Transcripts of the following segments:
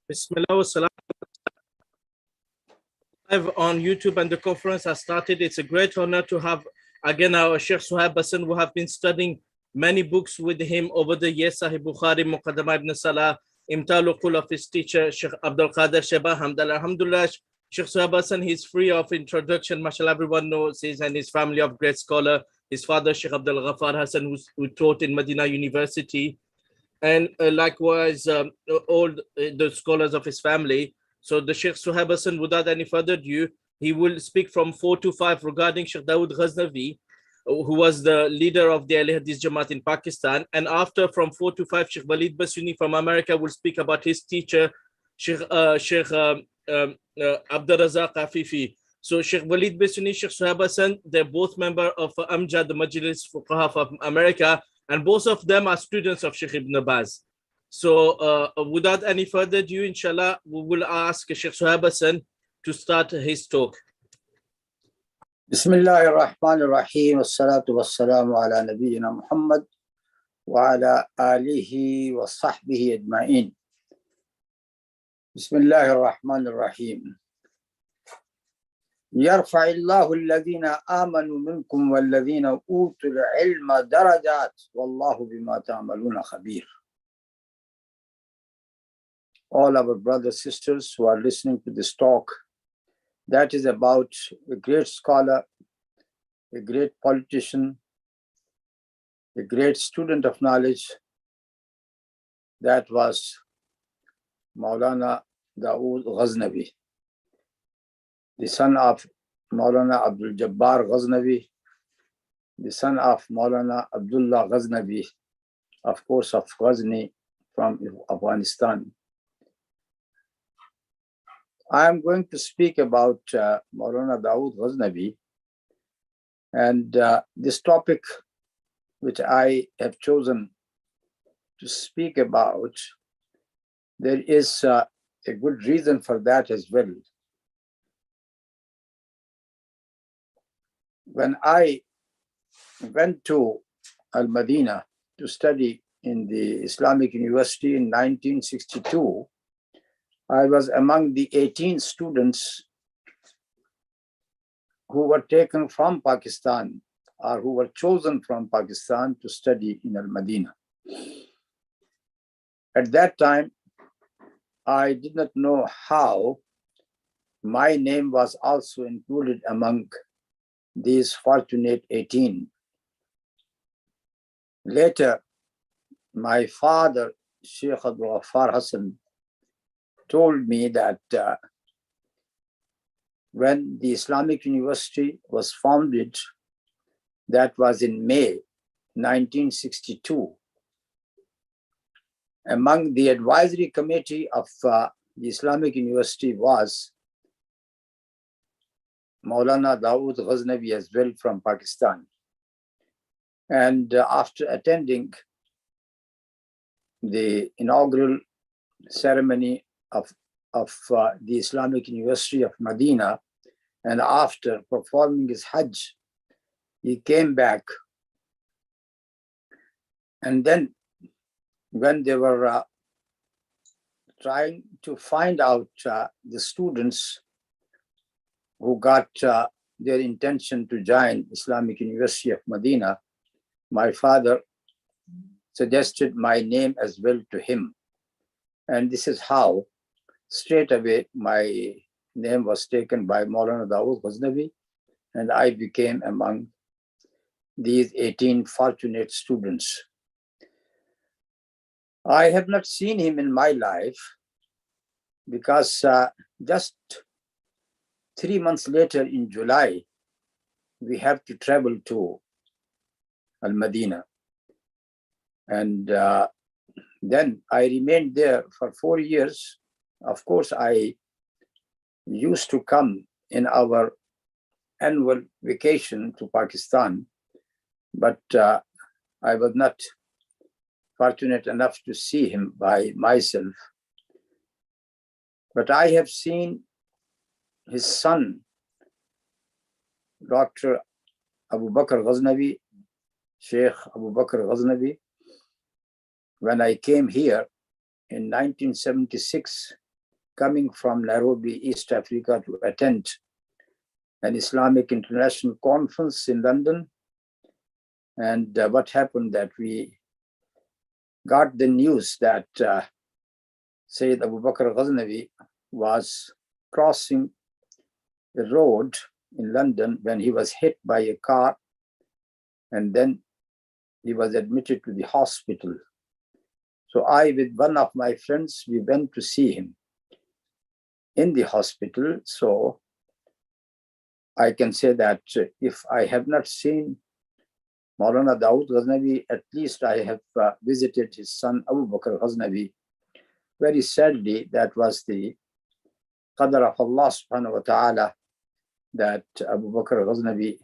Bismillah wa salam. Live on YouTube, and the conference has started. It's a great honor to have again our Shaykh Suhaib Hasan, who have been studying many books with him over the years. Sahih Bukhari, Muqaddamah ibn Salah, Imtal Uqul of his teacher, Shaykh Abdul Qadir Sheba Hamdallah. Alhamdulillah, Shaykh Suhaib Hasan, he's free of introduction. MashaAllah, everyone knows his and his family of great scholar. His father, Shaykh Abdul Ghaffar Hasan, who taught in Medina University. And likewise, all the scholars of his family. So the Shaykh Suhaib Hasan, without any further ado, he will speak from 4 to 5 regarding Shaykh Dawood Ghaznavi, who was the leader of the Ahl Hadith Jamaat in Pakistan. And after, from 4 to 5, Shaykh Waleed Basyouni from America will speak about his teacher, Shaykh Abdul Razak Afifi. So Shaykh Waleed Basyouni, Shaykh Suhaib Hasan, they're both members of Amjad, the Majlis Fuqaha of America, and both of them are students of Shaykh Ibn Baz. So without any further ado, inshallah, we will ask Shaykh Suhaib Hasan to start his talk. Bismillahir Rahmanir Rahim. Wassalatu wassalamu ala nabiyyina Muhammad wa ala alihi wa sahbihi ajma'in. Bismillahir Rahmanir Rahim. يرفع الله الذين آمنوا منكم والذين أوتوا العلم درجات والله بما تعملون خبير. All our brothers, sisters who are listening to this talk, that is about a great scholar, a great politician, a great student of knowledge. That was Maulana Dawood Ghaznavi, the son of Maulana Abdul Jabbar Ghaznavi, the son of Maulana Abdullah Ghaznavi, of course, of Ghazni from Afghanistan. I am going to speak about Maulana Dawood Ghaznavi, and this topic which I have chosen to speak about, there is a good reason for that as well. When I went to Al-Madinah to study in the Islamic University in 1962, I was among the 18 students who were taken from Pakistan or who were chosen from Pakistan to study in Al-Madinah. At that time, I did not know how my name was also included among these fortunate 18. Later, my father, Shaykh Abdul Ghaffar Hasan, told me that when the Islamic University was founded, that was in May 1962, among the advisory committee of the Islamic University was Maulana Dawood Ghaznavi as well from Pakistan. And after attending the inaugural ceremony of the Islamic University of Medina, and after performing his Hajj, he came back. And then when they were trying to find out the students who got their intention to join Islamic University of Medina, my father suggested my name as well to him. And this is how straight away my name was taken by Maulana Dawood Ghaznavi, and I became among these 18 fortunate students. I have not seen him in my life because just 3 months later in July, we have to travel to Al-Madinah. And then I remained there for 4 years. Of course, I used to come in our annual vacation to Pakistan, but I was not fortunate enough to see him by myself. But I have seen his son, Dr. Abu Bakr Ghaznavi, Shaykh Abu Bakr Ghaznavi, when I came here in 1976 coming from Nairobi, East Africa, to attend an Islamic International Conference in London. And what happened that we got the news that Sayyid Abu Bakr Ghaznavi was crossing the road in London when he was hit by a car, and then he was admitted to the hospital. So I, with one of my friends, we went to see him in the hospital. So I can say that if I have not seen Maulana Dawood Ghaznavi, at least I have visited his son Abu Bakr Ghaznavi. Very sadly, that was the qadr of Allah subhanahu wa ta'ala that Abu Bakr Ghaznavi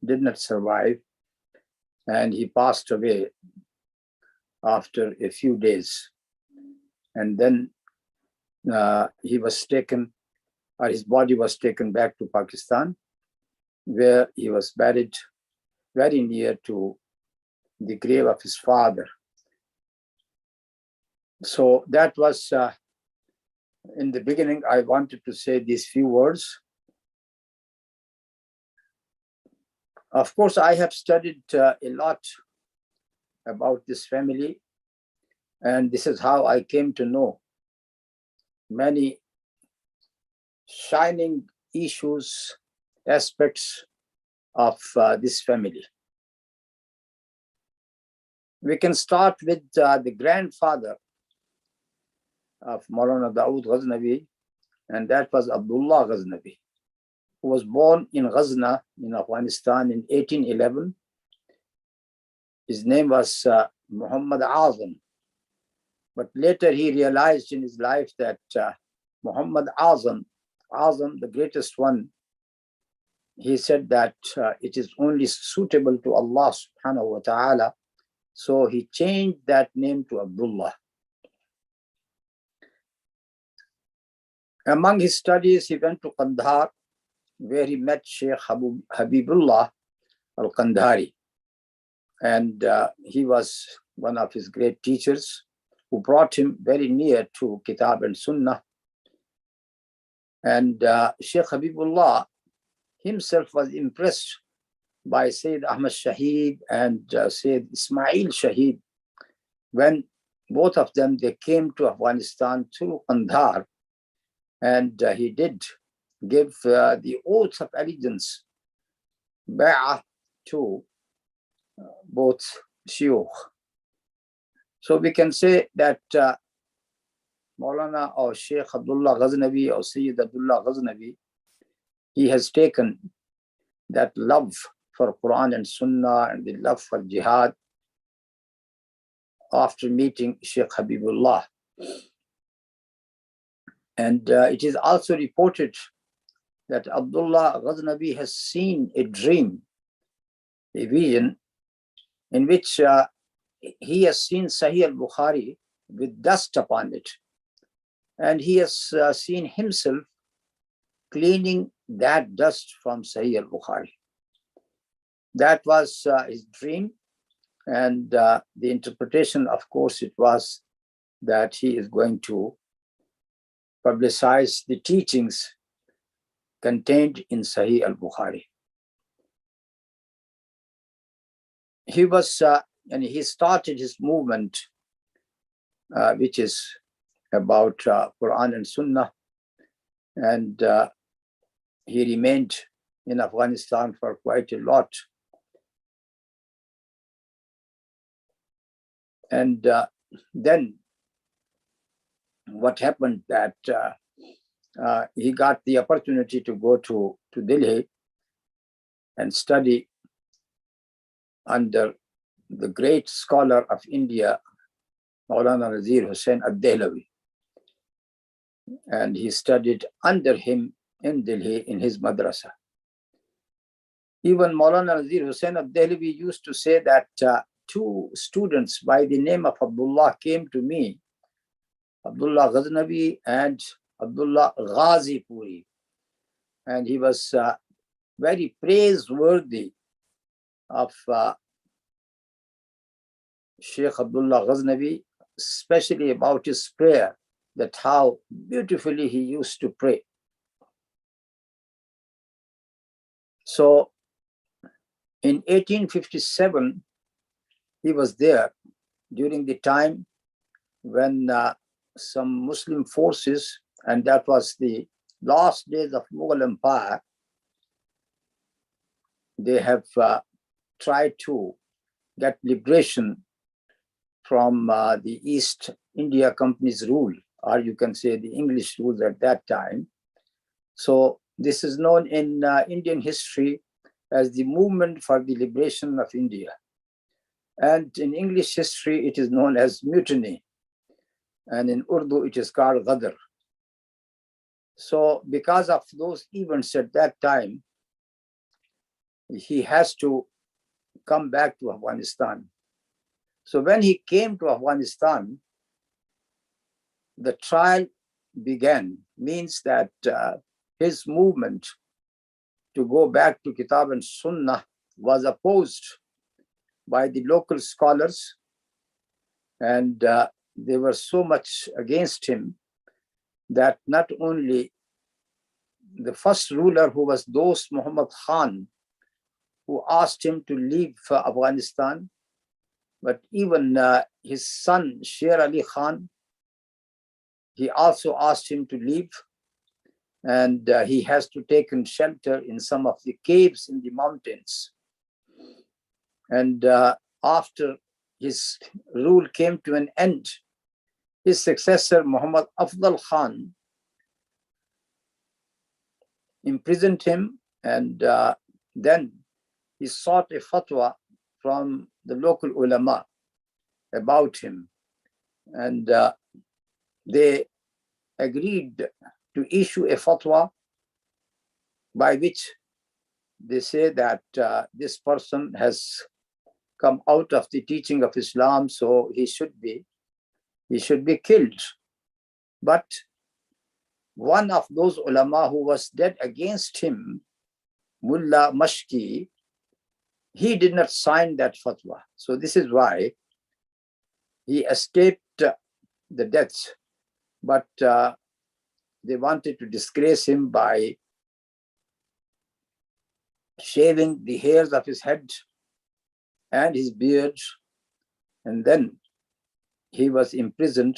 did not survive, and he passed away after a few days. And then he was taken, or his body was taken back to Pakistan, where he was buried very near to the grave of his father. So that was, in the beginning, I wanted to say these few words. Of course, I have studied a lot about this family, and this is how I came to know many shining issues, aspects of this family. We can start with the grandfather of Maulana Dawood Ghaznavi, and that was Abdullah Ghaznavi, who was born in Ghazna in Afghanistan in 1811. His name was Muhammad Azam, but later he realized in his life that Muhammad Azam, the greatest one, he said that it is only suitable to Allah subhanahu wa ta'ala. So he changed that name to Abdullah. Among his studies, he went to Kandahar, where he met Shaykh Habibullah al-Kandhari. And he was one of his great teachers who brought him very near to Kitab and Sunnah. And Shaykh Habibullah himself was impressed by Sayyid Ahmad Shaheed and Sayyid Ismail Shaheed. When both of them, they came to Afghanistan through Kandahar, and he did give the oath of allegiance, bai'ah, to both shuyukh. So we can say that Maulana or Shaykh Abdullah Ghaznavi or Sayyid Abdullah Ghaznavi, he has taken that love for Quran and Sunnah and the love for jihad after meeting Shaykh Habibullah. And it is also reported that Abdullah Ghaznavi has seen a dream, a vision, in which he has seen Sahih al-Bukhari with dust upon it. And he has seen himself cleaning that dust from Sahih al-Bukhari. That was his dream. And the interpretation, of course, it was that he is going to publicize the teachings contained in Sahih al-Bukhari. He was, and he started his movement, which is about Quran and Sunnah, and he remained in Afghanistan for quite a lot. And then what happened that he got the opportunity to go to Delhi and study under the great scholar of India, Maulana Nazir Hussain ad-Dehlawi. And he studied under him in Delhi in his madrasa. Even Maulana Nazir Hussain ad-Dehlawi used to say that two students by the name of Abdullah came to me, Abdullah Ghaznavi and Abdullah Ghazi Puri. And he was very praiseworthy of Shaykh Abdullah Ghaznavi, especially about his prayer. that how beautifully he used to pray. So in 1857, he was there during the time when some Muslim forces, and that was the last days of Mughal Empire, they have tried to get liberation from the East India Company's rule, or you can say the English rule at that time. So this is known in Indian history as the movement for the liberation of India. And in English history, it is known as mutiny. And in Urdu, it is called Ghadr. So because of those events at that time, he has to come back to Afghanistan. So when he came to Afghanistan, the trial began, means that his movement to go back to Kitab and Sunnah was opposed by the local scholars, and they were so much against him that not only the first ruler, who was Dost Muhammad Khan, who asked him to leave Afghanistan, but even his son Sher Ali Khan, he also asked him to leave, and he has to take shelter in some of the caves in the mountains. And after his rule came to an end, his successor Muhammad Afdal Khan imprisoned him, and then he sought a fatwa from the local ulama about him, and they agreed to issue a fatwa by which they say that this person has come out of the teaching of Islam, so he should be killed. But one of those ulama who was dead against him, Mullah Mashki, he did not sign that fatwa. So this is why he escaped the death. But they wanted to disgrace him by shaving the hairs of his head and his beard, and then he was imprisoned,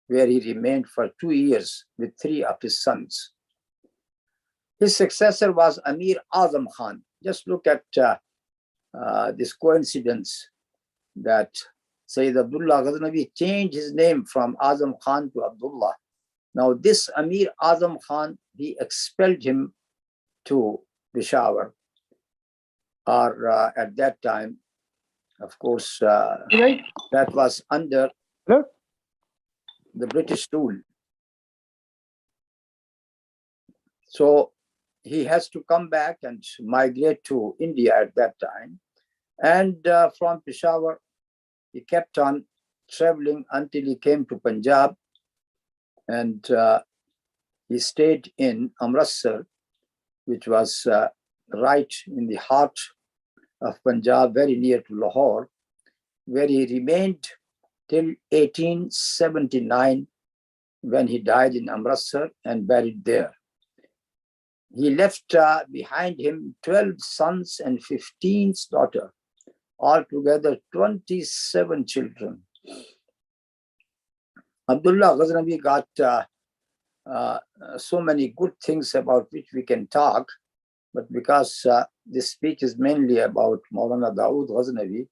where he remained for 2 years with 3 of his sons. His successor was Amir Azam Khan. Just look at this coincidence that Sayyid Abdullah Ghaznavi changed his name from Azam Khan to Abdullah. Now this Amir Azam Khan, he expelled him to Peshawar, or at that time, of course, that was under the British rule. So he has to come back and migrate to India at that time. And from Peshawar, he kept on traveling until he came to Punjab, and he stayed in Amritsar, which was right in the heart of Punjab, very near to Lahore, where he remained till 1879, when he died in Amritsar and buried there. He left behind him 12 sons and 15 daughters, altogether 27 children. Abdullah Ghaznavi got so many good things about which we can talk, but because this speech is mainly about Maulana Dawood Ghaznavi,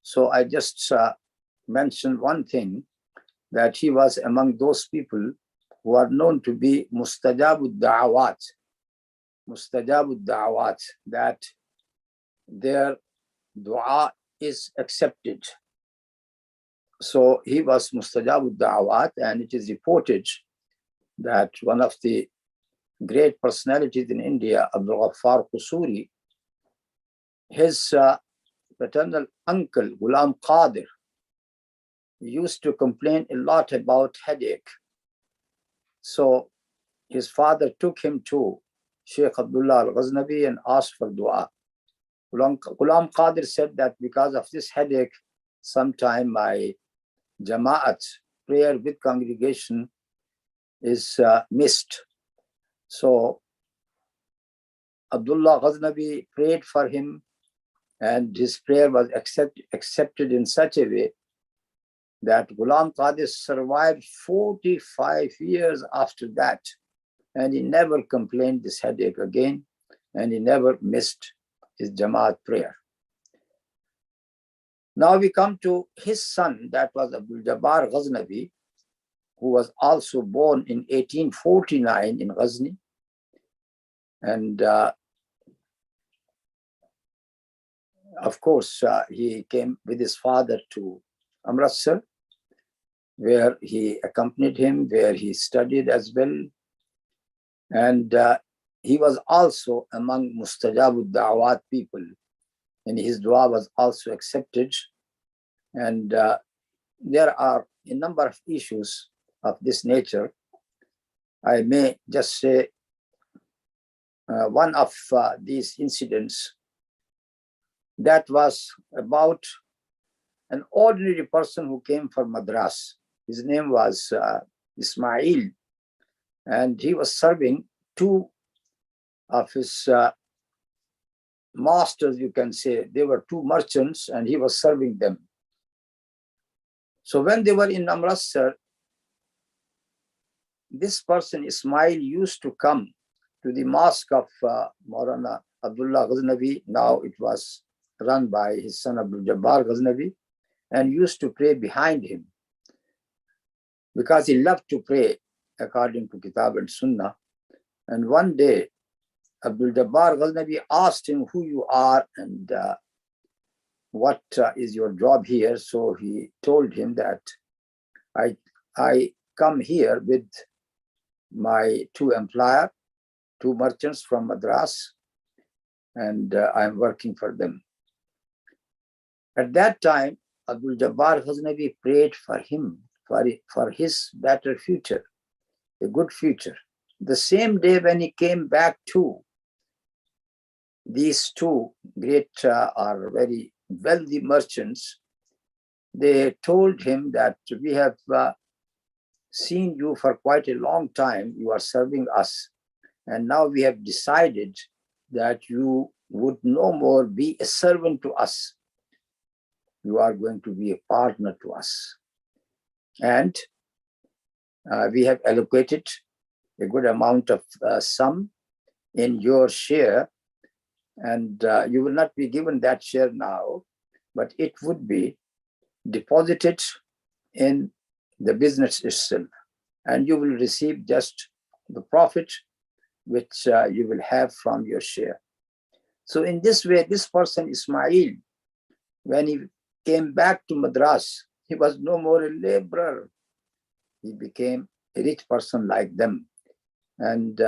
so I just mentioned one thing, that he was among those people who are known to be Mustajabud Da'awat. Mustajabud Da'awat, that their dua is accepted. So he was Mustajabud Da'awat, and it is reported that one of the great personalities in India, Abdul Ghaffar Qusuri, his paternal uncle, Ghulam Qadir, used to complain a lot about headache. So his father took him to Sheikh Abdullah Al-Ghaznavi and asked for dua. Ghulam Qadir said that because of this headache, sometime my Jama'at prayer with congregation is missed. So Abdullah Ghaznavi prayed for him, and his prayer was accepted in such a way that Ghulam Qadir survived 45 years after that, and he never complained this headache again, and he never missed his Jamaat prayer. Now we come to his son, that was Abdul Jabbar Ghaznavi, who was also born in 1849 in Ghazni. And of course, he came with his father to Amritsar, where he accompanied him, where he studied as well. And he was also among Mustajabud Da'awat people, and his dua was also accepted. And there are a number of issues of this nature. I may just say one of these incidents that was about an ordinary person who came from Madras. His name was Ismail, and he was serving two of his masters, you can say. They were two merchants, and he was serving them. So when they were in Amritsar, this person, Ismail, used to come to the mosque of Maulana Abdullah Ghaznavi. Now it was run by his son Abdul Jabbar Ghaznavi, and used to pray behind him because he loved to pray according to Kitab and Sunnah. And one day, Abdul Jabbar Ghaznavi asked him who you are and what is your job here. So he told him that I come here with my two employer, two merchants from Madras, and I'm working for them. At that time, Abdul Jabbar Ghaznavi prayed for him, for his better future, a good future. The same day when he came back to, these two great or very wealthy merchants, they told him that we have seen you for quite a long time, you are serving us, and now we have decided that you would no more be a servant to us. You are going to be a partner to us. And we have allocated a good amount of sum in your share, and you will not be given that share now, but it would be deposited in the business itself, and you will receive just the profit which you will have from your share. So in this way, this person, Ismail, when he came back to Madras, he was no more a laborer. He became a rich person like them. And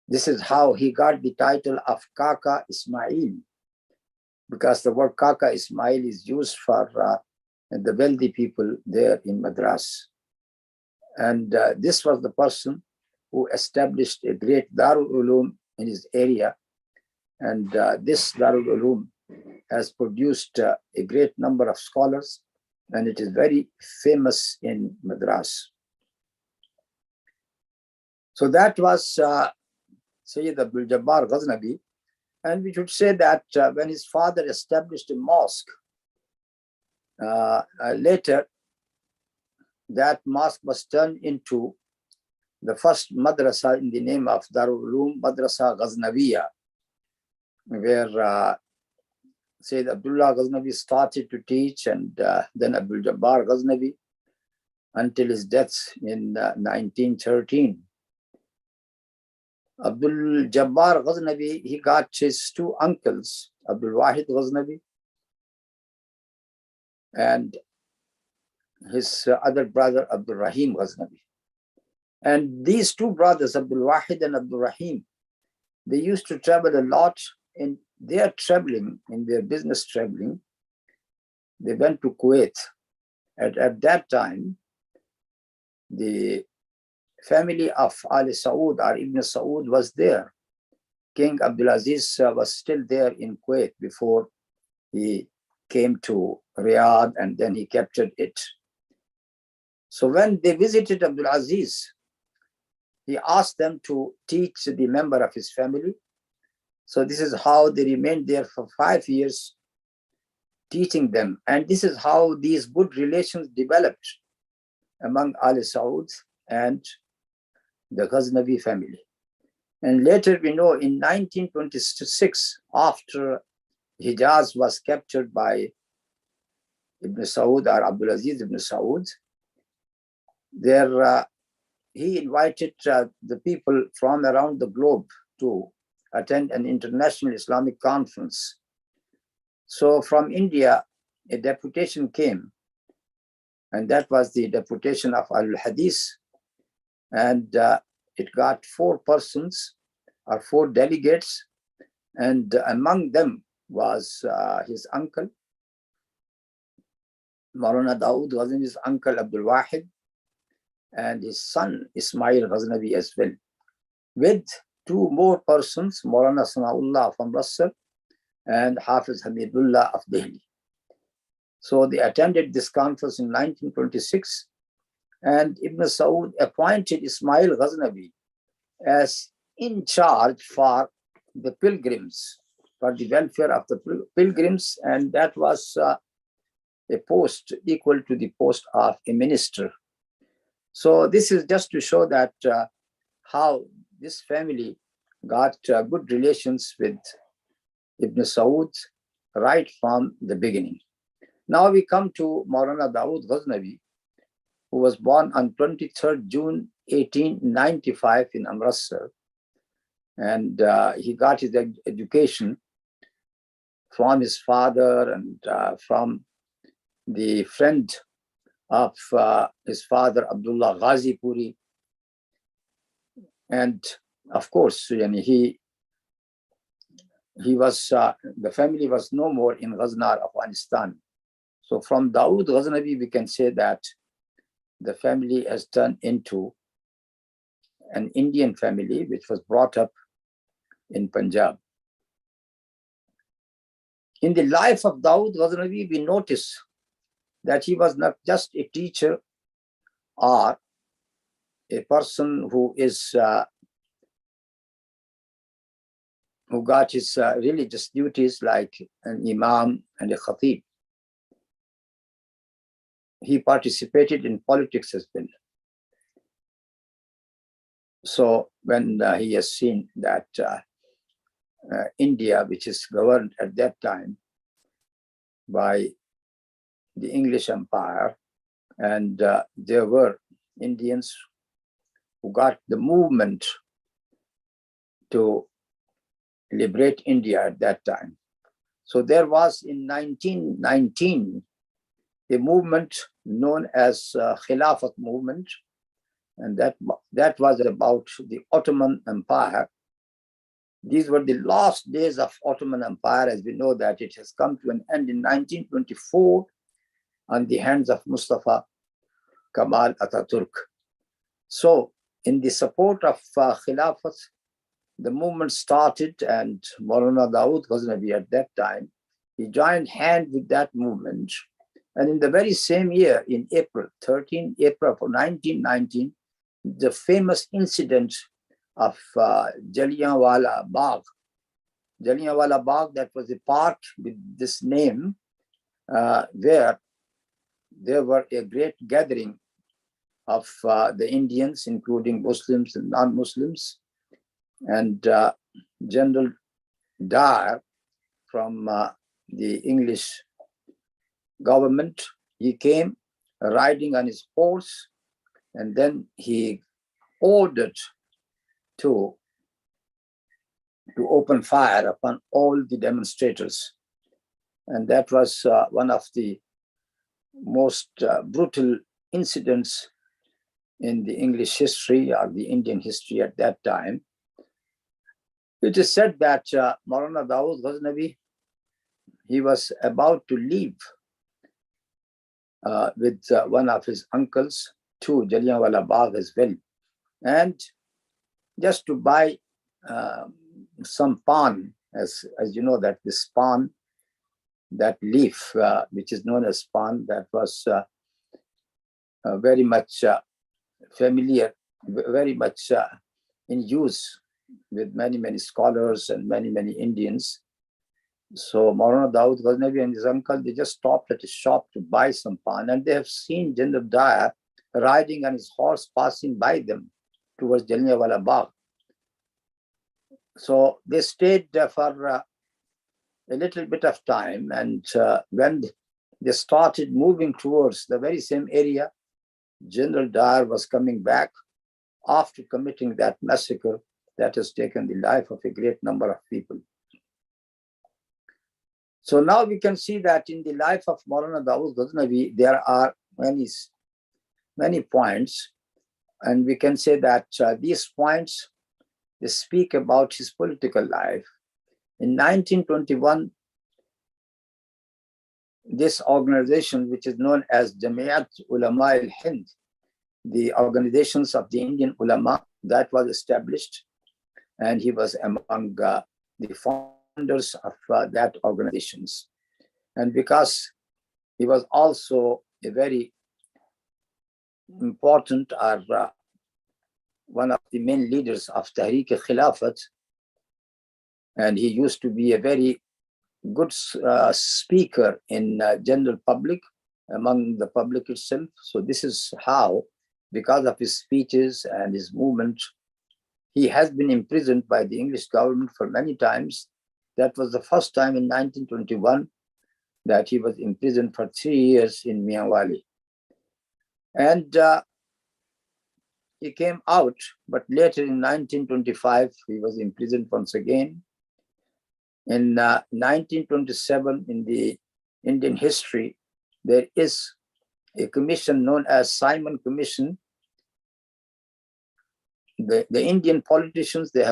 this is how he got the title of Kaka Ismail, because the word Kaka Ismail is used for the wealthy people there in Madras. And this was the person who established a great Darul Uloom in his area. And this Darul Uloom has produced a great number of scholars, and it is very famous in Madras. So that was Sayyid Abdul Jabbar Ghaznavi. And we should say that when his father established a mosque, later that mosque was turned into the first madrasa in the name of Darul Uloom Madrasa Ghaznaviya, where Sayyid Abdullah Ghaznavi started to teach, and then Abdul Jabbar Ghaznavi until his death in 1913. Abdul Jabbar Ghaznavi, he got his two uncles, Abdul Wahid Ghaznavi and his other brother, Abdul Rahim Ghaznavi. And these two brothers, Abdul Wahid and Abdul Rahim, they used to travel a lot. In their traveling, in their business traveling, they went to Kuwait. At that time, the family of Ali Saud or Ibn Saud was there. King Abdulaziz was still there in Kuwait before he came to Riyadh, and then he captured it. So when they visited Abdul Aziz, he asked them to teach the member of his family. So this is how they remained there for 5 years, teaching them. And this is how these good relations developed among Al Saud and the Ghaznavi family. And later we know in 1926, after Hijaz was captured by Ibn Saud or Abdul Aziz Ibn Saud, there he invited the people from around the globe to attend an international Islamic conference. So from India, a deputation came, and that was the deputation of Al-Hadith, and it got 4 persons or 4 delegates, and among them was his uncle, Maulana Dawood Ghaznavi's uncle Abdul Wahid, and his son Ismail Ghaznavi as well, with 2 more persons, Maulana Sanaullah from Russell and Hafiz Hamidullah of Delhi. So they attended this conference in 1926, and Ibn Saud appointed Ismail Ghaznavi as in charge for the pilgrims, for the welfare of the pilgrims, and that was a post equal to the post of a minister. So this is just to show that how this family got good relations with Ibn Saud right from the beginning. Now we come to Maulana Dawood Ghaznavi, who was born on 23rd June 1895 in Amritsar, and he got his education from his father and from the friend of his father, Abdullah Ghazi Puri. And of course, he was, the family was no more in Ghazna, Afghanistan. So from Dawood Ghaznavi, we can say that the family has turned into an Indian family, which was brought up in Punjab. In the life of Dawood Ghaznavi, we notice that he was not just a teacher or a person who is who got his religious duties like an imam and a khatib. He participated in politics as well. So when he has seen that India, which is governed at that time by the English Empire, and there were Indians who got the movement to liberate India at that time. So there was in 1919 a movement known as Khilafat movement, and that was about the Ottoman Empire. These were the last days of Ottoman Empire, as we know that it has come to an end in 1924 on the hands of Mustafa Kemal Ataturk. So in the support of Khilafat, the movement started, and Maulana Dawood Ghaznavi at that time, he joined hand with that movement. And in the very same year, in April of 1919, the famous incident of Jallianwala Bagh. Jallianwala Bagh, that was a park with this name, where there were a great gathering of the Indians, including Muslims and non-Muslims, and General Dyer from the English government, he came riding on his horse, and then he ordered to open fire upon all the demonstrators. And that was one of the most brutal incidents in the English history or the Indian history at that time. It is said that Maulana Dawood Ghaznavi, he was about to leave with one of his uncles to Jallianwala Bagh as well, and just to buy some pan, as you know that this pan, that leaf which is known as pan, that was very much familiar, very much in use with many scholars and many Indians. So Maulana Dawood Ghaznavi and his uncle, they just stopped at a shop to buy some pan, and they have seen General Dyer riding on his horse passing by them towards Jallianwala Bagh. So they stayed for a little bit of time, and when they started moving towards the very same area, General Dyer was coming back after committing that massacre that has taken the life of a great number of people. So now we can see that in the life of Maulana Dawood Ghaznavi, there are many points, and we can say that these points, they speak about his political life. In 1921, this organization, which is known as Jamiat Ulama al-Hind, the organizations of the Indian ulama, that was established, and he was among the founders of that organizations. And because he was also a very important or one of the main leaders of Tehreek-e-Khilafat, and he used to be a very good speaker in general public, among the public itself. So this is how, because of his speeches and his movement, he has been imprisoned by the English government for many times. That was the first time in 1921 that he was imprisoned for 3 years in Mianwali. And he came out, but later in 1925, he was imprisoned once again. In 1927, in the Indian history, there is a commission known as Simon Commission. The Indian politicians, they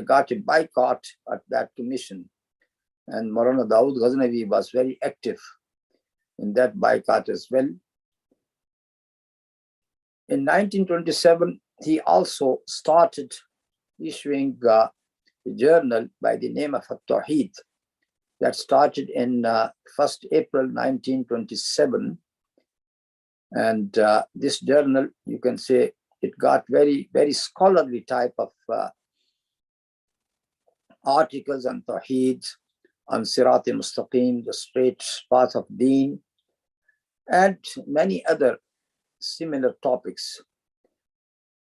got a boycott at that commission. And Maulana Dawood Ghaznavi was very active in that boycott as well. In 1927, he also started issuing a journal by the name of At-Tawheed that started in 1st April 1927. And this journal, you can say, it got very scholarly type of articles on Tawheed, on Sirat-e-Mustaqim, the straight path of Deen, and many other similar topics.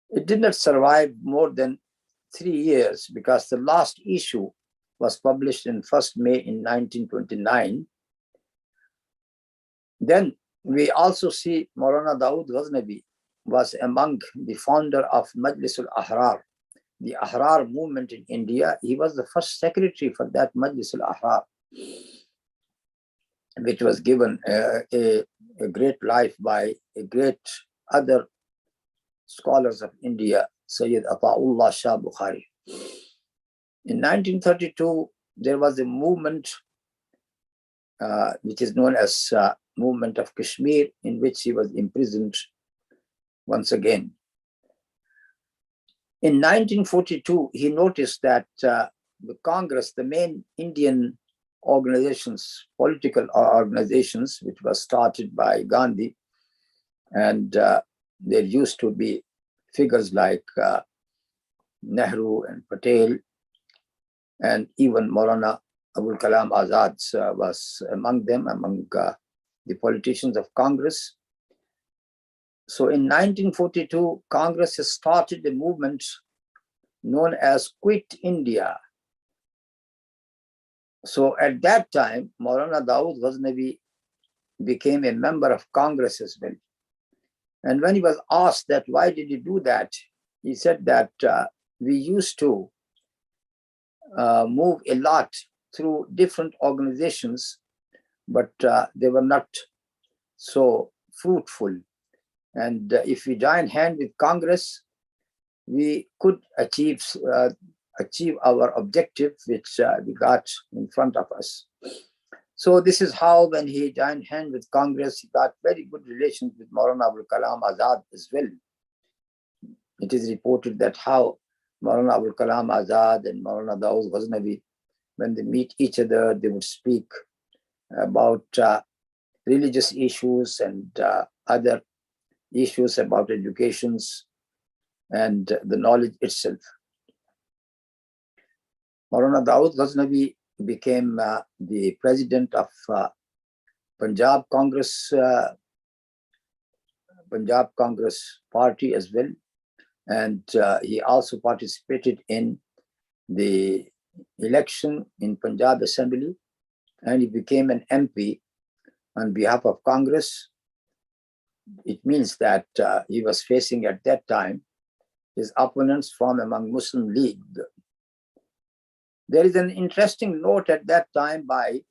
It did not survive more than 3 years because the last issue was published in 1st May in 1929. Then we also see Maulana Dawood Ghaznavi was among the founder of Majlis Al-Ahrar, the Ahrar movement in India. He was the first secretary for that Majlis Al-Ahrar, which was given a great life by a great other scholars of India, Sayyid Ata'ullah Shah Bukhari. In 1932, there was a movement which is known as Movement of Kashmir, in which he was imprisoned once again. In 1942, he noticed that the Congress, the main Indian organizations, political organizations, which was started by Gandhi, and there used to be figures like Nehru and Patel, and even Maulana Abul Kalam Azad was among them, among the politicians of Congress. So in 1942, Congress has started a movement known as Quit India. So at that time, Maulana Dawood Ghaznavi became a member of Congress as well. And when he was asked that why did he do that, he said that we used to move a lot through different organizations, but they were not so fruitful. And if we join hand with Congress, we could achieve our objective, which we got in front of us. So this is how, when he joined hand with Congress, he got very good relations with Maulana Abul Kalam Azad as well. It is reported that how Maulana Abul Kalam Azad and Maulana Dawood Ghaznavi, when they meet each other, they would speak about religious issues and other issues about educations and the knowledge itself. Maulana Dawood Ghaznavi became the president of Punjab Congress party as well, and he also participated in the election in Punjab Assembly, and he became an MP on behalf of Congress. It means that he was facing at that time his opponents from among Muslim League. There is an interesting note at that time by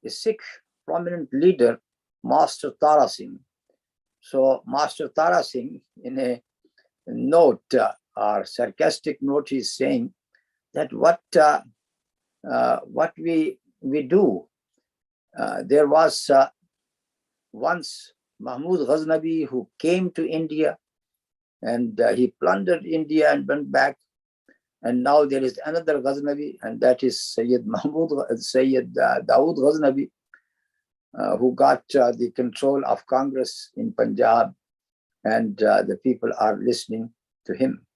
a Sikh prominent leader, Master Tara Singh. So Master Tara Singh, in a note or sarcastic note, is saying that what we do. There was once Mahmud Ghaznavi who came to India, and he plundered India and went back. And now there is another Ghaznavi, and that is Sayyid Dawood Ghaznavi, who got the control of Congress in Punjab, and the people are listening to him.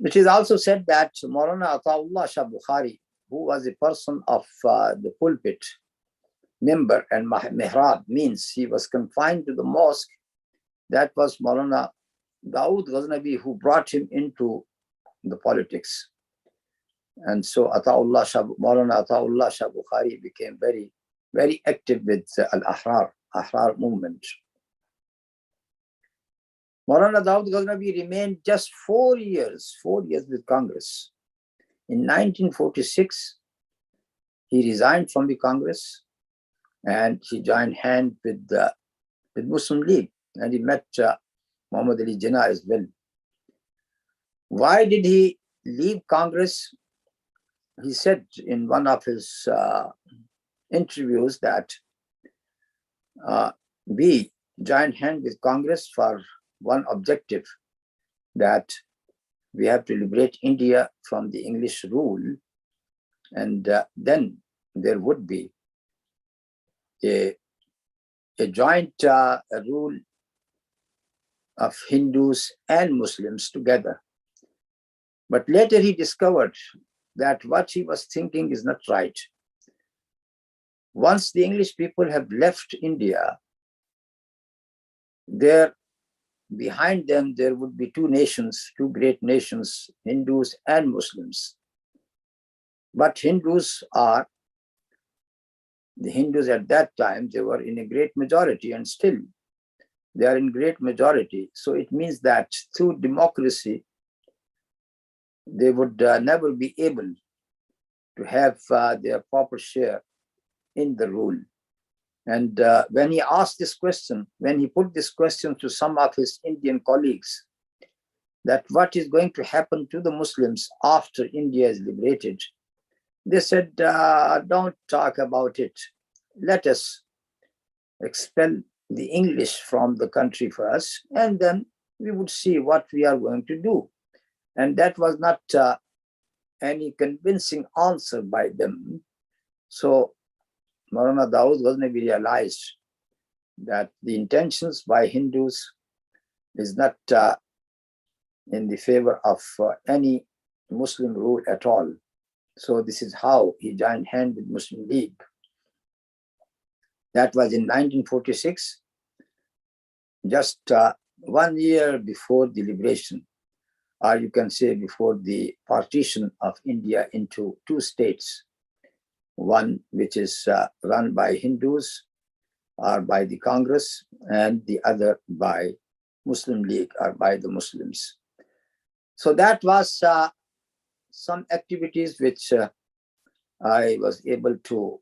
It is also said that Maulana Ataullah Shah Bukhari, who was a person of the pulpit, member and mihrab, means he was confined to the mosque. That was Maulana Dawood Ghaznavi who brought him into the politics. And so Maulana Ataullah Shah Bukhari became very, very active with Al-Ahrar movement. Maulana Dawood Ghaznavi remained just 4 years with Congress. In 1946, he resigned from the Congress and he joined hand with Muslim League, and he met Muhammad Ali Jinnah as well. Why did he leave Congress? He said in one of his interviews that we joined hand with Congress for one objective, that we have to liberate India from the English rule, and then there would be a joint rule of Hindus and Muslims together. But later he discovered that what he was thinking is not right. Once the English people have left India, behind them there would be two great nations, Hindus and Muslims. But the Hindus at that time, they were in a great majority, and still they are in great majority. So it means that through democracy, they would never be able to have their proper share in the rule. And when he asked this question, when he put this question to some of his Indian colleagues, that what is going to happen to the Muslims after India is liberated, they said, don't talk about it. Let us expel the English from the country first, and then we would see what we are going to do. And that was not any convincing answer by them. So Maulana Dawood Ghaznavi realized that the intentions by Hindus is not in the favor of any Muslim rule at all. So this is how he joined hand with Muslim League. That was in 1946, just 1 year before the liberation, or you can say before the partition of India into two states, one which is run by Hindus or by the Congress, and the other by Muslim League or by the Muslims. So that was some activities which I was able to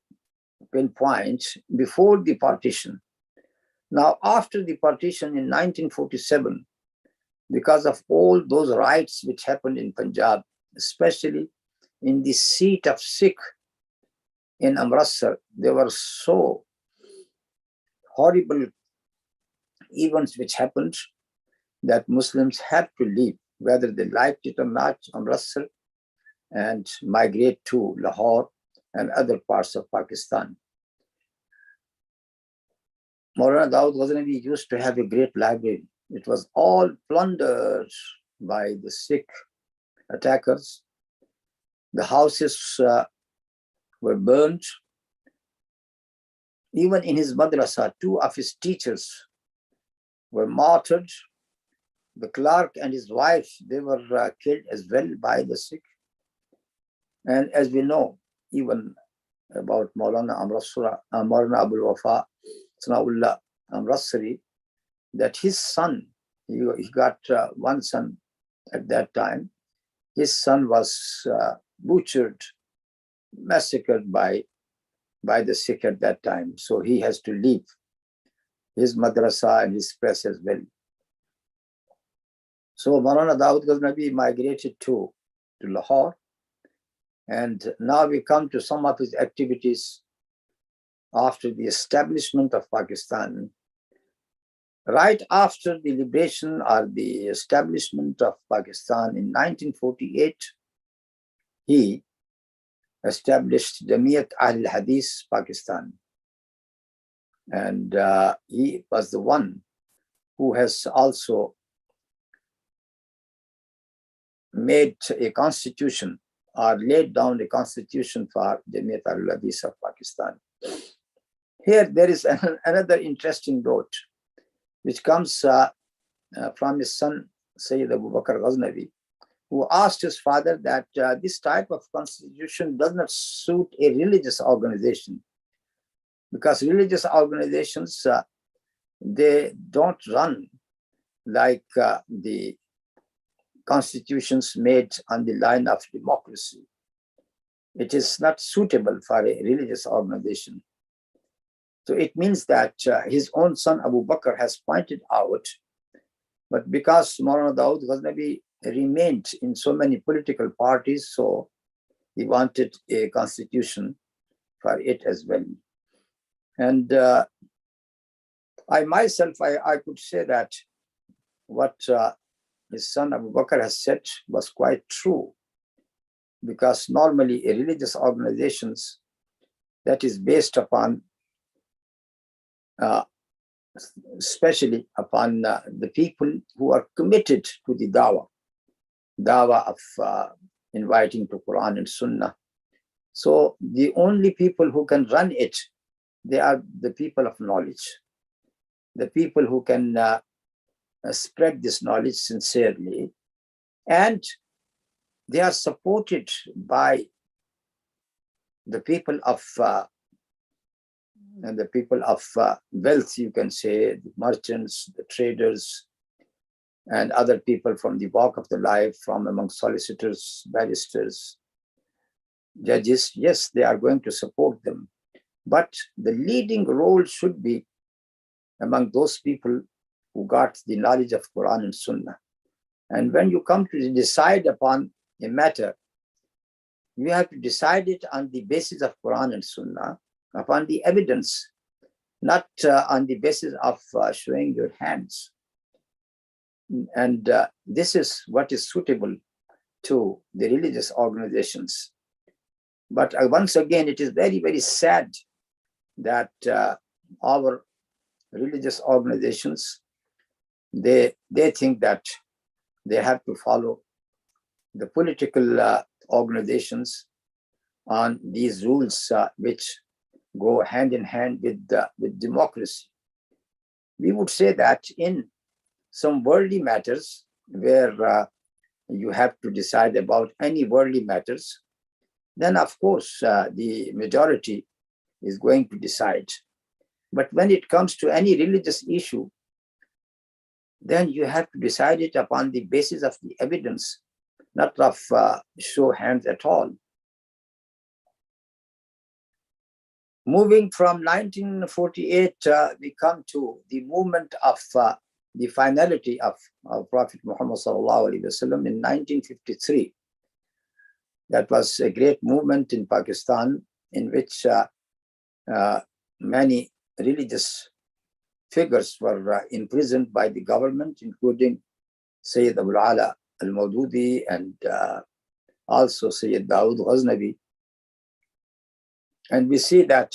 pinpoint before the partition. Now, after the partition in 1947, because of all those riots which happened in Punjab, especially in the seat of Sikh in Amritsar, there were so horrible events which happened that Muslims had to leave, whether they liked it or not, Amritsar, and migrate to Lahore and other parts of Pakistan. Maulana Dawood Ghaznavi used to have a great library. It was all plundered by the Sikh attackers. The houses were burned. Even in his madrasa, 2 of his teachers were martyred. The clerk and his wife, they were killed as well by the Sikh. And as we know, even about Maulana Maulana Abul Wafa Sanaullah Amrasri, that his son, he got one son at that time. His son was butchered, massacred by the Sikh at that time. So he has to leave his madrasa and his press as well. So Maulana Dawood Ghaznavi migrated to Lahore. And now we come to some of his activities after the establishment of Pakistan. Right after the liberation or the establishment of Pakistan in 1948, he established Jamiat Ahl-Hadith Pakistan. And he was the one who has also made a constitution or laid down a constitution for Jamiat Ahl-Hadith of Pakistan. Here there is another interesting note which comes from his son, Sayyid Abu Bakr Ghaznavi, who asked his father that this type of constitution does not suit a religious organization, because religious organizations, they don't run like the constitutions made on the line of democracy. It is not suitable for a religious organization. So it means that his own son Abu Bakr has pointed out, but because Maulana Dawood Ghaznavi remained in so many political parties, so he wanted a constitution for it as well. And I myself, I could say that what his son Abu Bakr has said was quite true, because normally a religious organizations that is based upon especially upon the people who are committed to the dawah of inviting to Quran and Sunnah. So the only people who can run it, they are the people of knowledge, the people who can spread this knowledge sincerely, and they are supported by the people of wealth, you can say, the merchants, the traders, and other people from the walk of the life, from among solicitors, barristers, judges. Yes, they are going to support them, but the leading role should be among those people who got the knowledge of Quran and Sunnah. And when you come to decide upon a matter, you have to decide it on the basis of Quran and Sunnah, upon the evidence, not on the basis of showing your hands. And this is what is suitable to the religious organizations. But once again, it is very, very sad that our religious organizations, they think that they have to follow the political organizations on these rules which go hand in hand with democracy. We would say that in some worldly matters where you have to decide about any worldly matters, then of course the majority is going to decide. But when it comes to any religious issue, then you have to decide it upon the basis of the evidence, not of show hands at all. Moving from 1948, we come to the movement of the finality of Prophet Muhammad sallallahu alaihi wasallam in 1953. That was a great movement in Pakistan in which many religious figures were imprisoned by the government, including Sayyid Abul Ala al-Maududi and also Sayyid Dawood Ghaznavi. And we see that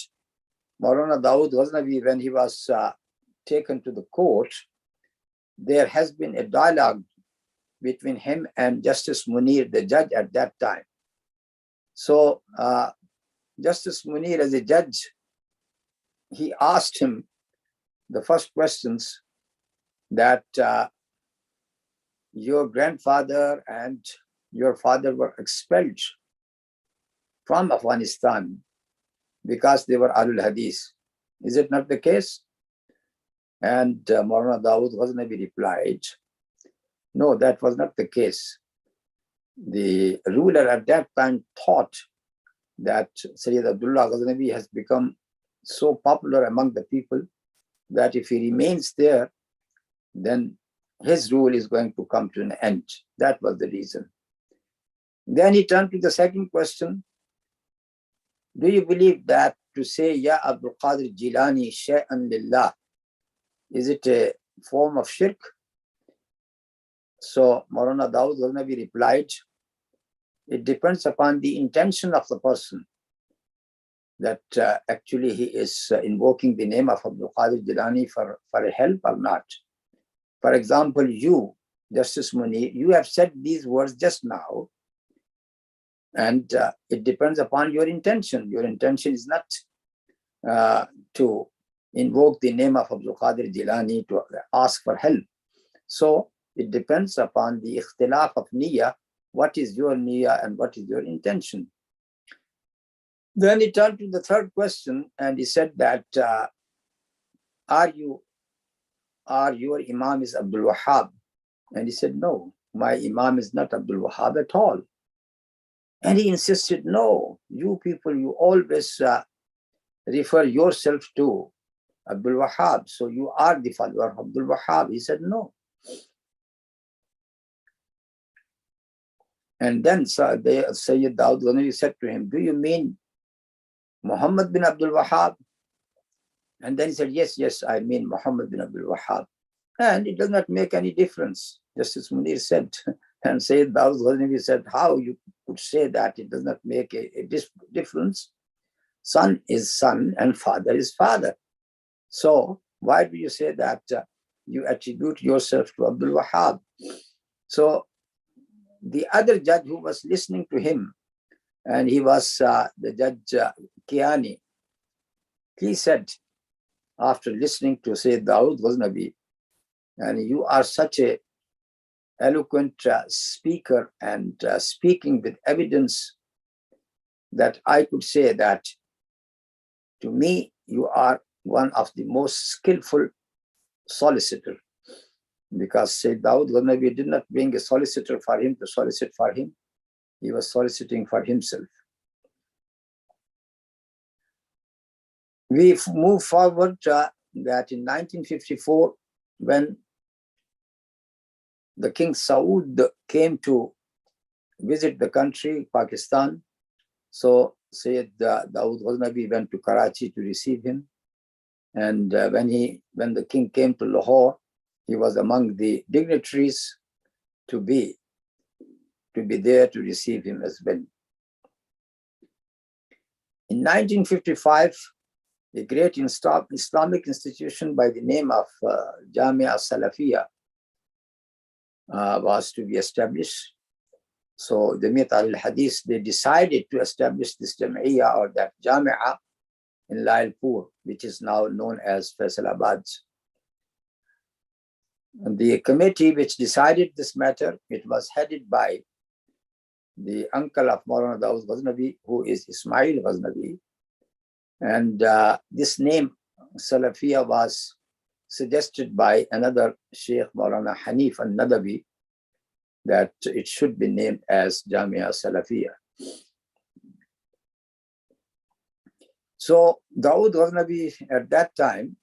Maulana Dawood Ghaznavi, when he was taken to the court, there has been a dialogue between him and Justice Munir, the judge at that time. So Justice Munir, as a judge, he asked him the first questions that your grandfather and your father were expelled from Afghanistan because they were Ahlul Hadith. Is it not the case? And Maulana Dawood Ghaznavi replied, no, that was not the case. The ruler at that time thought that Sayyid Abdullah Ghaznavi has become so popular among the people that if he remains there, then his rule is going to come to an end. That was the reason. Then he turned to the second question. Do you believe that to say, Ya Abdul Qadir Jilani Shay'an Lillah, is it a form of shirk? So Maulana Dawood Ghaznavi replied, it depends upon the intention of the person, that actually he is invoking the name of Abdul Qadir Jilani for help or not. For example, you, Justice Munir, you have said these words just now, and it depends upon your intention. Your intention is not to invoke the name of Abdul Qadir Jilani to ask for help. So it depends upon the ikhtilaf of niyyah. What is your niyyah and what is your intention? Then he turned to the third question and he said that, are your Imam is Abdul Wahhab? And he said, no, my Imam is not Abdul Wahhab at all. And he insisted, no, you people, you always refer yourself to Abdul Wahhab. So you are the follower of Abdul Wahhab. He said, no. And then Sayyid Dawood Ghaznavi said to him, do you mean Muhammad bin Abdul Wahhab? And then he said, yes, I mean Muhammad bin Abdul Wahhab. And it does not make any difference, Justice Munir said. And Sayyid Dawood Ghaznavi said, how you could say that it does not make a difference? Son is son and father is father. So why do you say that you attribute yourself to Abdul Wahhab? So the other judge who was listening to him, and he was the Judge Kiani, he said, after listening to Sayyid Dawood Ghaznavi, and you are such a eloquent speaker and speaking with evidence, that I could say that to me, you are one of the most skillful solicitors. Because Sayyid Dawood Ghaznavi did not bring a solicitor for him to solicit for him. He was soliciting for himself. We move forward that in 1954, when the King Saud came to visit the country, Pakistan, so Sayyid Dawood Ghaznavi went to Karachi to receive him. And when the king came to Lahore, he was among the dignitaries to be there to receive him as well. In 1955, a great Islamic institution by the name of Jamia Salafia was to be established. So the Jamiat al-Hadith, they decided to establish this Jamia or that Jamia in Lailpur, which is now known as Faisalabad. And the committee which decided this matter, it was headed by the uncle of Maulana Dawood Ghaznavi, who is Ismail Ghaznavi. And this name, Salafia, was suggested by another Shaykh, Maulana Hanif al-Nadawi, that it should be named as Jamia Salafia. So Dawood Ghaznavi at that time,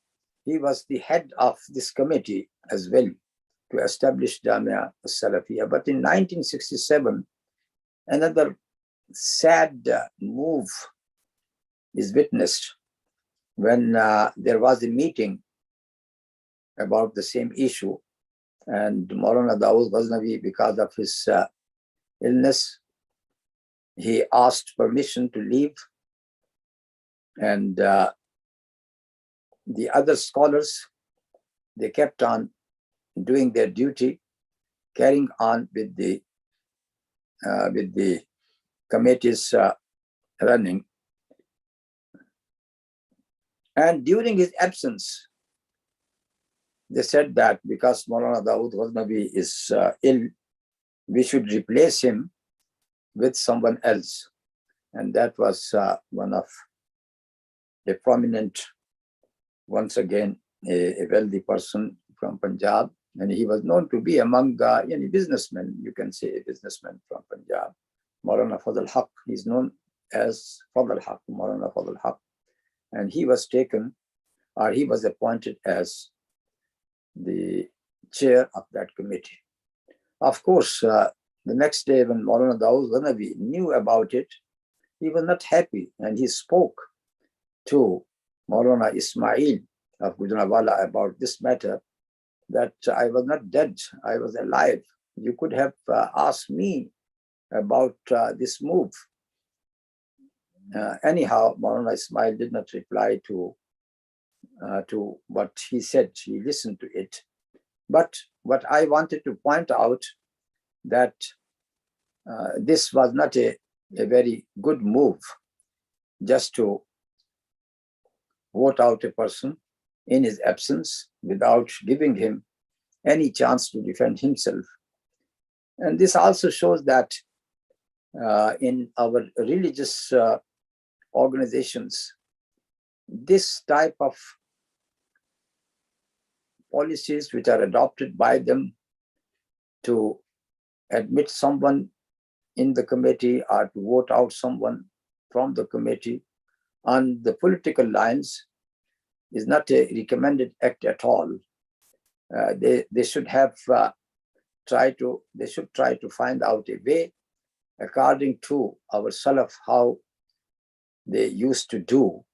he was the head of this committee as well to establish Jamia Salafia. But in 1967, another sad move is witnessed when there was a meeting about the same issue, and Maulana Dawood Ghaznavi, because of his illness, he asked permission to leave, and the other scholars, they kept on doing their duty, carrying on with the committee's running. And during his absence, they said that because Maulana Dawood Ghaznavi is ill, we should replace him with someone else. And that was one of a prominent, once again, a wealthy person from Punjab. And he was known to be among any businessmen, you can say a businessman from Punjab. Maulana Fadl Haq, he's known as Fadl Haq, Maulana Fadl Haq. And he was taken, or he was appointed as the chair of that committee. Of course, the next day when Maulana Dawood Ghaznavi knew about it, he was not happy, and he spoke to Maulana Ismail of Gujranwala about this matter, that I was not dead, I was alive. You could have asked me about this move. Anyhow, Maulana Ismail did not reply to what he said. He listened to it. But what I wanted to point out, that this was not a very good move, just to vote out a person in his absence without giving him any chance to defend himself. And this also shows that in our religious organizations, this type of policies which are adopted by them to admit someone in the committee or to vote out someone from the committee on the political lines is not a recommended act at all. They should have try to find out a way according to our Salaf, how they used to do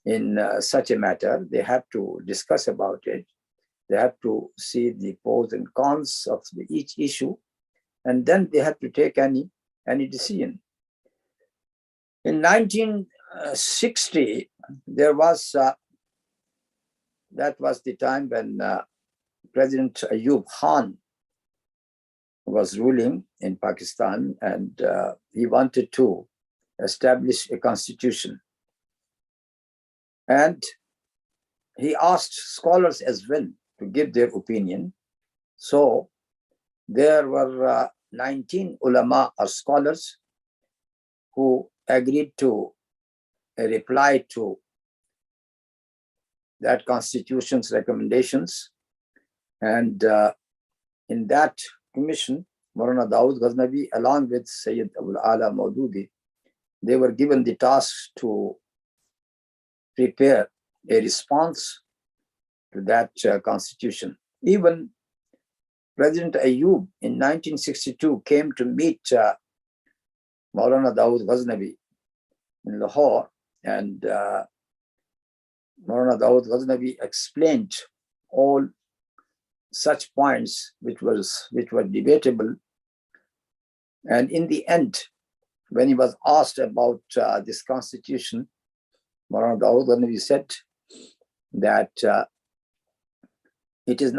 in such a matter. They have to discuss about it. They have to see the pros and cons of each issue, and then they have to take any decision. In 1960, there was that was the time when President Ayub Khan was ruling in Pakistan, and he wanted to establish a constitution. And he asked scholars as well to give their opinion. So there were 19 ulama or scholars who agreed to a reply to that constitution's recommendations. And in that commission, Maulana Dawood Ghaznavi, along with Sayyid Abul Ala Maududi, they were given the task to prepare a response to that constitution. Even President Ayub in 1962 came to meet Maulana Dawood Ghaznavi in Lahore, and Maulana Dawood Ghaznavi explained all such points which were debatable. And in the end, when he was asked about this constitution, Maulana Dawood Ghaznavi said that it is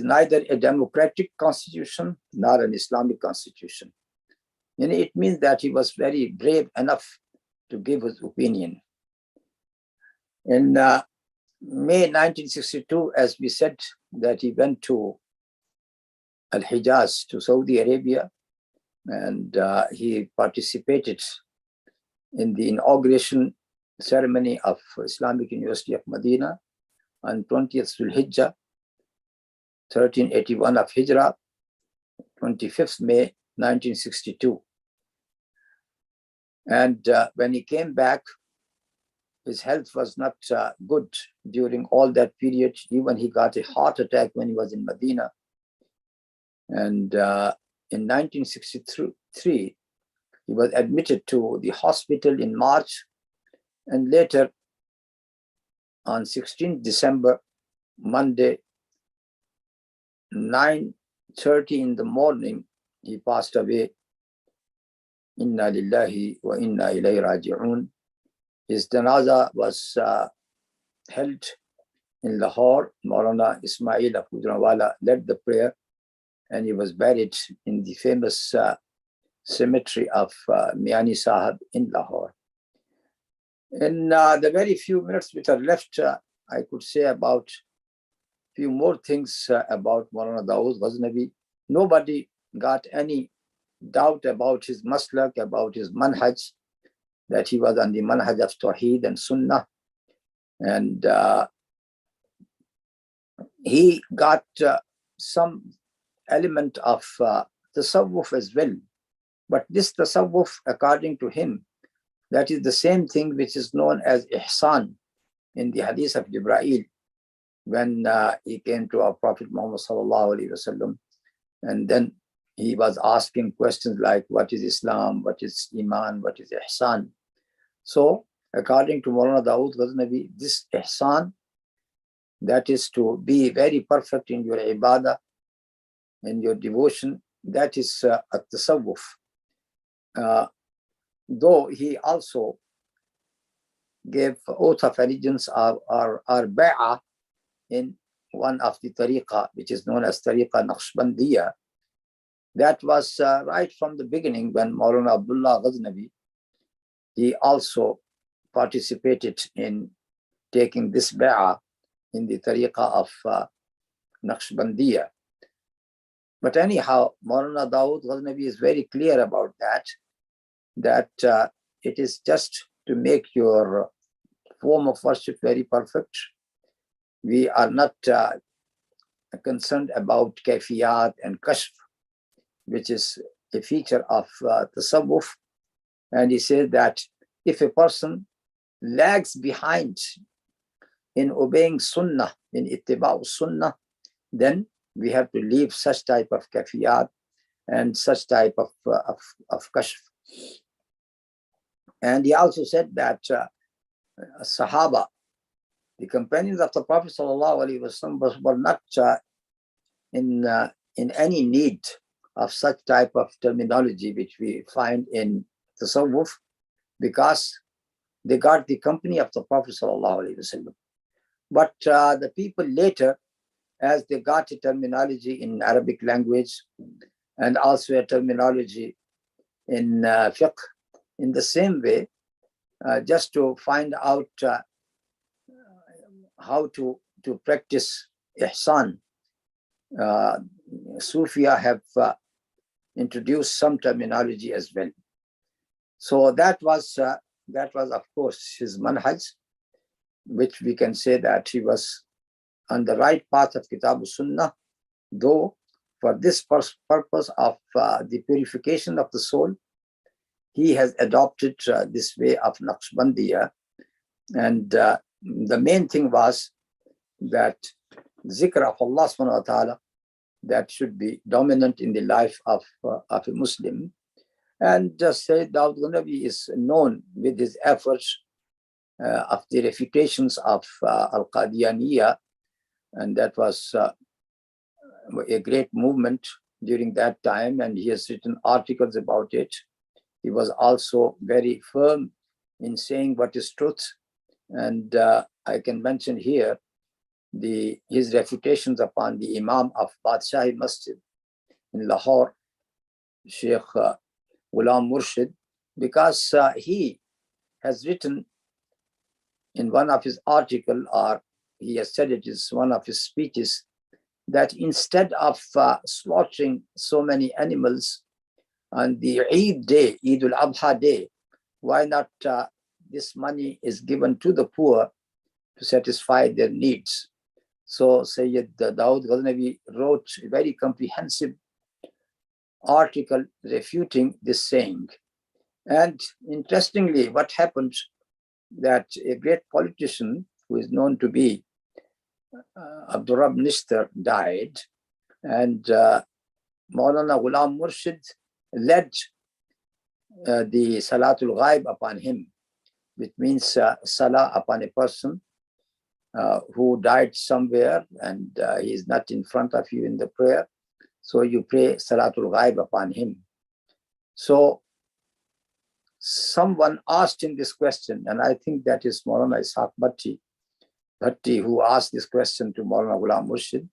neither a democratic constitution nor an Islamic constitution. And it means that he was very brave enough to give his opinion. In May 1962, as we said, that he went to Al-Hijaz, to Saudi Arabia, and he participated in the inauguration ceremony of Islamic University of Medina on 20th Zulhijjah, 1381 of Hijrah, 25th May 1962. And when he came back, his health was not good during all that period. Even he got a heart attack when he was in Medina. And in 1963, he was admitted to the hospital in March, and later on 16th December, Monday, 9:30 in the morning, he passed away. Inna lillahi wa inna ilayhi raji'un. His janaza was held in Lahore, Maulana Ismail Wala led the prayer, and he was buried in the famous cemetery of Miani Sahib in Lahore. In the very few minutes which are left, I could say about few more things about Maulana Dawood Ghaznavi. Nobody got any doubt about his maslak, about his manhaj, that he was on the manhaj of Tawheed and Sunnah. And he got some element of tasawwuf as well. But this tasawwuf, according to him, that is the same thing which is known as ihsan in the hadith of Jibreel, when he came to our Prophet Muhammad sallallahu alaihi wasallam, and then he was asking questions like, what is Islam, what is Iman, what is ihsan? So according to Maulana Dawood Ghaznavi, this ihsan, that is to be very perfect in your ibadah, in your devotion, that is a tasawwuf. Though he also gave oath of allegiance or bay'ah in one of the tariqah, which is known as tariqah Naqshbandiyya. That was right from the beginning when Maulana Abdullah Ghaznavi, he also participated in taking this bay'ah in the tariqah of Naqshbandiyya. But anyhow, Maulana Dawood Ghaznavi is very clear about that it is just to make your form of worship very perfect. We are not concerned about kayfiyat and kashf, which is a feature of tasawwuf. And he says that if a person lags behind in obeying sunnah, in ittiba'u sunnah, then we have to leave such type of kafiyat and such type of kashf. And he also said that Sahaba, the companions of the Prophet ﷺ, were not in any need of such type of terminology which we find in Tasawwuf, because they got the company of the Prophet ﷺ. But the people later, as they got a terminology in Arabic language and also a terminology in fiqh, in the same way, just to find out how to practice ihsan, Sufia have introduced some terminology as well. So that was of course his manhaj, which we can say that he was on the right path of Kitab Sunnah, though for this purpose of the purification of the soul, he has adopted this way of Naqshbandiyya. And the main thing was that zikr of Allah subhanahu wa ta'ala, that should be dominant in the life of a Muslim. And Sayyid Dawood Ghaznavi is known with his efforts of the refutations of Al-Qadiyaniyya, and that was a great movement during that time, and he has written articles about it. He was also very firm in saying what is truth, and I can mention here his refutations upon the Imam of Badshahi Masjid in Lahore, Shaykh Ghulam Murshid, because he has written in one of his articles, or he has said it is one of his speeches, that instead of slaughtering so many animals on the Eid day, Eid al-Adha day, why not this money is given to the poor to satisfy their needs? So Sayyid Dawood Ghaznavi wrote a very comprehensive article refuting this saying. And interestingly, what happened, that a great politician who is known to be Abdurrab Nishtar died, and Maulana Ghulam Murshid led the Salatul Ghaib upon him, which means Salah upon a person who died somewhere and he is not in front of you in the prayer. So you pray Salatul Ghaib upon him. So someone asked him this question, and I think that is Maulana Ishaq Bhatti, Bhatti, who asked this question to Maulana Ghulam Murshid,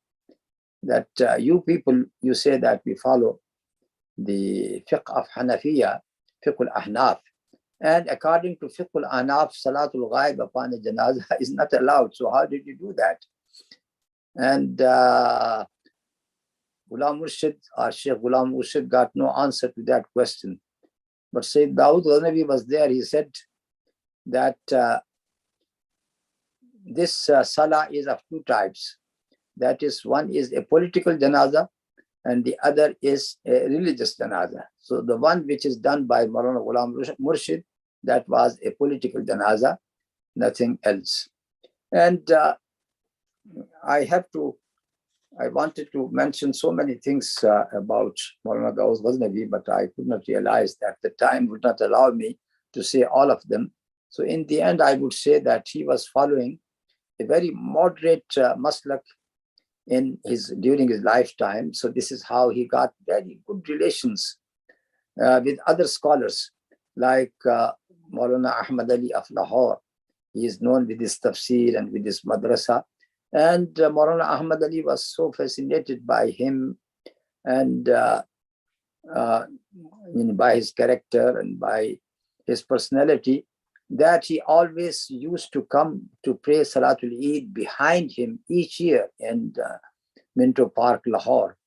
that you people, you say that we follow the fiqh of Hanafiya, fiqh al-Ahnaf, and according to fiqh al-Ahnaf, Salatul Ghaib upon a janazah is not allowed. So how did you do that? And Ghulam Murshid, or Shaykh Ghulam Murshid, got no answer to that question. But Sayyid Dawood Ghaznavi was there. He said that this salah is of two types. That is, one is a political janazah and the other is a religious janazah. So the one which is done by Maulana Ghulam Murshid, that was a political janazah, nothing else. And I wanted to mention so many things about Maulana Dawood Ghaznavi, but I could not realize that the time would not allow me to say all of them. So in the end, I would say that he was following a very moderate maslak during his lifetime. So this is how he got very good relations with other scholars like Maulana Ahmad Ali of Lahore. He is known with his tafsir and with his madrasa. And Maulana Ahmad Ali was so fascinated by him and by his character and by his personality, that he always used to come to pray Salatul Eid behind him each year in Minto Park, Lahore.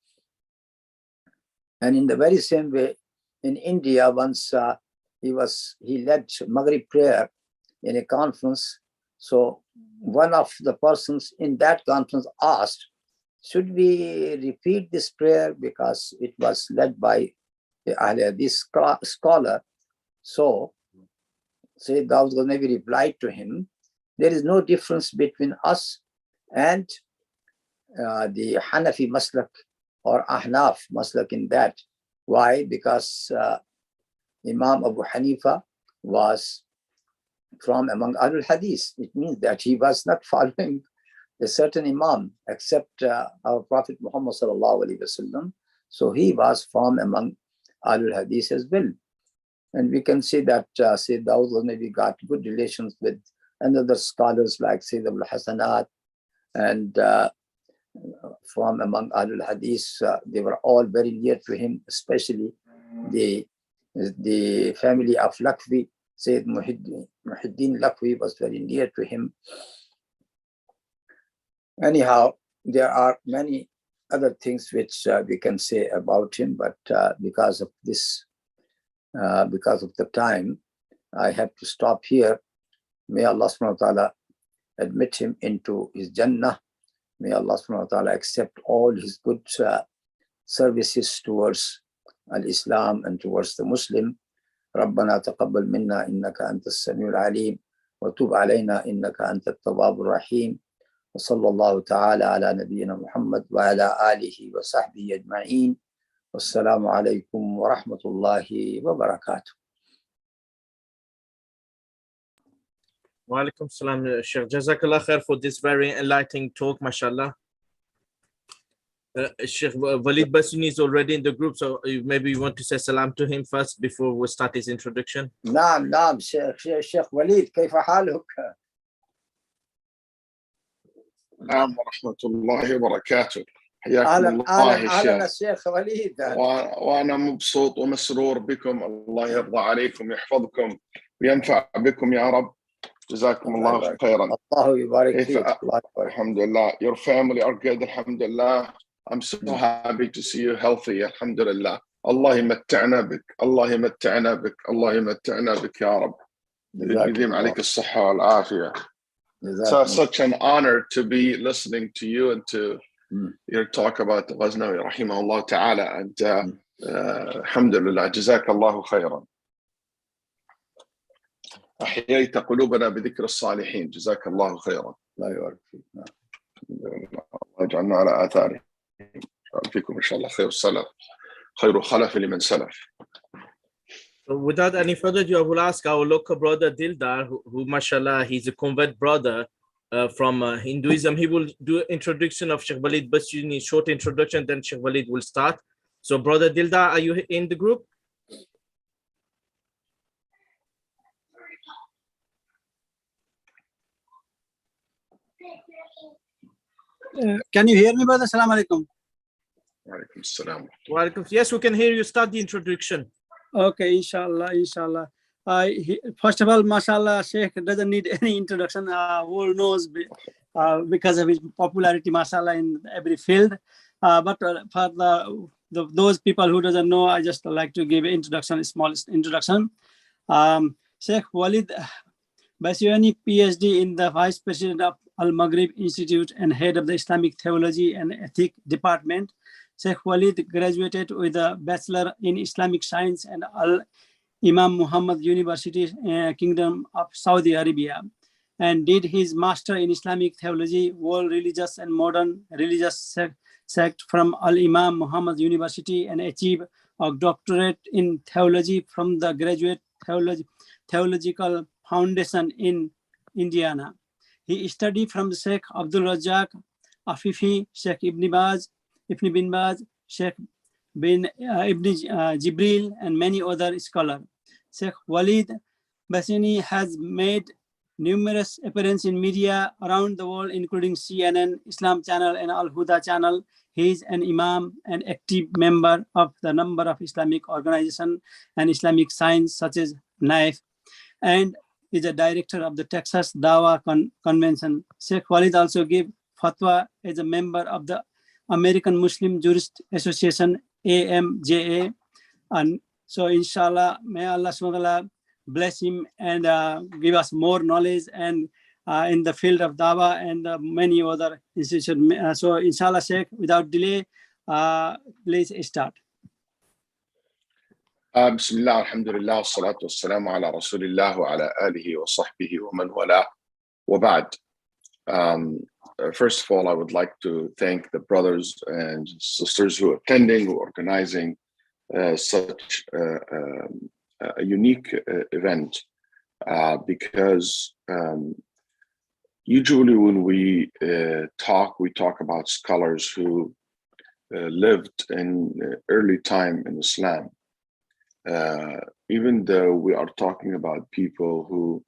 And in the very same way, in India, once he led Maghrib prayer in a conference. So one of the persons in that conference asked, should we repeat this prayer because it was led by this scholar? So Sayyid Dawood Ghaznavi replied to him, there is no difference between us and the Hanafi Maslak or Ahnaf Maslak in that. Why? Because Imam Abu Hanifa was from among Ahlul Hadith. It means that he was not following a certain Imam except our Prophet Muhammad sallallahu alaihi wasallam. So he was from among Ahlul Hadith as well. And we can see that Sayyid Dawood Ghaznavi got good relations with another scholars like Sayyid Abul Hasanat, and from among Ahlul Hadith, they were all very near to him, especially the family of Lakvi. Sayyid Muhyiddin Lakvi was very near to him. Anyhow, there are many other things which we can say about him, but because of the time, I have to stop here. May Allah subhanahu wa ta'ala admit him into his Jannah. May Allah subhanahu wa ta'ala accept all his good services towards al-Islam and towards the Muslim. ربنا تقبل منا إنك أنت السميع العليم وتب علينا إنك أنت التواب الرحيم وصلى الله تعالى على نبينا محمد وعلى آله وصحبه أجمعين والسلام عليكم ورحمة الله وبركاته. Wa alaikum salam, Shaykh. Jazakallah khair for this very enlightening talk, mashallah. Shaykh Waleed Basyouni is already in the group, so maybe you want to say salam to him first before we start his introduction. نعم شيخ وليد كيف حالك؟ السلام ورحمة الله وبركاته. حياكم الله أهلا الشيخ وليد. وأنا مبسوط ومسرور بكم. الله يرضى عليكم ويحفظكم وينفع بكم يا رب. جزاكم الله خيرا. الله يبارك فيك. الحمد لله. Your family are good. Alhamdulillah. I'm so happy to see you healthy. Alhamdulillah. الله يمتعنا بك. الله يمتعنا بك. الله يمتعنا بك يا رب. يديم عليك الصحة والعافية. So such an honor to be listening to you and to your talk about Ghaznavi rahimahullah ta'ala, and alhamdulillah, jazakallahu khairan. أحييت قلوبنا بذكر الصالحين. جزاك الله خيرا. الله يبارك فيك. الله يجعلنا على آثارهم. فيكم إن شاء الله خير السلف. خير خلف لمن سلف. So without any further ado, I will ask our local brother Dildar, who mashallah, he's a convert brother from Hinduism. He will do introduction of Shaykh Waleed Basyouni, short introduction, then Shaykh Waleed will start. So brother Dildar, are you in the group? Can you hear me, brother? Assalamu alaikum. Walaikum salam. Yes, we can hear you. Start the introduction. Okay, inshallah, inshallah. First of all, mashallah, Shaykh doesn't need any introduction. World knows because of his popularity, mashallah, in every field. But for those people who doesn't know, I just like to give an introduction, a small introduction. Shaykh Waleed Basyouni, PhD in the Vice President of Al-Maghrib Institute and Head of the Islamic Theology and Ethics Department. Shaykh Waleed graduated with a Bachelor in Islamic Science and Al-Imam Muhammad University, Kingdom of Saudi Arabia, and did his Master in Islamic Theology, World Religious and Modern Religious Sect from Al-Imam Muhammad University, and achieved a doctorate in theology from the Graduate Theological Foundation in Indiana. He studied from Sheikh Abdul Razak Afifi, Sheikh Ibn bin Baz, Sheikh bin Ibn Jibril, and many other scholars. Sheikh Waleed Basyouni has made numerous appearances in media around the world, including CNN, Islam Channel, and Al Huda Channel. He is an Imam and active member of the number of Islamic organizations and Islamic science such as NAIF, and is a director of the Texas Dawah Convention. Sheikh Waleed also gave fatwa as a member of the American Muslim Jurist Association, AMJA. And so inshallah, may Allah SWT bless him and give us more knowledge and in the field of dawah and many other institutions. So inshallah, Sheikh, without delay, please start. بسم الله الحمد لله والصلاة والسلام على رسول الله وعلى آله وصحبه ومن والاه وبعد. First of all, I would like to thank the brothers and sisters who are attending, who are organizing such a unique event, because usually when we talk about scholars who lived in early time in Islam. Even though we are talking about people who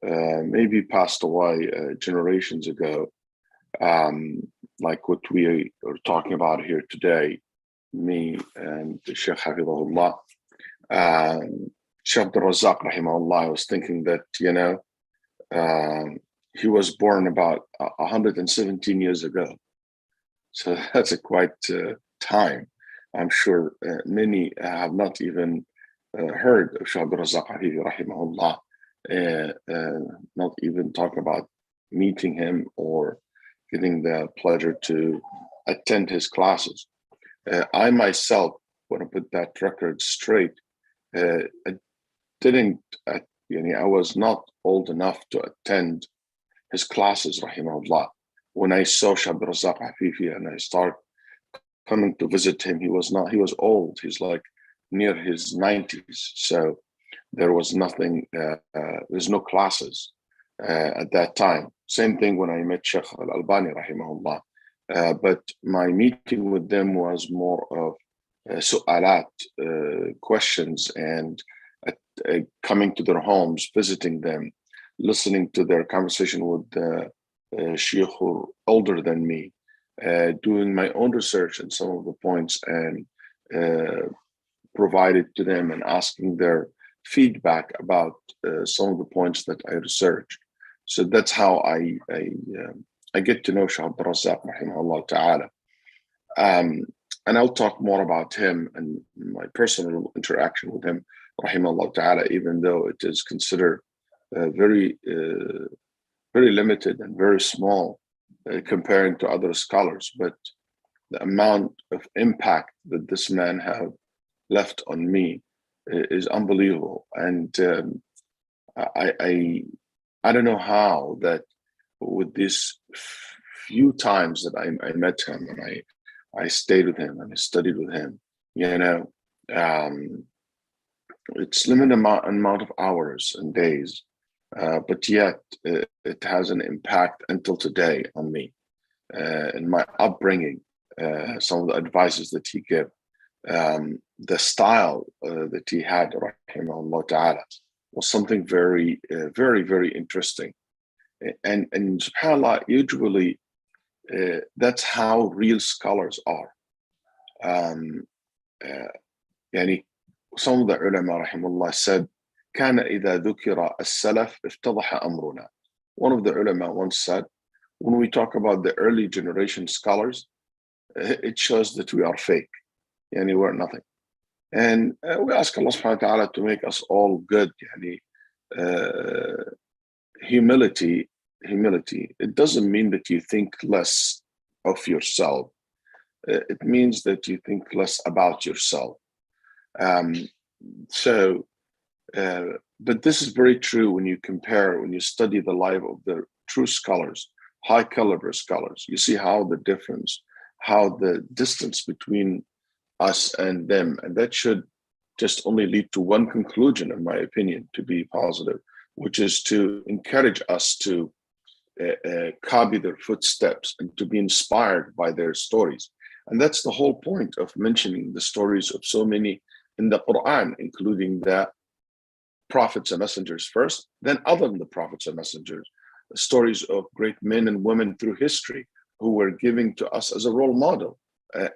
maybe passed away generations ago, like what we are talking about here today, me and Shaykh Hafidahullah, Shaykh Abdul Razak Rahimahullah, I was thinking that, he was born about 117 years ago. So that's a quite time. I'm sure many have not even heard of Shaykh Abdul Razak Rahimahullah, not even talk about meeting him or getting the pleasure to attend his classes. I myself want to put that record straight. I was not old enough to attend his classes, rahimahullah. When I saw Shaykh Abdul Razak Afifi and I started coming to visit him, he was old. He's like near his 90s. So there was nothing, there's no classes at that time. Same thing when I met Shaykh Al-Albani, rahimahullah. But my meeting with them was more of su'alat, questions, and coming to their homes, visiting them, listening to their conversation with the sheikh who older than me, doing my own research on some of the points and provided to them and asking their feedback about some of the points that I researched. So that's how I get to know Shaykh Abdul Razak rahimahullah ta'ala. And I'll talk more about him and my personal interaction with him rahimahullah ta'ala, even though it is considered very limited and very small comparing to other scholars. But the amount of impact that this man have left on me is unbelievable. And I don't know how that with these few times that I met him and I stayed with him and I studied with him, it's limited amount of hours and days, but yet it has an impact until today on me in my upbringing. Some of the advices that he gave, the style that he had, rahimahullah ta'ala, was something very, very, very interesting. And subhanAllah, usually That's how real scholars are. يعني some of the ulama rahimahullah said كان إذا ذكر السلف افتضح أمرنا. One of the ulama once said, when we talk about the early generation scholars, it shows that we are fake. Yani we're nothing. And we ask Allah subhanahu wa ta'ala to make us all good. Yani, humility, it doesn't mean that you think less of yourself. It means that you think less about yourself. But this is very true when you compare, when you study the life of the true scholars, high caliber scholars. You see how the difference, how the distance between us and them, and that should just only lead to one conclusion, in my opinion, to be positive, which is to encourage us to copy their footsteps and to be inspired by their stories. And that's the whole point of mentioning the stories of so many in the Quran, including the prophets and messengers first, then other than the prophets and messengers, stories of great men and women through history who were giving to us as a role model.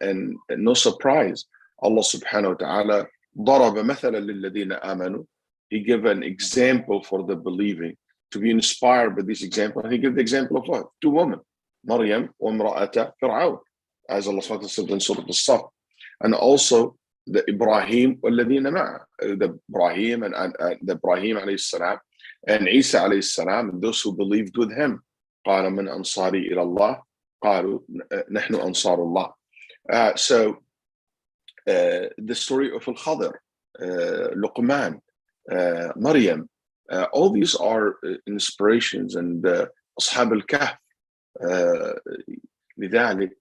And no surprise, Allah subhanahu wa ta'ala ضرب مثلا للذين آمنوا. He gave an example for the believing to be inspired by this example. And he gave the example of what? Two women, Maryam wa imra'ata Fir'aun, as Allah subhanahu wa ta'ala said in Surah Al-Saf. And also the Ibrahim والذين معه, the Ibrahim and the Ibrahim alayhi salam and Isa alayhi salam, and those who believed with him. قال من أنصاري إلى الله قالوا نحن أنصار الله. So the story of Al-Khadr, Luqman, Maryam, all these are inspirations, and Ashab al-Kahf. لذلك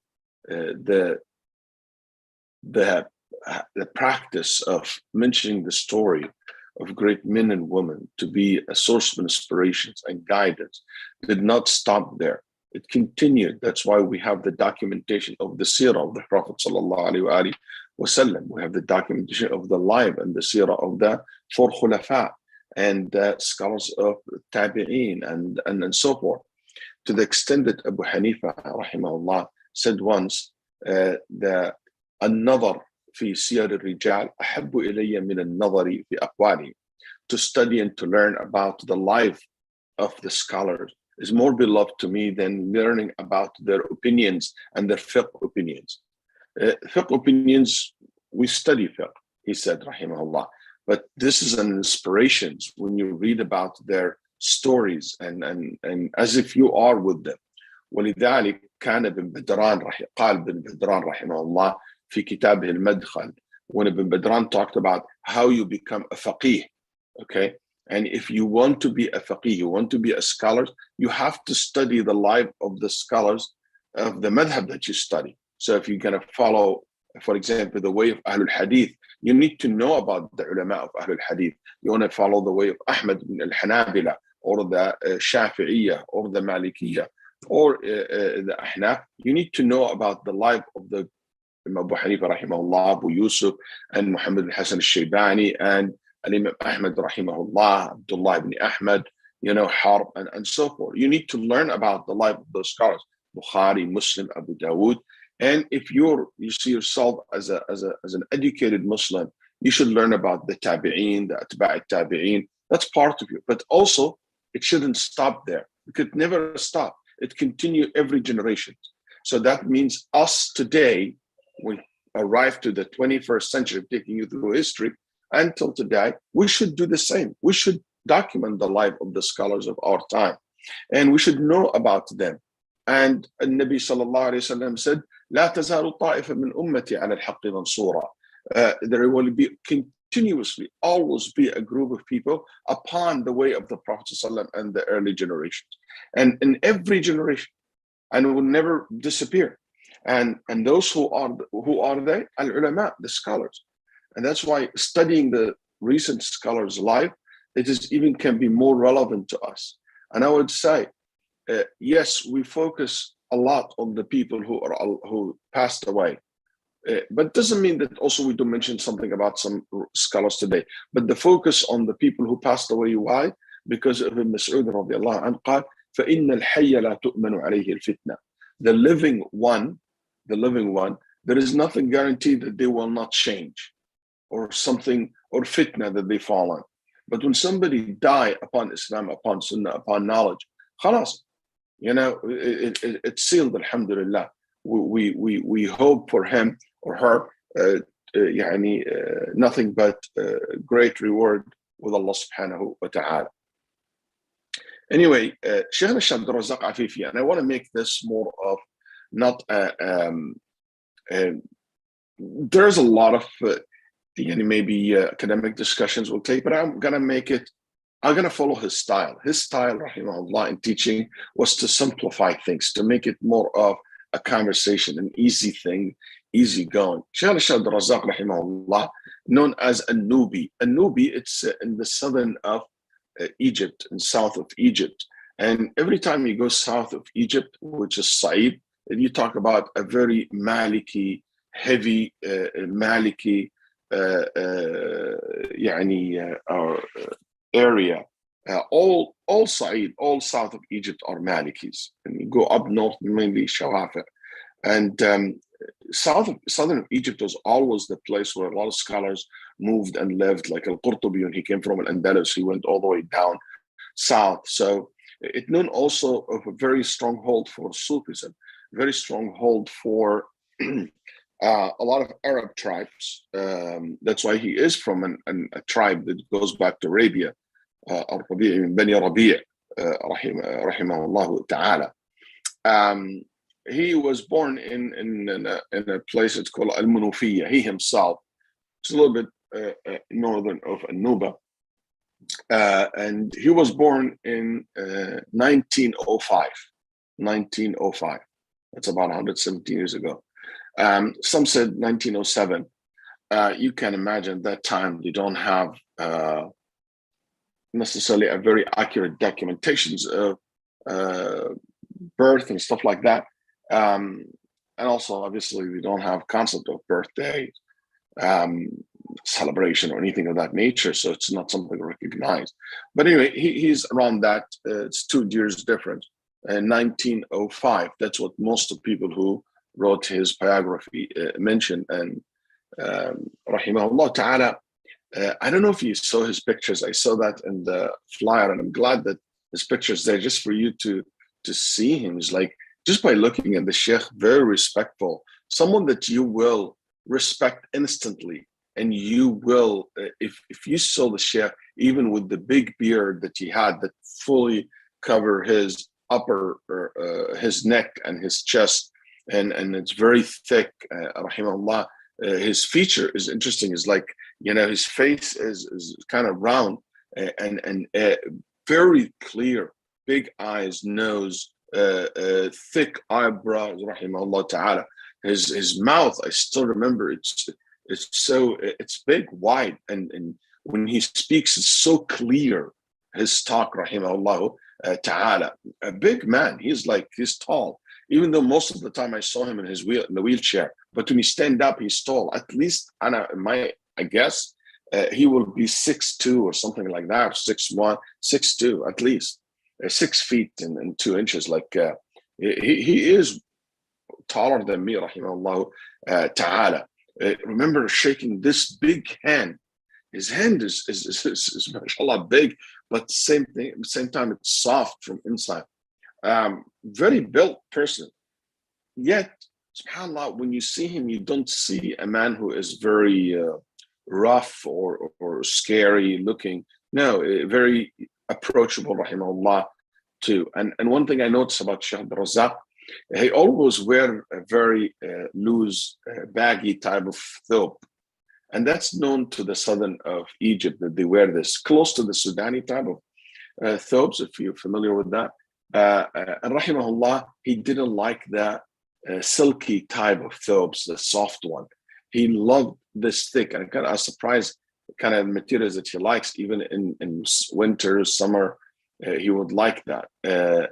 the practice of mentioning the story of great men and women to be a source of inspirations and guidance did not stop there. It continued. That's why we have the documentation of the seerah of the Prophet sallallahu alaihi wasallam. We have the documentation of the life and the seerah of the four khulafa and the scholars of tabi'een and so forth. To the extent that Abu Hanifa rahimahullah said once, النظر في سير الرجال أحب إلي من النظر في أقوالهم. To study and to learn about the life of the scholars is more beloved to me than learning about their opinions and their fiqh opinions. Fiqh opinions, we study fiqh, he said, rahimahullah. But this is an inspiration when you read about their stories and as if you are with them. ولذلك كان بن بدران قال بن بدران رحمه الله في كتابه المدخل, when Ibn Badran talked about how you become a faqih, okay? And if you want to be a faqih, you want to be a scholar, you have to study the life of the scholars of the madhab that you study. So if you're going to follow, for example, the way of Ahlul Hadith, you need to know about the ulama of Ahlul Hadith. You want to follow the way of Ahmad ibn al-Hanabila or the Shafi'iyah or the Malikiyah or the Ahnaf. You need to know about the life of the Abu Hanifa rahimahullah, Abu Yusuf, and Muhammad bin Hasan al-Shaybani, and Imam Ahmad rahimahullah, Abdullah ibn Ahmad, Harb, and so forth. You need to learn about the life of those scholars, Bukhari, Muslim, Abu Dawood. And if you see yourself as an educated Muslim, you should learn about the tabi'een, the atba' tabi'een. That's part of you. But also, it shouldn't stop there. It could never stop. It continues every generation. So that means us today, we arrive to the 21st century, taking you through history, until today, we should do the same. We should document the life of the scholars of our time, and we should know about them. And Nabi sallallahu alayhi wa sallam said, لا تزال طائفة من أمتي على الحق منصورة. There will be continuously, always be a group of people upon the way of the Prophet sallallahu and the early generations. And in every generation, and it will never disappear. And those who are they? Al-ulama, the scholars. And that's why studying the recent scholars' life, it is even can be more relevant to us. And I would say, yes, we focus a lot on the people who passed away, but doesn't mean that also we don't mention something about some scholars today. But the focus on the people who passed away, why? Because of Ibn Mas'ud radiallahu anhu قال فإن الحي لا تؤمن عليه الفتنة. the living one, there is nothing guaranteed that they will not change, or something, or fitna that they fall on. But when somebody die upon Islam, upon Sunnah, upon knowledge, khalas, it's sealed, alhamdulillah. We hope for him or her nothing but great reward with Allah subhanahu wa ta'ala. Anyway, Shaykh Abdul Razak Afifi, and I want to make this more of not there's a lot of maybe academic discussions we'll take, but I'm going to follow his style. His style, rahimahullah, in teaching was to simplify things, to make it more of a conversation, an easy thing, easy going. Shaykh Abdul Razak, rahimahullah, known as a Nubi. A Nubi, it's in the southern of Egypt and south of Egypt. And every time you go south of Egypt, which is Said, you talk about a very Maliki, heavy Maliki area. All Said, all south of Egypt are Malikis. And you go up north, mainly Shawafa. And southern Egypt was always the place where a lot of scholars moved and lived, like Al-Qurtubi, when he came from Al-Andalus, he went all the way down south. So it's known also of a very stronghold for Sufism, very stronghold for a lot of Arab tribes. That's why he is from a tribe that goes back to Arabia, Bani Rabi', rahimahullah ta'ala. He was born in a place it's called Al-Munufiyya. He himself, it's a little bit northern of Anuba. And he was born in 1905. 1905. That's about 117 years ago. Some said 1907. You can imagine that time they don't have necessarily a very accurate documentations of birth and stuff like that. And also, obviously, we don't have concept of birthday celebration or anything of that nature, so it's not something recognized. But anyway, he's around that. It's 2 years different. 1905. That's what most of the people who wrote his biography mentioned. And rahimahullah ta'ala, I don't know if you saw his pictures. I saw that in the flyer, and I'm glad that his picture's there just for you to see him. It's like, just by looking at the Shaykh, very respectful, someone that you will respect instantly. And you will, if you saw the Shaykh, even with the big beard that he had that fully cover his upper, his neck and his chest, and it's very thick, rahimahullah, his feature is interesting. It's like, his face is kind of round and very clear, big eyes, nose, thick eyebrows, rahimahullah ta'ala. His mouth, I still remember, it's big, wide, and when he speaks, it's so clear. His talk, rahimahullah ta'ala, a big man. He's tall. Even though most of the time I saw him in the wheelchair, but when he stand up, he's tall. At least, I guess, he will be 6'2" or something like that, 6'1", 6'2", at least. 6 feet and 2 inches. Like he is taller than me, rahimahullah ta'ala. Remember shaking this big hand. His hand is mashallah big, but same time it's soft from inside. Very built person. Yet, subhanAllah, when you see him, you don't see a man who is very rough or scary looking. No, very approachable, rahimahullah, too. And one thing I noticed about Shaykh Abdul Razak, he always wear a very loose, baggy type of thobe. And that's known to the southern of Egypt, that they wear this close to the Sudani type of thobes, if you're familiar with that. And rahimahullah, he didn't like that silky type of thobes, the soft one. He loved this thick, and I was surprised the kind of materials that he likes, even in winter, summer, he would like that.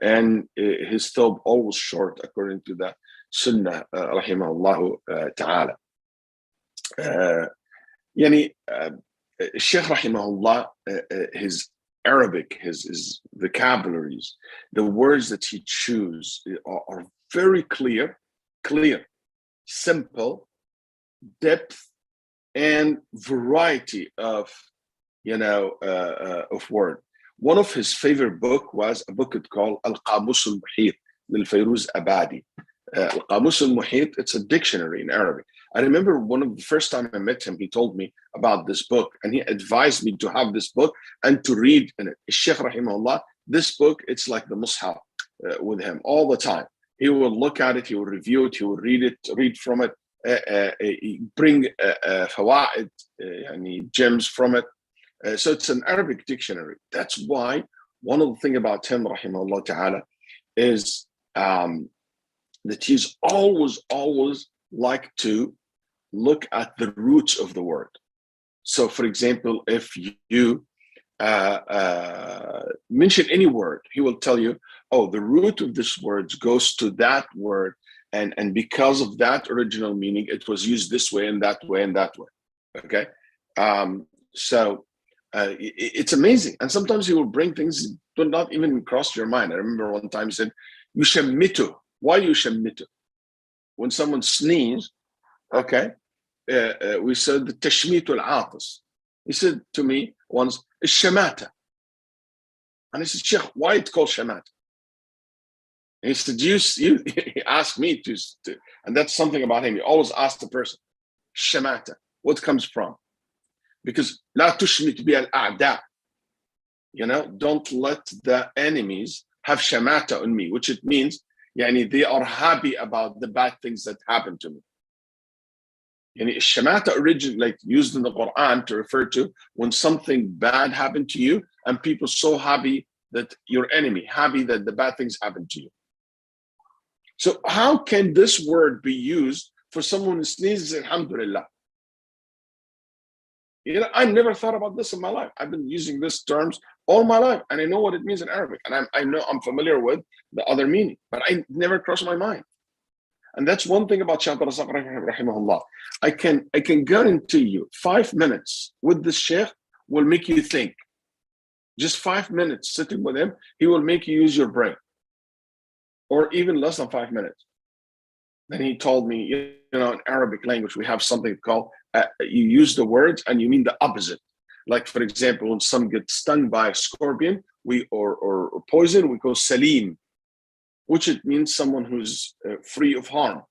And his thobe always short, according to the Sunnah, rahimahullah ta'ala. Shaykh rahimahullah, his Arabic, his vocabularies, the words that he chooses are very clear, simple, depth, and variety of, of word. One of his favorite book was a book called Al-Qamus Al-Muhit للفيروز Abadi. Al-Qamus Al-Muhit, it's a dictionary in Arabic. I remember one of the first time I met him, he told me about this book, and he advised me to have this book and to read in it. Shaykh rahimahullah, this book, it's like the Mus'haf with him all the time. He will look at it, he will review it, he will read from it, bring fawaid, gems from it. So it's an Arabic dictionary. That's why one of the things about him, rahimahullah ta'ala, is that he's always like to look at the roots of the word. So for example, if you mention any word, he will tell you, oh, the root of this word goes to that word, and because of that original meaning, it was used this way and that way and that way. Okay, so it's amazing. And sometimes he will bring things that do not even cross your mind. I remember one time he said, "Yushammitu." Why yushammitu? When someone sneezes, okay, we said the tashmitu al-atis. He said to me once, "Shamata." And I said, "Sheikh, why it's called shamata?" And he said, he asked me to, and that's something about him. He always asks the person, shamata, what comes from? Because la tushmit bi al-a'da. Don't let the enemies have shamata on me, which it means, they are happy about the bad things that happen to me. Shamata originally used in the Quran to refer to when something bad happened to you and people so happy that your enemy, happy that the bad things happen to you. So how can this word be used for someone who sneezes, alhamdulillah? I never thought about this in my life. I've been using these terms all my life, and I know what it means in Arabic, and I know I'm familiar with the other meaning, but I never crossed my mind. And that's one thing about Shaykh Razzaq rahimahullah. I can guarantee you 5 minutes with this Shaykh will make you think. Just 5 minutes sitting with him, he will make you use your brain. Or even less than 5 minutes. Then he told me, in Arabic language, we have something called, you use the words and you mean the opposite. Like, for example, when some gets stung by a scorpion, or poison, we call salim, which it means someone who's free of harm.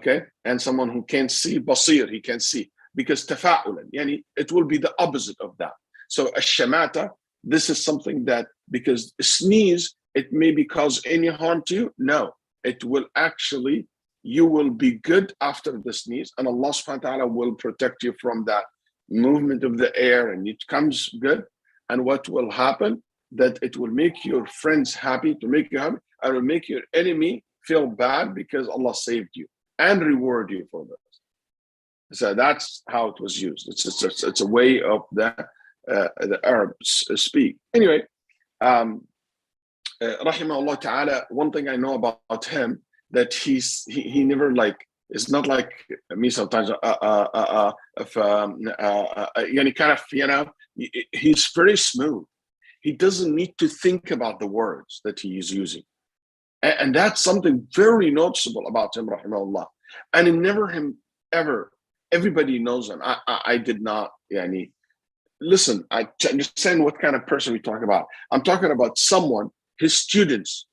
Okay? And someone who can't see, basir, he can see. Because tafa'ulan, it will be the opposite of that. So ash-shamata, this is something that, because sneeze, it maybe cause any harm to you. No, it will actually, you will be good after the sneeze, and Allah subhanahu wa ta'ala will protect you from that movement of the air, and it comes good. And what will happen, that it will make your friends happy, to make you happy, and will make your enemy feel bad because Allah saved you and reward you for this. So that's how it was used. It's a way of the Arabs speak. Anyway, rahimahullah ta'ala, one thing I know about him, that he never it's not like me sometimes, he's very smooth. He doesn't need to think about the words that he is using. And that's something very noticeable about him, rahimahullah. And it never ever, everybody knows him. I did not, listen, I understand what kind of person we talk about. I'm talking about someone, his students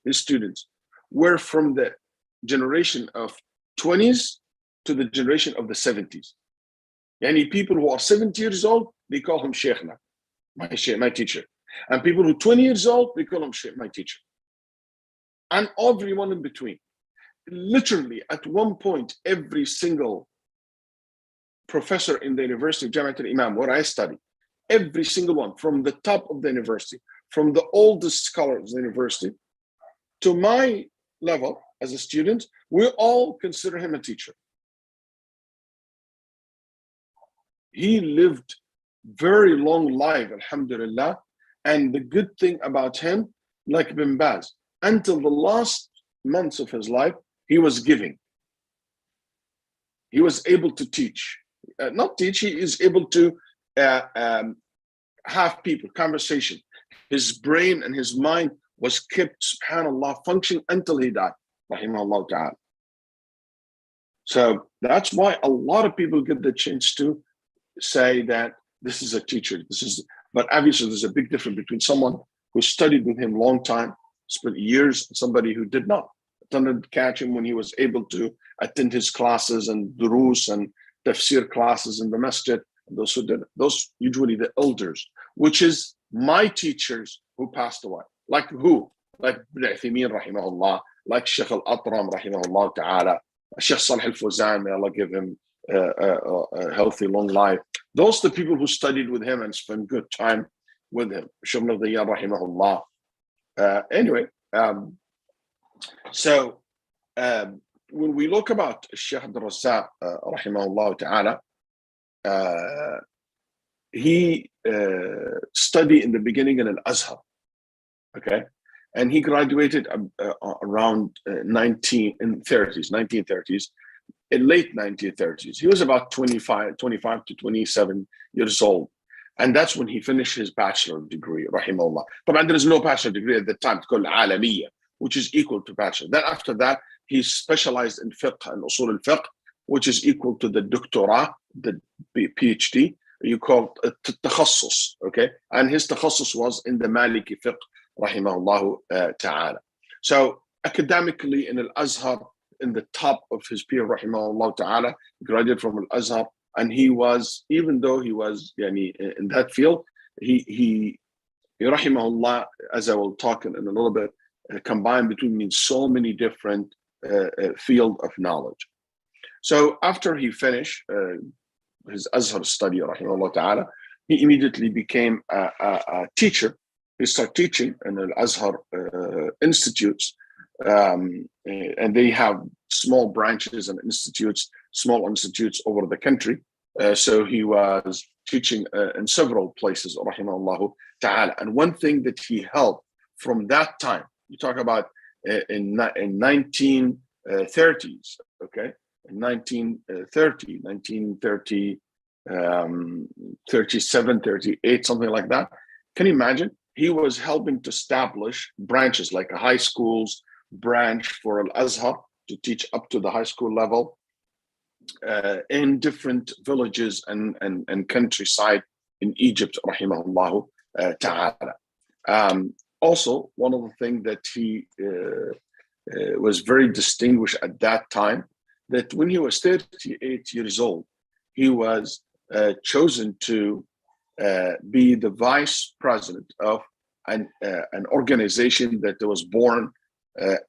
were from the generation of 20s to the generation of the 70s. People who are 70 years old, they call him Shaykhna, my teacher. And people who are 20 years old, they call him Shaykh, my teacher. And everyone in between. Literally, at one point, every single professor in the University of Jamiat al-Imam, where I study, every single one, from the top of the university, from the oldest scholars in the university, to my level as a student, we all consider him a teacher. He lived very long life, alhamdulillah. And the good thing about him, like Ibn Baz, until the last months of his life, he was giving. He was able to teach. Not teach, he is able to have people, conversation. His brain and his mind was kept, subhanAllah, functioning until he died. rahimahullah ta'ala. So that's why a lot of people get the chance to say that this is a teacher. But obviously there's a big difference between someone who studied with him a long time, spent years, and somebody who did not. Didn't catch him when he was able to attend his classes and durus and tafsir classes in the masjid. Those who did, those usually the elders, which is my teachers who passed away. Like who? Like Ibn Uthaymeen rahimahullah, like Shaykh Al-Atram rahimahullah ta'ala, Shaykh Salih Al-Fawzan, may Allah give him a healthy, long life. Those are the people who studied with him and spent good time with him. Shaykh al-Diyar rahimahullah. Anyway, so when we look about Shaykh Abdul-Razzaq rahimahullah ta'ala, he studied in the beginning in Al-Azhar, okay? And he graduated around 1930s, in late 1930s. He was about 25 to 27 years old. And that's when he finished his bachelor degree, rahimahullah. But there is no bachelor degree at the time, it's called Alamiyya, which is equal to bachelor. Then after that, he specialized in fiqh and usul al-fiqh, which is equal to the doctorate, the PhD. You call it takhassus, okay? And his takhassus was in the Maliki fiqh, rahimahullah ta'ala. So academically in Al-Azhar, in the top of his peer, rahimahullah ta'ala, graduated from Al-Azhar, and he was, even though he was in that field, he rahimahullah, as I will talk in a little bit, combined between so many different field of knowledge. So after he finished his Azhar study, rahimahullah ta'ala, he immediately became a teacher. He started teaching in the Azhar institutes, and they have small branches and institutes, small institutes over the country. So he was teaching in several places, rahimahullah ta'ala. And one thing that he helped from that time, you talk about in 1930s, okay? In 1930, 37, 38, something like that. Can you imagine? He was helping to establish branches like a high school's branch for Al-Azhar to teach up to the high school level in different villages and countryside in Egypt, rahimahullah ta'ala. Also, one of the things that he was very distinguished at that time, that when he was 38 years old, he was chosen to be the vice president of an organization that was born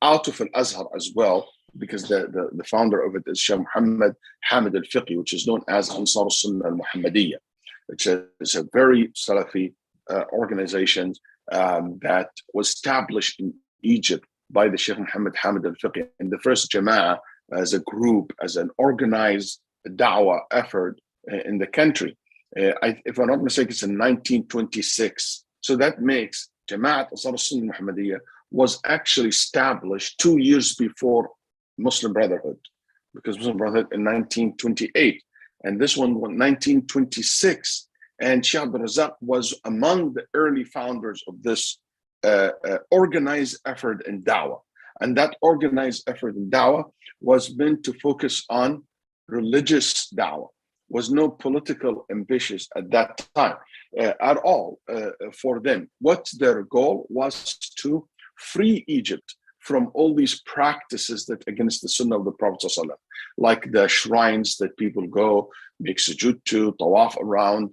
out of Al-Azhar as well, because the founder of it is Shaykh Muhammad Hamid al-Fiqhi, which is known as Ansar al-Sunnah al-Muhammadiyya. It's a very Salafi organization that was established in Egypt by the Shaykh Muhammad Hamid al-Fiqhi, and the first Jama'ah as a group, as an organized da'wah effort in the country. If I'm not mistaken, it's in 1926. So that makes Jama'at Ansar al-Sunnah al-Muhammadiyya was actually established 2 years before Muslim Brotherhood, because Muslim Brotherhood in 1928, and this one was 1926. And Shaykh Abdul-Razzaq was among the early founders of this organized effort in da'wah. And that organized effort in da'wah was meant to focus on religious da'wah. Was no political ambitions at that time at all for them. What their goal was to free Egypt from all these practices that against the Sunnah of the Prophet ﷺ, like the shrines that people go, make sujood to, tawaf around,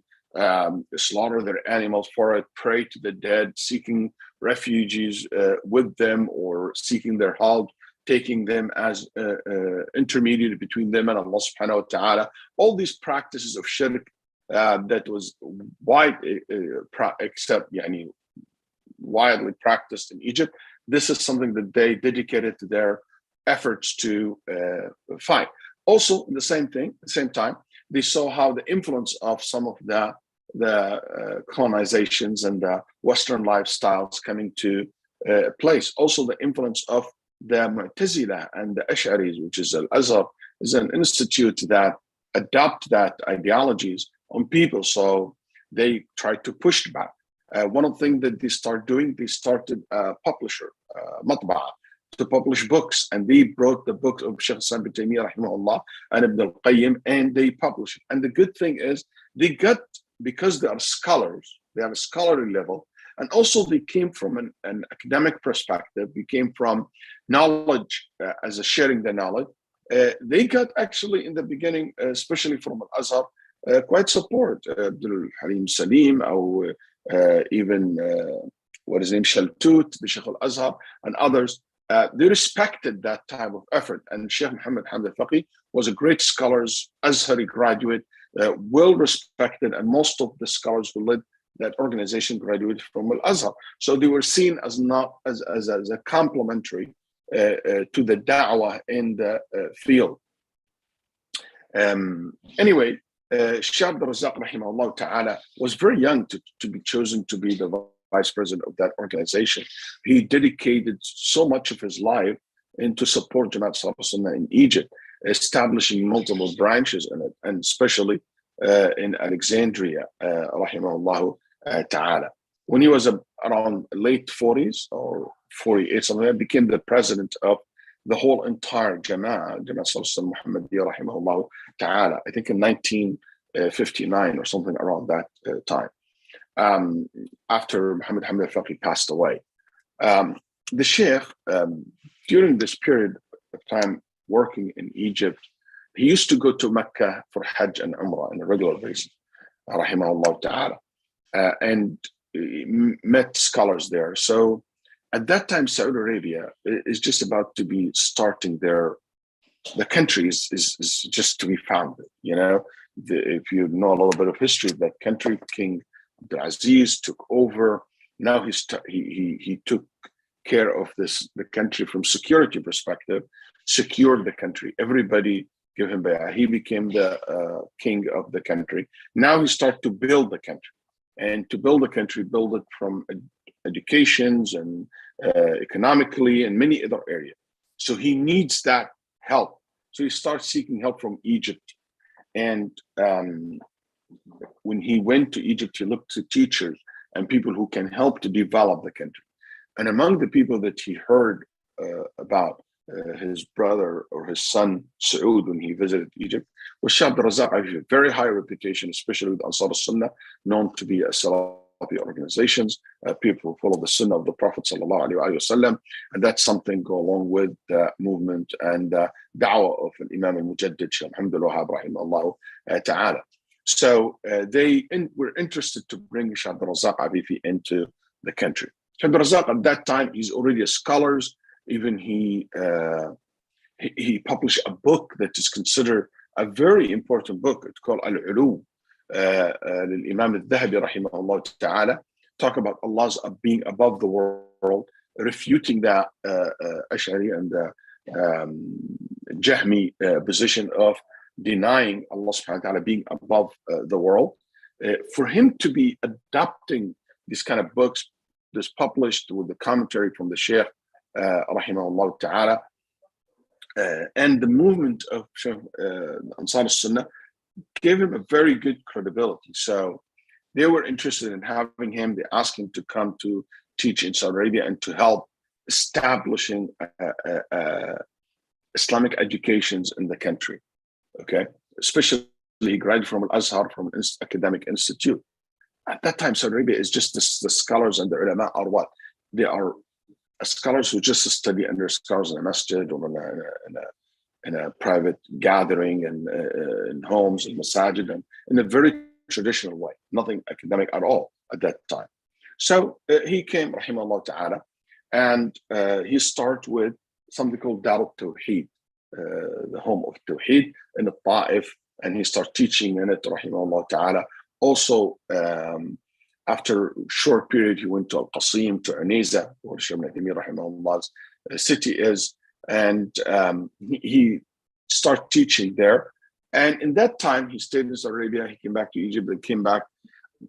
slaughter their animals for it, pray to the dead, seeking refugees with them or seeking their help, taking them as intermediate between them and Allah subhanahu wa ta'ala. All these practices of shirk that was widely practiced in Egypt. This is something that they dedicated to their efforts to fight. Also, the same time, they saw how the influence of some of the colonizations and the Western lifestyles coming to place. Also, the influence of the Mu'tazila and the Ash'aris, which is Al-Azhar, is an institute that adopt that ideologies on people. So they tried to push back. One of the things that they started doing, they started a publisher, matba'ah, to publish books, and they brought the book of Shaykh Islam ibn Taymiyyah rahimahullah and Ibn al-Qayyim, and they published it. And the good thing is they got, because they are scholars, they have a scholarly level, and also they came from an academic perspective, they came from knowledge as a sharing the knowledge. They got actually in the beginning, especially from Al-Azhar, quite support. Abdul Halim Salim, or even what is his name, Shaltut, the Shaykh Al-Azhar, and others. They respected that type of effort. And Sheikh Muhammad Hamd al-Faqih was a great scholar, Azhari graduate, well respected, and most of the scholars who led that organization graduated from Al-Azhar. So they were seen as not as a complementary to the da'wah in the field. Anyway, Shaykh Abdul Razzaq rahimahullah ta'ala was very young to be chosen to be the vice president of that organization. He dedicated so much of his life into support Jamaat Sunnah in Egypt, establishing multiple branches in it, and especially in Alexandria, rahimahullah ta'ala. When he was around late 40s or 48, something like that, became the president of the whole entire Jamaat Sunnah Muhammadiyya, rahimahullah ta'ala, I think in 1959 or something around that time. After Muhammad Hamd al-Faqih passed away. The Shaykh, during this period of time working in Egypt, he used to go to Mecca for Hajj and Umrah on a regular basis, rahimahullah ta'ala, and met scholars there. So at that time, Saudi Arabia is just about to be starting the country is just to be founded. You know, if you know a little bit of history of that country, King Abdulaziz took over. Now he took care of the country from security perspective, secured the country. Everybody gave him bay'ah. He became the king of the country. Now he started to build the country, and to build the country, build it from educations and economically and many other areas. So he needs that help. So he starts seeking help from Egypt, and when he went to Egypt, he looked to teachers and people who can help to develop the country. And among the people that he heard about his brother or his son, Saud, when he visited Egypt, was Shaykh Abdul Razzaq, a very high reputation, especially with Ansar al-Sunnah, known to be a Salafi organizations, people who follow the Sunnah of the Prophet sallallahu alaihi wasallam, and that's something go along with the movement and da'wah of Imam al-Mujaddid, Shaykh Muhammad al-Wahhab, rahimahullah ta'ala. So they were interested to bring Shaykh Abdul Razzaq Afifi into the country. Shaykh Abdul Razzaq at that time, he's already a scholar. Even he published a book that is considered a very important book. It's called Al-Ulu, Imam al-Dhahabi rahimahullah ta'ala, talk about Allah's being above the world, refuting the Ash'ari and the Jahmi position of denying Allah subhanahu wa ta'ala being above the world. For him to be adopting these kind of books, this published with the commentary from the Shaykh, rahimahullah ta'ala, and the movement of Ansar al-Sunnah gave him a very good credibility. So they were interested in having him. They asked him to come to teach in Saudi Arabia and to help establishing Islamic educations in the country. Okay, especially he graduated from Al-Azhar, from an academic institute. At that time, Saudi Arabia is just the scholars and the ulama are what? They are scholars who just study under scholars in a masjid or in a private gathering and in homes and masajid, and in a very traditional way, nothing academic at all at that time. So he came, rahimahullah ta'ala, and he started with something called Dar al-Tawheed, the home of Tawheed in the Ta'if, and he started teaching in it, rahimahullah ta'ala. Also, after a short period, he went to Al-Qasim, to Unayza, where Shaykh Ibn Taymiyyah rahimahullah's city is, and he started teaching there. And in that time, he stayed in Saudi Arabia, he came back to Egypt, and came back.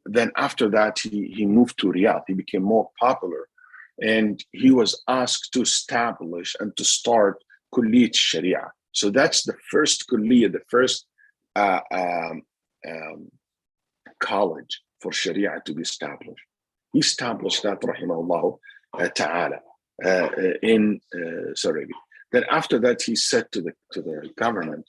Then after that, he moved to Riyadh. He became more popular, and he was asked to establish and to start Kulliyat Sharia. So that's the first Kulliyah, the first college for Sharia to be established. He established that, rahimahullah ta'ala. in Saudi Arabia. Then after that, he said to the government,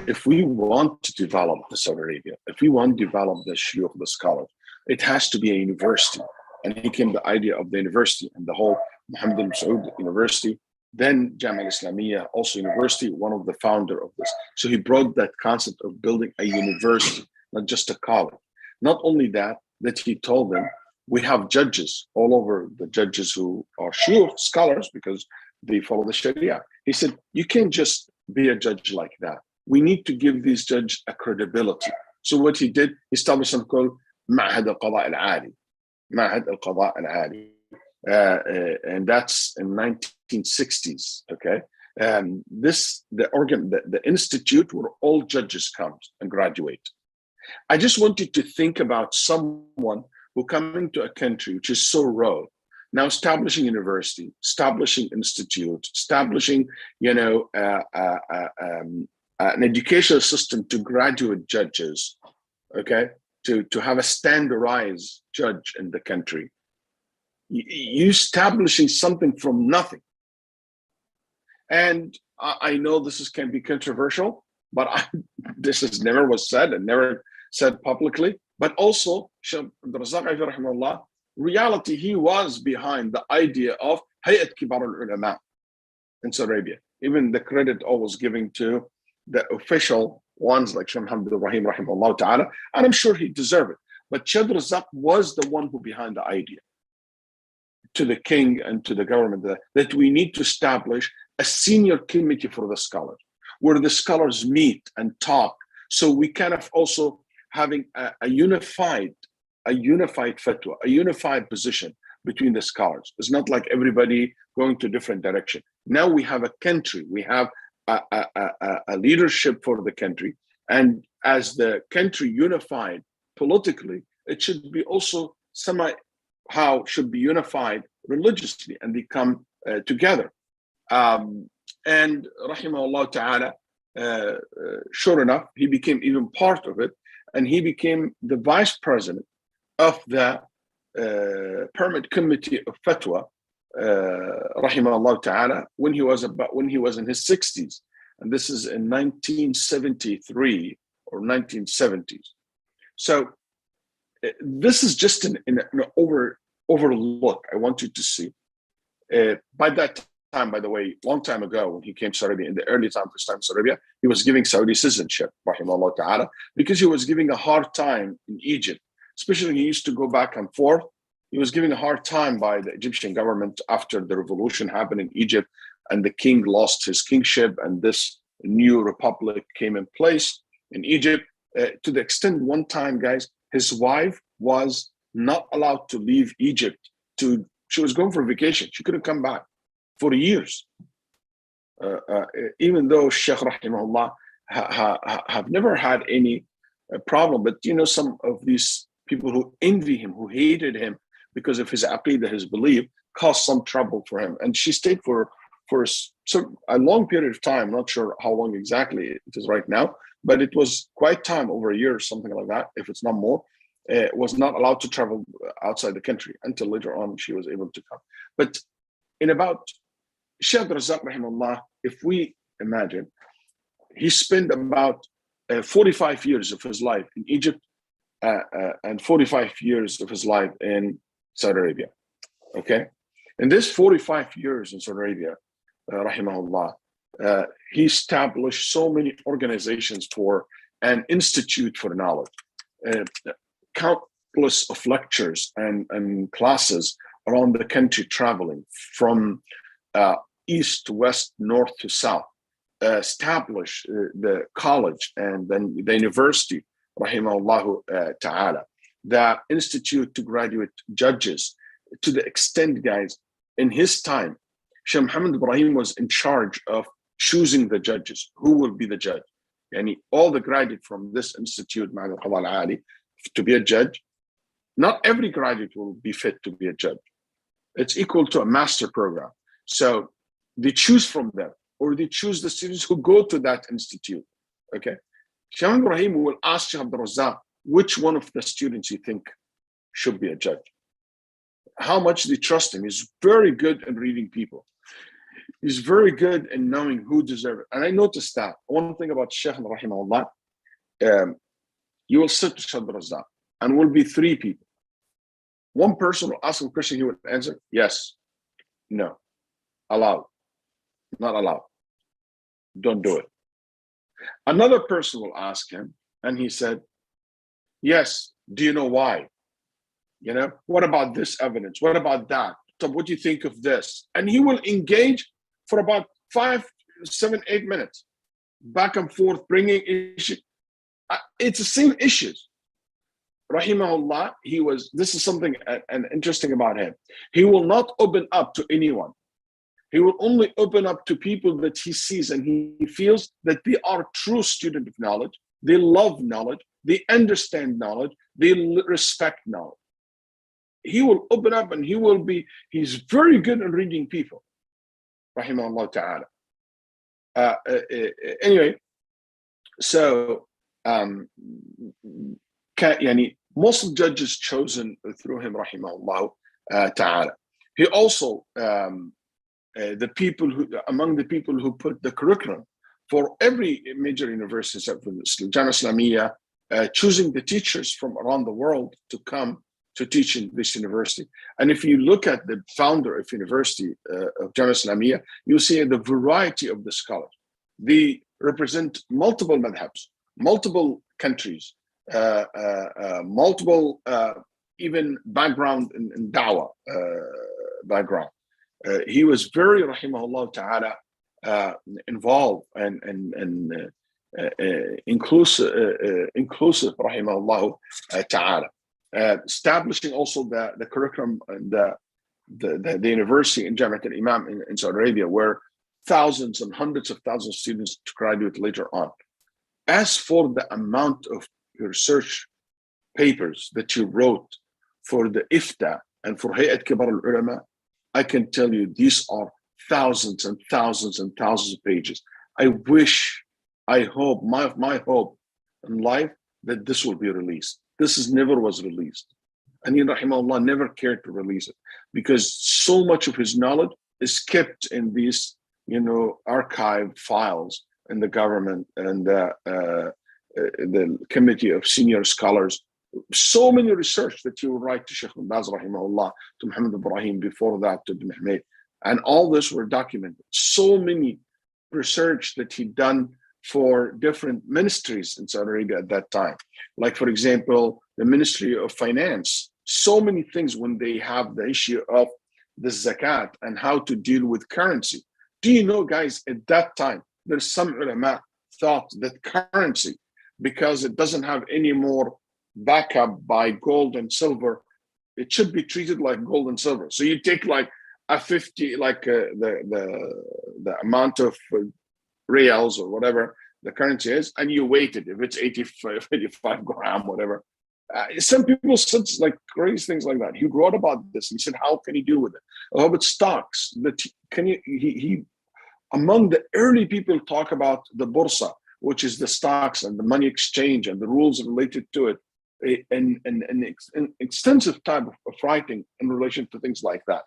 if we want to develop the Saudi Arabia, if we want to develop the shuyukh, the scholars, it has to be a university. And he came the idea of the university and the whole Muhammad bin Saud University, then Jamia Islamiyah, also university, one of the founder of this. So he brought that concept of building a university, not just a college. Not only that he told them, we have judges all over, the judges who are shuyukh, scholars, because they follow the Sharia. He said, you can't just be a judge like that. We need to give these judges a credibility. So what he did, he established something called Ma'had al-Qada al-Ali. Ma'had al-Qada al-Ali. And that's in 1960s, okay? The institute where all judges come and graduate. I just wanted to think about someone who coming to a country which is so raw, now establishing university, establishing institute, establishing, an educational system to graduate judges, okay, to have a standardized judge in the country. You establishing something from nothing. And I know this can be controversial, but this is never was said and never said publicly. But also, Shaykh Abdul Razak rahimahullah, reality, he was behind the idea of Hayat Kibar al-Ulama in Saudi Arabia. Even the credit always giving to the official ones like Shaykh Muhammad Ibrahim rahimahullah ta'ala, and I'm sure he deserved it. But Shaykh Razak was the one who behind the idea to the king and to the government that we need to establish a senior committee for the scholars, where the scholars meet and talk. So we kind of also having a unified fatwa, a unified position between the scholars. It's not like everybody going to different direction. Now we have a country, we have a leadership for the country. And as the country unified politically, it should be also somehow should be unified religiously, and they come together. And rahimahullah ta'ala, sure enough, he became even part of it, and he became the vice president of the permanent committee of fatwa, rahimahullah ta'ala, when he was in his 60s, and this is in 1973 or 1970s. So this is just an overlook I want you to see. By that time, by the way, long time ago, when he came to Saudi Arabia, in the early time, first time to Saudi Arabia, he was giving Saudi citizenship, rahimahullah ta'ala, because he was giving a hard time in Egypt, especially when he used to go back and forth. He was given a hard time by the Egyptian government after the revolution happened in Egypt, and the king lost his kingship, and this new republic came in place in Egypt, to the extent one time, guys, his wife was not allowed to leave Egypt. She was going for vacation. She couldn't come back for years. Even though Shaykh rahimahullah have never had any problem, but some of these people who envy him, who hated him because of his aqidah, his belief, caused some trouble for him. And she stayed for a long period of time, not sure how long exactly it is right now, but it was quite time, over a year or something like that, if it's not more. Was not allowed to travel outside the country until later on she was able to come. But in about Shaykh Razak rahimahullah, if we imagine, he spent about 45 years of his life in Egypt and 45 years of his life in Saudi Arabia. Okay, in this 45 years in Saudi Arabia, rahimahullah, he established so many organizations for an institute for knowledge. Countless of lectures and classes around the country, traveling from east to west, north to south, establish the college and then the university, rahimahullah ta'ala, the institute to graduate judges, to the extent, guys, in his time, Shaykh Muhammad Ibrahim was in charge of choosing the judges, who will be the judge. And all the graduate from this institute, to be a judge, not every graduate will be fit to be a judge. It's equal to a master program. So they choose from them, or they choose the students who go to that institute. Okay. Shaykh Ibrahim will ask Shaykh Abdul Razak, which one of the students you think should be a judge? how much they trust him. He's very good at reading people. He's very good in knowing who deserves it. And I noticed that. One thing about Shaykh rahimahullah, you will sit to Shaykh Razzaq, and will be three people. One person will ask him a question, he will answer, yes, no, allowed, not allowed, don't do it. Another person will ask him, and he said, yes, do you know why? You know, what about this evidence? What about that? So what do you think of this? And he will engage for about 5, 7, 8 minutes, back and forth, bringing issues. It's the same issues. Rahimahullah, this is something interesting about him. He will not open up to anyone. He will only open up to people that he sees and he feels that they are true student of knowledge. They love knowledge. They understand knowledge. They respect knowledge. He will open up and he's very good at reading people. Rahimahullah ta'ala. Anyway, so most of the judges chosen through him, rahimahullah ta'ala. He also, among the people who put the curriculum for every major university, except for Jamiat Islamiyya, choosing the teachers from around the world to come to teach in this university. And if you look at the founder of University of Jamiat Islamiyya, you'll see the variety of the scholars. They represent multiple madhabs, multiple countries, multiple even background in dawah background. He was very, rahimahullah ta'ala, involved and inclusive, rahimahullah ta'ala. Establishing also the curriculum and the university in Jamiat al-Imam in Saudi Arabia, where thousands and hundreds of thousands of students graduate later on. As for the amount of research papers that you wrote for the IFTA and for Hayat Kibar al-Ulama, I can tell you these are thousands and thousands and thousands of pages. I hope, my hope in life that this will be released. This never was released. And he, rahimahullah, never cared to release it because so much of his knowledge is kept in these, archive files in the government and the committee of senior scholars. So many research that he would write to Shaykh bin Baz, rahimahullah, to Muhammad Ibrahim, before that to Mehmet. And all this were documented. So many research that he'd done for different ministries in Saudi Arabia at that time. Like, for example, the Ministry of Finance. So many things when they have the issue of the zakat and how to deal with currency. Do you know, guys, at that time, there's some ulama thought that currency, because it doesn't have any more backup by gold and silver, it should be treated like gold and silver. So you take like a 50, like the amount of reals or whatever the currency is, and you weight it. If it's 85 gram, whatever. Some people said like crazy things like that. He wrote about this. He said, how can he deal with it? How about stocks? He among the early people talk about the Bursa, which is the stocks and the money exchange and the rules related to it, and an extensive type of writing in relation to things like that.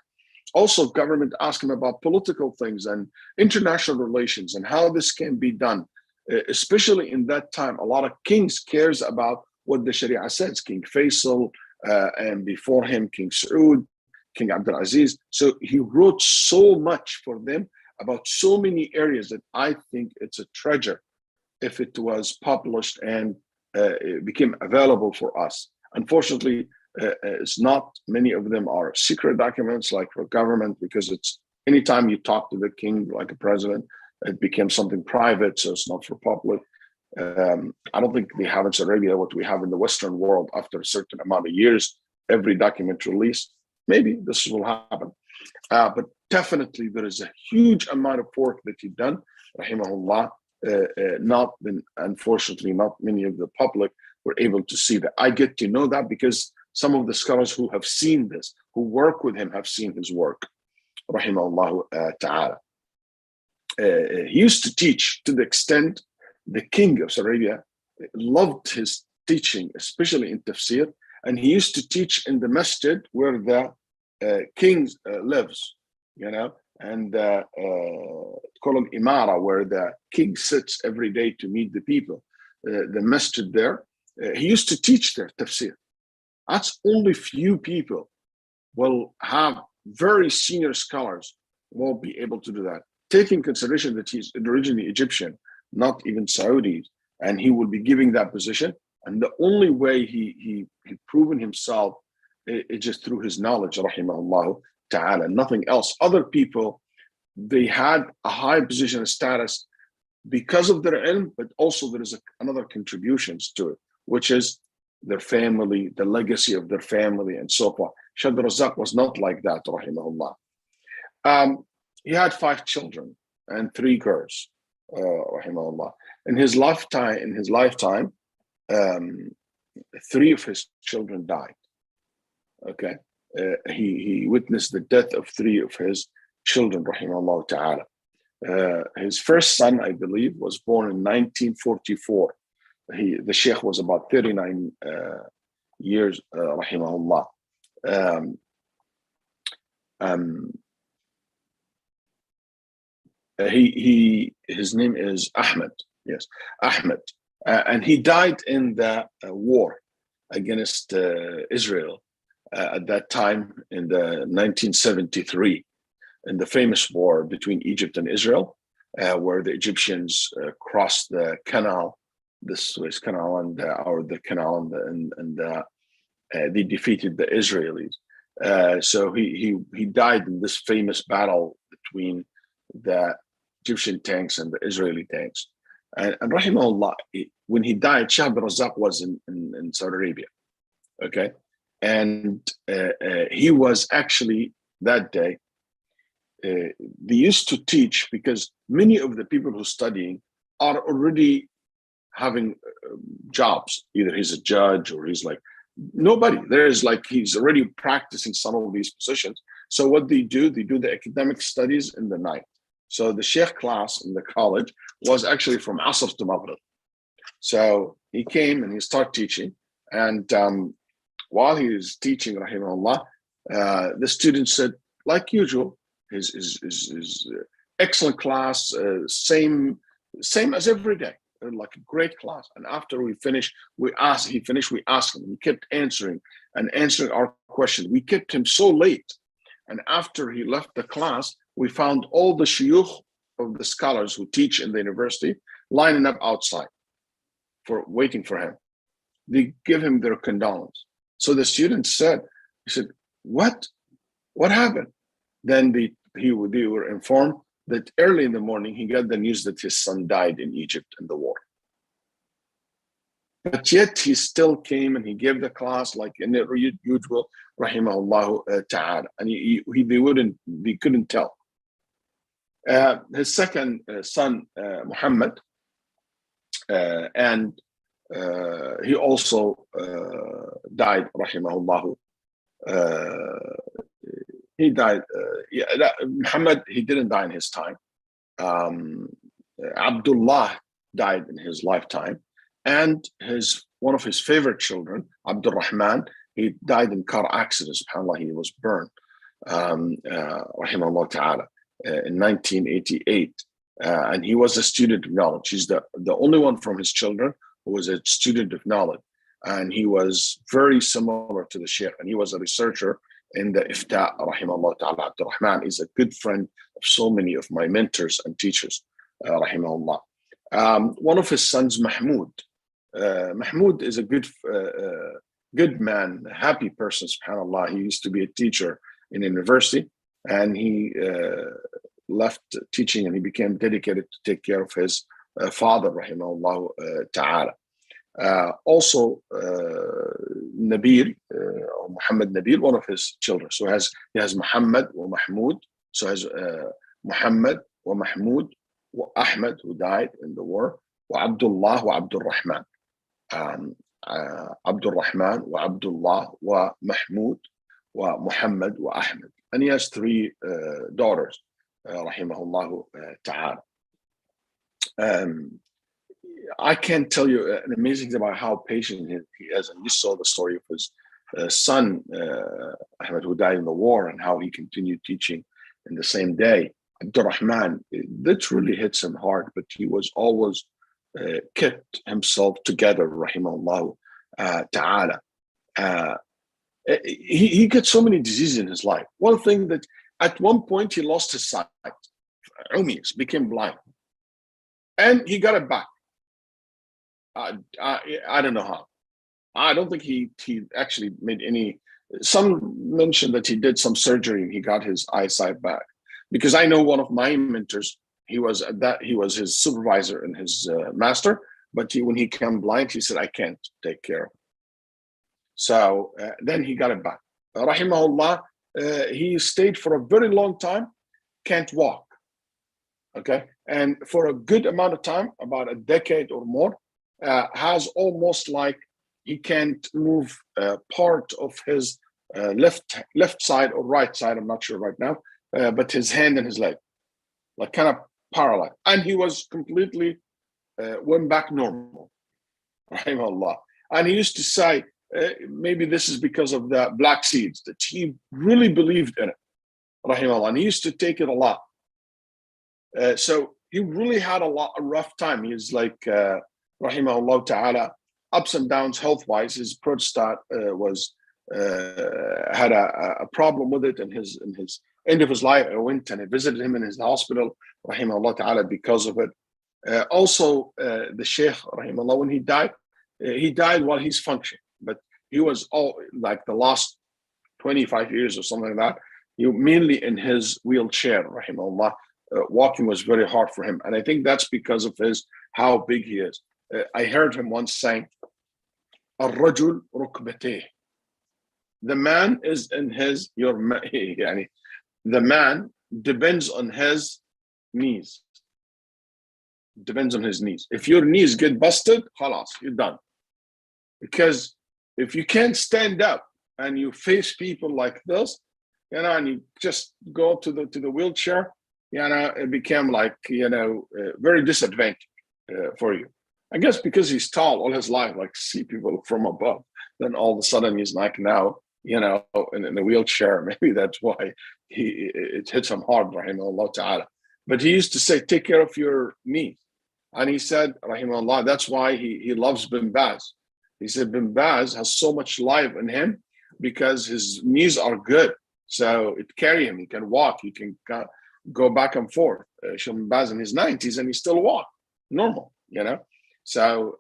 Also, government asked him about political things and international relations and how this can be done. Especially in that time, a lot of kings cares about what the Sharia says. King Faisal, and before him, King Saud, King Abdul Aziz. So he wrote so much for them about so many areas that I think it's a treasure if it was published and it became available for us. Unfortunately, it's not many of them are secret documents like for government, because it's anytime you talk to the king like a president, it became something private, so it's not for public. I don't think we have in Saudi Arabia what we have in the Western world. After a certain amount of years, every document released. Maybe this will happen. But definitely there is a huge amount of work that he's done, rahimahullah. Unfortunately, not many of the public were able to see that. I get to know that because some of the scholars who have seen this, who work with him, have seen his work, rahimahullah ta'ala. He used to teach to the extent the king of Saudi Arabia loved his teaching, especially in Tafsir. And he used to teach in the masjid where the kings lives, you know, and called Imara, where the king sits every day to meet the people. The masjid there, he used to teach there tafsir. That's only few people will have very senior scholars will be able to do that. Taking consideration that he's originally Egyptian, not even Saudi, and he will be giving that position. And the only way he proven himself is just through his knowledge, rahimahullah ta'ala, nothing else. Other people, they had a high position of status because of their ilm, but also there is another contributions to it, which is their family, the legacy of their family, and so forth. Shaykh Razak was not like that, rahimahullah. He had 5 children and 3 girls, rahimahullah. In his lifetime, 3 of his children died. Okay, he witnessed the death of 3 of his children, rahimahullah ta'ala. His first son, I believe, was born in 1944. The Shaykh was about 39 years, rahimahullah. His name is Ahmed. Yes, Ahmed, and he died in the war against Israel at that time in the 1973, in the famous war between Egypt and Israel, where the Egyptians crossed the canal, the Suez Canal, or the canal, and they defeated the Israelis. So he died in this famous battle between the Egyptian tanks and the Israeli tanks. And rahimahullah, when he died, Shaykh Razak was in Saudi Arabia. Okay, and he was actually that day. They used to teach, because many of the people who are studying are already having jobs. Either he's a judge or he's like nobody. There's like he's already practicing some of these positions. So what they do the academic studies in the night. So the Shaykh class in the college was actually from Asr to Maghrib. So he came and he started teaching. And while he was teaching, rahimahullah, the students said, like usual, his excellent class, same as every day, like a great class. And after we finished, we asked him, he kept answering our questions. We kept him so late. And after he left the class, we found all the shuyukh of the scholars who teach in the university lining up outside waiting for him. They give him their condolence. So the students said, what happened? Then they were informed that early in the morning, he got the news that his son died in Egypt in the war. But yet he still came and he gave the class like in the usual, rahimahullah ta'ala. And they couldn't tell. His second son, Muhammad, and he also died, rahimahullah. He died. Muhammad, he didn't die in his time. Abdullah died in his lifetime, and one of his favorite children, Abdul Rahman, he died in car accident. SubhanAllah, he was burned, rahimahullah ta'ala, in 1988. And he was a student of knowledge. He's the only one from his children who was a student of knowledge. And he was very similar to the Shaykh, and he was a researcher in the Ifta, rahimahullah ta'ala. Abdul Rahman is a good friend of so many of my mentors and teachers, rahimahullah. One of his sons, Mahmoud. Mahmoud is a good man, a happy person, subhanAllah. He used to be a teacher in university, and he left teaching and he became dedicated to take care of his father, rahimahullah ta'ala. Also, Nabil, Muhammad Nabil, one of his children. So he has Muhammad wa Mahmoud. So has Muhammad wa Mahmoud wa Ahmed, who died in the war, wa Abdullah wa Abdul Rahman. Abdul Rahman wa Abdullah wa Mahmoud wa Muhammad wa Ahmed. And he has 3 daughters, rahimahullah ta'ala. I can't tell you an amazing thing about how patient he is. And you saw the story of son, Ahmed, who died in the war, and how he continued teaching in the same day. Abdurrahman, that really hits him hard, but he was always kept himself together, rahimahullah ta'ala. He got so many diseases in his life. One thing that at one point he lost his sight, umius, became blind, and he got it back. I don't know how. I don't think he actually made any. Some mentioned that he did some surgery and he got his eyesight back. Because I know one of my mentors, he was his supervisor and his master, but when he came blind, he said, I can't take care of him. So then he got it back. Rahimahullah, he stayed for a very long time, can't walk. Okay, and for a good amount of time, about a decade or more, has almost like he can't move part of his left side or right side, I'm not sure right now, but his hand and his leg, like kind of paralyzed. And he was completely went back normal, rahimahullah. And he used to say, maybe this is because of the black seeds, that he really believed in it, rahimahullah. And he used to take it a lot. So he really had a rough time. He's like, rahimahullah ta'ala, ups and downs health-wise. His prostate had a problem with it, and his end of his life, I went and I visited him in his hospital, rahimahullah ta'ala, because of it. Also, the Shaykh, rahimahullah, when he died while he's functioning, but he was all like the last 25 years or something like that, mainly in his wheelchair, rahimahullah. Walking was very hard for him. And I think that's because of how big he is. I heard him once saying, الرجل ركبتيه. The man is in the man depends on his knees. Depends on his knees. If your knees get busted, khalas, you're done. Because if you can't stand up and you face people like this, and you just go to the wheelchair, it became like, very disadvantaged for you. I guess because he's tall all his life, like see people from above, then all of a sudden he's like now, in a wheelchair. Maybe that's why it hits him hard, rahimahullah ta'ala. But he used to say, take care of your knees. And he said, rahimahullah, that's why he loves Bin Baz. He said, Bin Baz has so much life in him because his knees are good. So it carry him, he can walk, he can go back and forth. Shaykh Bin Baz in his 90s and he still walk, normal, So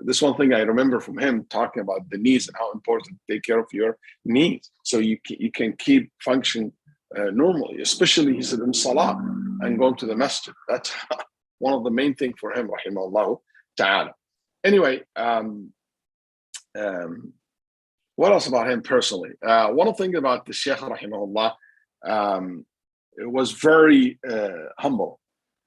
this one thing I remember from him talking about the knees and how important to take care of your knees so you can keep functioning normally, especially he said in salah and going to the masjid. That's one of the main things for him, rahimahullah ta'ala. Anyway, what else about him personally? One thing about the Shaykh, rahimahullah, it was very humble.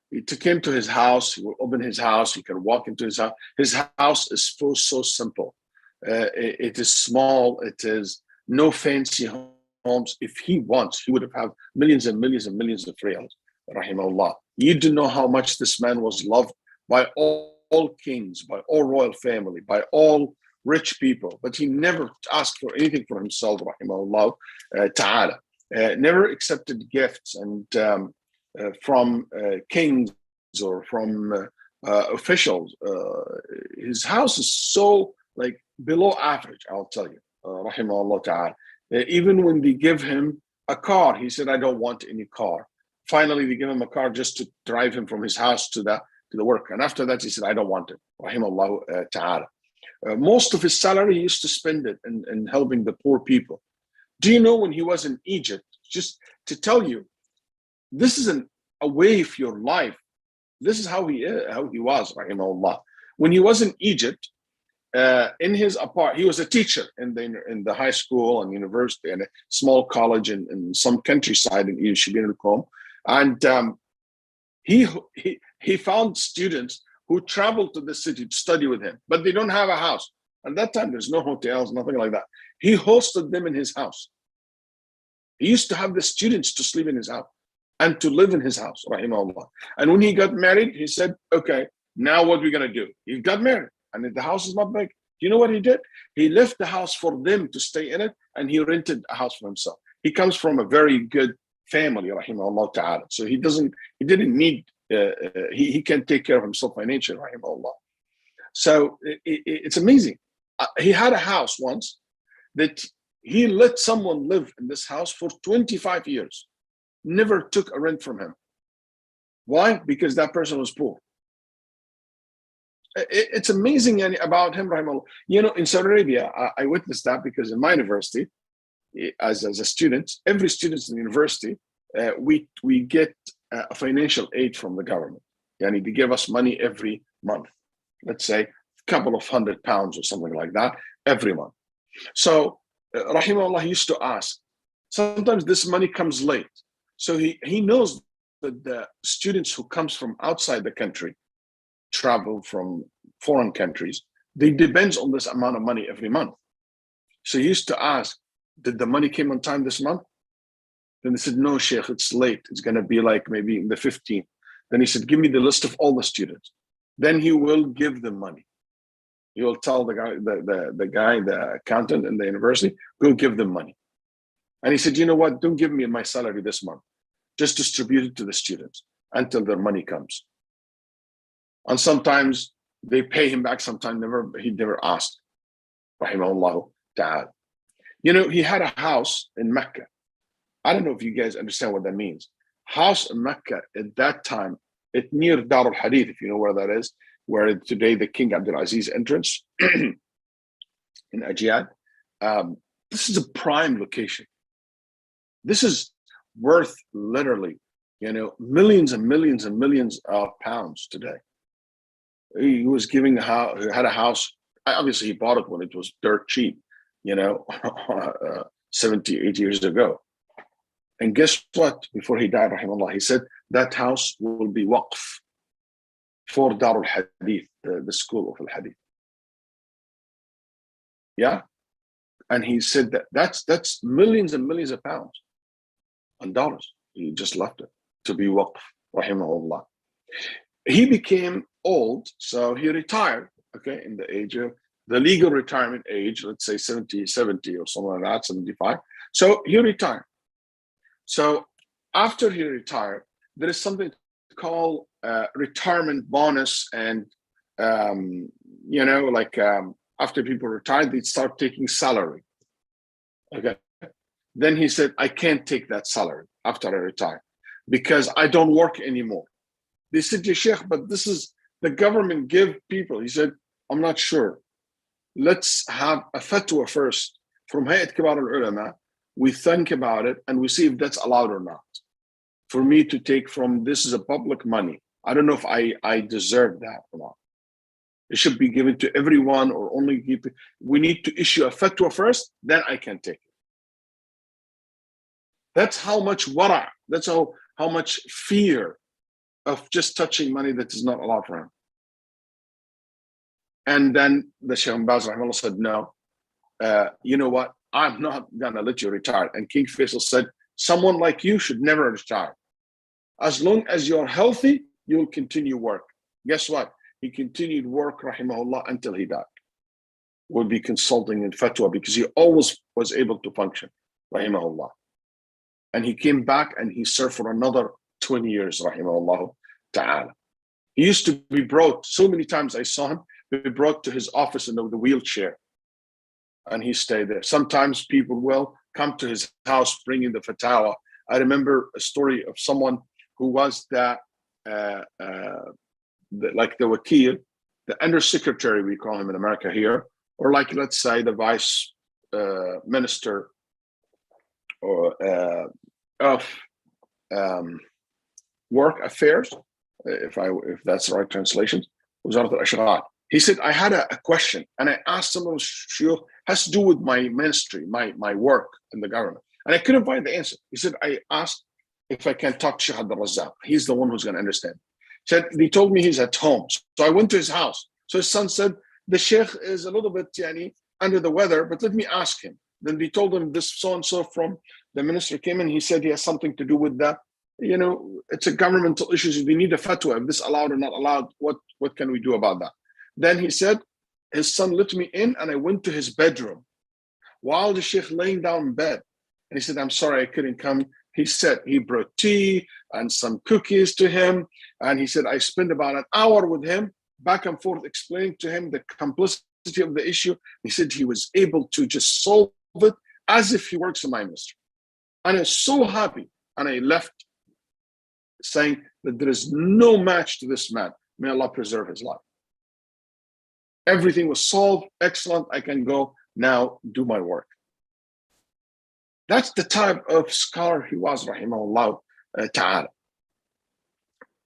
He took him to his house. He would open his house. He can walk into his house. His house is so simple. It is small. It is no fancy homes. If he wants, he would have millions and millions and millions of riyals, rahimahullah. You do know how much this man was loved by all kings, by all royal family, by all rich people. But he never asked for anything for himself, rahimahullah ta'ala. Never accepted gifts and from kings or from officials. His house is so like below average, I'll tell you, rahimahullah ta'ala. Even when they give him a car, he said, I don't want any car. Finally, they give him a car just to drive him from his house to the work. And after that, he said, I don't want it, rahimahullah ta'ala. Most of his salary, he used to spend it in helping the poor people. Do you know when he was in Egypt, just to tell you, this isn't a way of your life. This is how he was, rahimahullah. When he was in Egypt, in his apartment, he was a teacher in the high school and university and a small college in some countryside in Egypt, and he found students who traveled to the city to study with him, but they don't have a house. At that time, there's no hotels, nothing like that. He hosted them in his house. He used to have the students to sleep in his house and to live in his house, rahimahullah. And when he got married, he said, okay, now what are we going to do? He got married, and the house is not big. you know what he did? He left the house for them to stay in it, and he rented a house for himself. He comes from a very good family, rahimahullah ta'ala. So he didn't need, he can take care of himself financially, rahimahullah. So it's amazing. He had a house once that he let someone live in this house for 25 years. Never took a rent from him. Why? Because that person was poor. It's amazing about him, rahimahullah. You know, in Saudi Arabia, I witnessed that because in my university, as a student, every student in the university, we get a financial aid from the government. Yani they give us money every month. Let's say a couple of £100 or something like that every month. So, rahimahullah used to ask, sometimes this money comes late. So he knows that the students who comes from outside the country, travel from foreign countries, they depends on this amount of money every month. So he used to ask, did the money came on time this month? Then they said, no, Shaykh, it's late. It's going to be like maybe the 15th. Then he said, give me the list of all the students. Then he will give them money. He will tell the guy, the accountant in the university, go give them money. And he said, you know what? Don't give me my salary this month. Just distribute it to the students until their money comes. And sometimes they pay him back, sometimes he never asked. Rahimahullah ta'ala. You know, he had a house in Mecca. I don't know if you guys understand what that means. House in Mecca at that time, it near Dar al-Hadith, if you know where that is, where today the King Abdul Aziz entrance in Ajiyad. This is a prime location. This is worth literally, you know, millions and millions and millions of pounds today. He was giving he had a house. Obviously, he bought it when it was dirt cheap, you know, 70, 80 years ago. And guess what? Before he died, rahimahullah, he said that house will be waqf for Dar al-Hadith, the school of al-Hadith. Yeah? And he said that's millions and millions of pounds and dollars. He just left it to be waqf, rahimahullah. He became old, so he retired, okay, in the age of the legal retirement age, let's say 70 or something like that, 75. So he retired. So after he retired, there is something called retirement bonus, and you know, like after people retire, they start taking salary. Okay. Then he said, I can't take that salary after I retire because I don't work anymore. They said, Ya Shaykh, but this is the government give people. He said, I'm not sure. Let's have a fatwa first from Hayat Kibar al-Ulama. We think about it and we see if that's allowed or not. For me to take from this is a public money. I don't know if I deserve that or not. It should be given to everyone or only give. We need to issue a fatwa first, then I can take it. That's how much wara', that's how much fear of just touching money that is not allowed for him. And then the Shaykh Ibn Baz rahimahullah said, no, you know what? I'm not gonna let you retire. And King Faisal said, someone like you should never retire. As long as you're healthy, you'll continue work. Guess what? He continued work, rahimahullah, until he died. Would be consulting in fatwa because he always was able to function, rahimahullah. And he came back and he served for another 20 years, rahimahullah ta'ala. He used to be brought, so many times I saw him, be brought to his office in the wheelchair. And he stayed there. Sometimes people will come to his house bringing the fatwa. I remember a story of someone who was like the wakil, the undersecretary, we call him in America here, or like, let's say, the vice minister or of work affairs, if that's the right translation. He said, I had a question and I asked someone who has to do with my ministry, my work in the government. And I couldn't find the answer. He said, I asked if I can talk to Shaykh Abdul Razzaq. He's the one who's going to understand. He said, he told me he's at home. So I went to his house. So his son said, the Shaykh is a little bit under the weather, but let me ask him. Then they told him this so-and-so from the minister came in. He said he has something to do with that. You know, it's a governmental issue. We need a fatwa. If this allowed or not allowed, what can we do about that? Then he said, his son let me in, and I went to his bedroom while the Shaykh laying down in bed. And he said, I'm sorry, I couldn't come. He said he brought tea and some cookies to him. And he said, I spent about an hour with him, back and forth, explaining to him the complexity of the issue. He said he was able to just solve it as if he works in my ministry. And I was so happy. And I left saying that there is no match to this man. May Allah preserve his life. Everything was solved. Excellent. I can go now do my work. That's the type of scholar he was, rahimahullah ta'ala.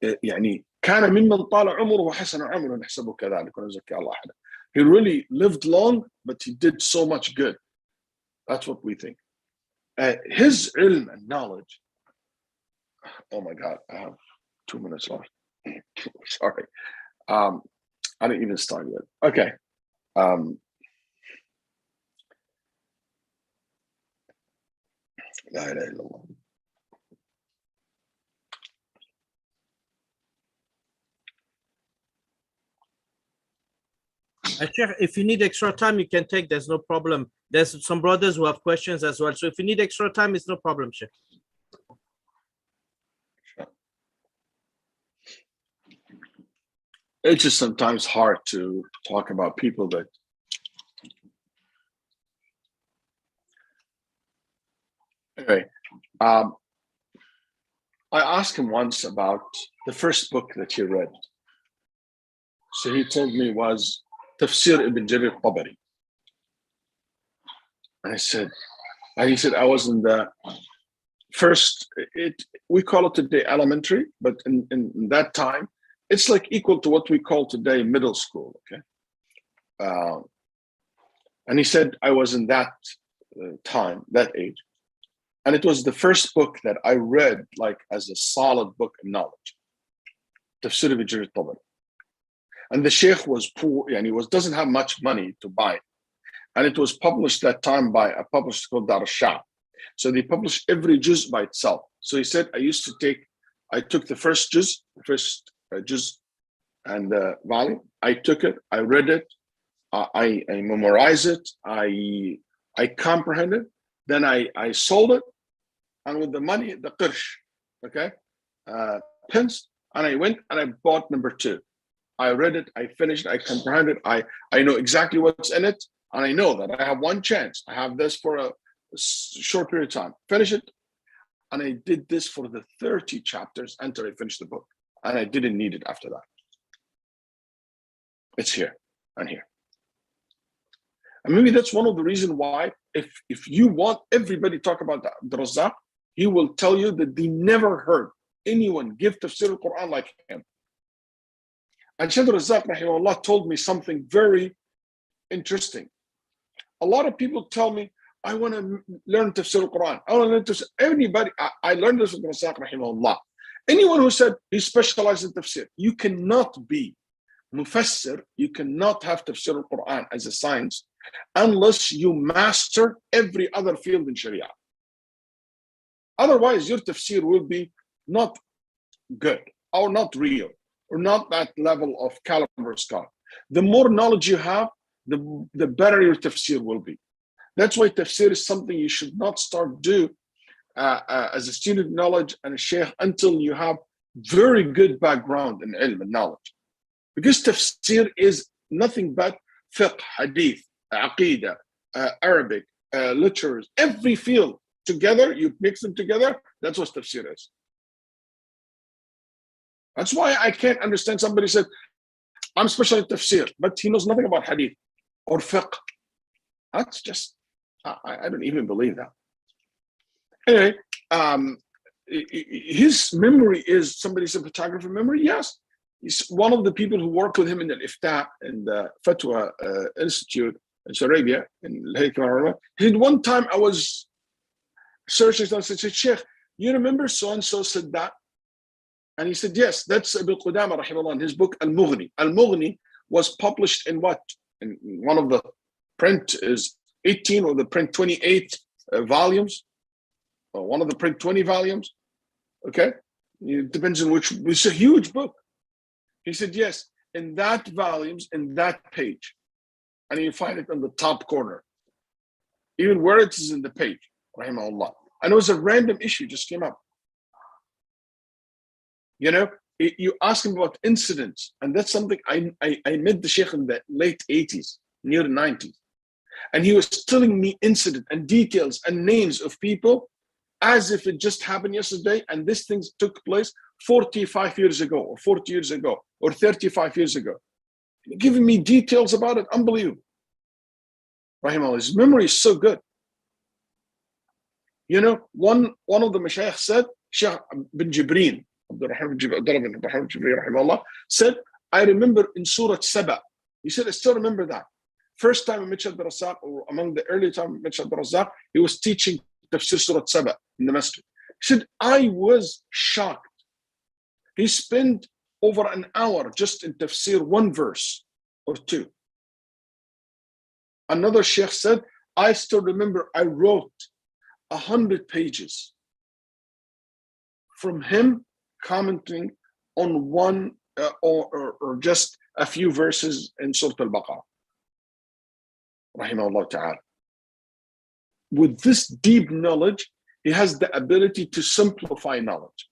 يعني كان ممن طال عمره وحسن عمره نحسبه كذلك ونزكي الله أحدا. He really lived long, but he did so much good. That's what we think. His ilm and knowledge. Oh my God, I have 2 minutes left. Sorry. I didn't even start yet. Okay. La ilaha illallah. If you need extra time, you can take. There's no problem. There's some brothers who have questions as well. So if you need extra time, it's no problem, Sheikh. It's just sometimes hard to talk about people that anyway. I asked him once about the first book that he read. So he told me it was Tafsir ibn Jarir Tabari. And he said, I was in the first, we call it today elementary, but in that time, it's like equal to what we call today middle school, okay? And he said, I was in that time, that age. And it was the first book that I read like as a solid book of knowledge. Tafsir ibn Jarir Tabari. And the Shaykh was poor, and he doesn't have much money to buy it. And it was published that time by a publisher called Dar al-Shah. So they published every juz by itself. So he said, I took the first juz, and the volume. I took it, I read it, I memorized it, I comprehended. Then I sold it, and with the money, the qirsh, okay, pence, and I went and I bought number 2. I read it, I finished, I comprehended, I know exactly what's in it, and I know that I have one chance. I have this for a short period of time. Finish it, and I did this for the 30 chapters until I finished the book, and I didn't need it after that. It's here and here. And maybe that's one of the reasons why, if you want everybody to talk about the Razzaq, he will tell you that they never heard anyone give tafsir al-Quran like him. And Shaykh Razzaq rahimahullah told me something very interesting. A lot of people tell me, I want to learn tafsir al-Quran. I want to learn tafsir. Anybody, I learned this with Razzaq rahimahullah. Anyone who said he specialized in tafsir, you cannot be mufassir, you cannot have tafsir al-Quran as a science unless you master every other field in Sharia. Otherwise, your tafsir will be not good or not real or not that level of caliber scholar. The more knowledge you have, the better your tafsir will be. That's why tafsir is something you should not start do as a student of knowledge and a sheikh until you have very good background in ilm and knowledge. Because tafsir is nothing but fiqh, hadith, aqidah, Arabic, literatures, every field together, you mix them together, that's what tafsir is. That's why I can't understand somebody said, I'm special in tafsir, but he knows nothing about hadith or fiqh. That's just, I don't even believe that. Anyway, his memory is, somebody said photographer memory, yes. He's one of the people who worked with him in the Iftah and the Fatwa Institute in Saudi Arabia. He said, one time I was searching, and I said, Sheikh, you remember so-and-so said that? And he said, yes, that's Ibn Qudama rahimahullah in his book Al-Mughni. Al-Mughni was published in what? In one of the print is 18 or the print 28 volumes, or one of the print 20 volumes. Okay, it depends on which. It's a huge book. He said, yes, in that volumes, in that page, and you find it in the top corner, even where it is in the page, rahimahullah. And it was a random issue, just came up. You know, you ask him about incidents, and that's something I met the Shaykh in the late 80s, near the 90s. And he was telling me incident and details and names of people as if it just happened yesterday, and this thing took place 45 years ago, or 40 years ago, or 35 years ago. Giving me details about it, unbelievable. Rahimahullah, his memory is so good. You know, one of the Mashaykh said, Shaykh bin Jibreen, said, I remember in Surah Saba. He said, I still remember that. First time I met Shaykh Razak, or among the early time I met Shaykh Razak, he was teaching Tafsir Surah Saba in the masjid. He said, I was shocked. He spent over an hour just in Tafsir, one verse or two. Another Shaykh said, I still remember I wrote 100 pages from him commenting on one or just a few verses in Surah Al-Baqarah. Rahimahullah ta'ala. With this deep knowledge, he has the ability to simplify knowledge.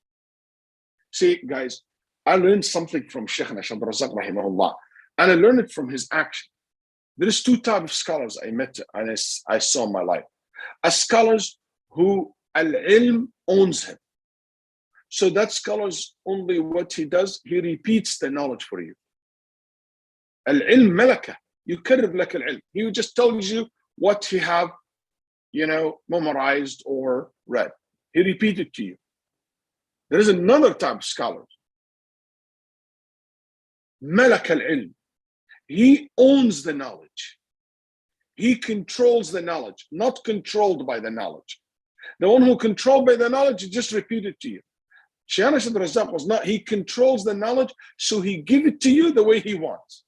See, guys, I learned something from Shaykh Shaykh Razak, rahimahullah, and I learned it from his action. There is two types of scholars I met and I saw in my life. Scholars who al-ilm owns him. So that scholar's only what he does, he repeats the knowledge for you. Al-ilm malaka, yukarrib lak al-ilm. He just tells you what he have, you know, memorized or read. He repeats it to you. There is another type of scholar. Malak al-ilm. He owns the knowledge. He controls the knowledge, not controlled by the knowledge. The one who controlled by the knowledge, he just repeat it to you. Shaykh Razak was not, he controls the knowledge, so he give it to you the way he wants.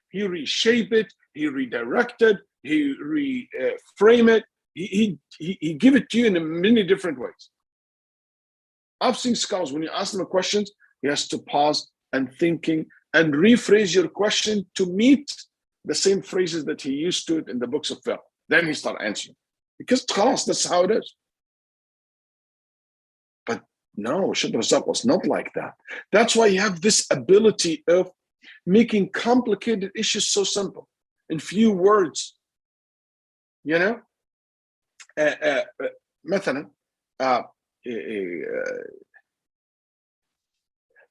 He reshape it, he redirect it, he reframe it, he give it to you in many different ways. I've seen scholars, when you ask them a question, he has to pause and thinking and rephrase your question to meet the same phrases that he used to it in the books of fiqh. Then he start answering. Because khalas, that's how it is. But no, Shaykh Razak was not like that. That's why you have this ability of making complicated issues so simple in few words. You know? مثلا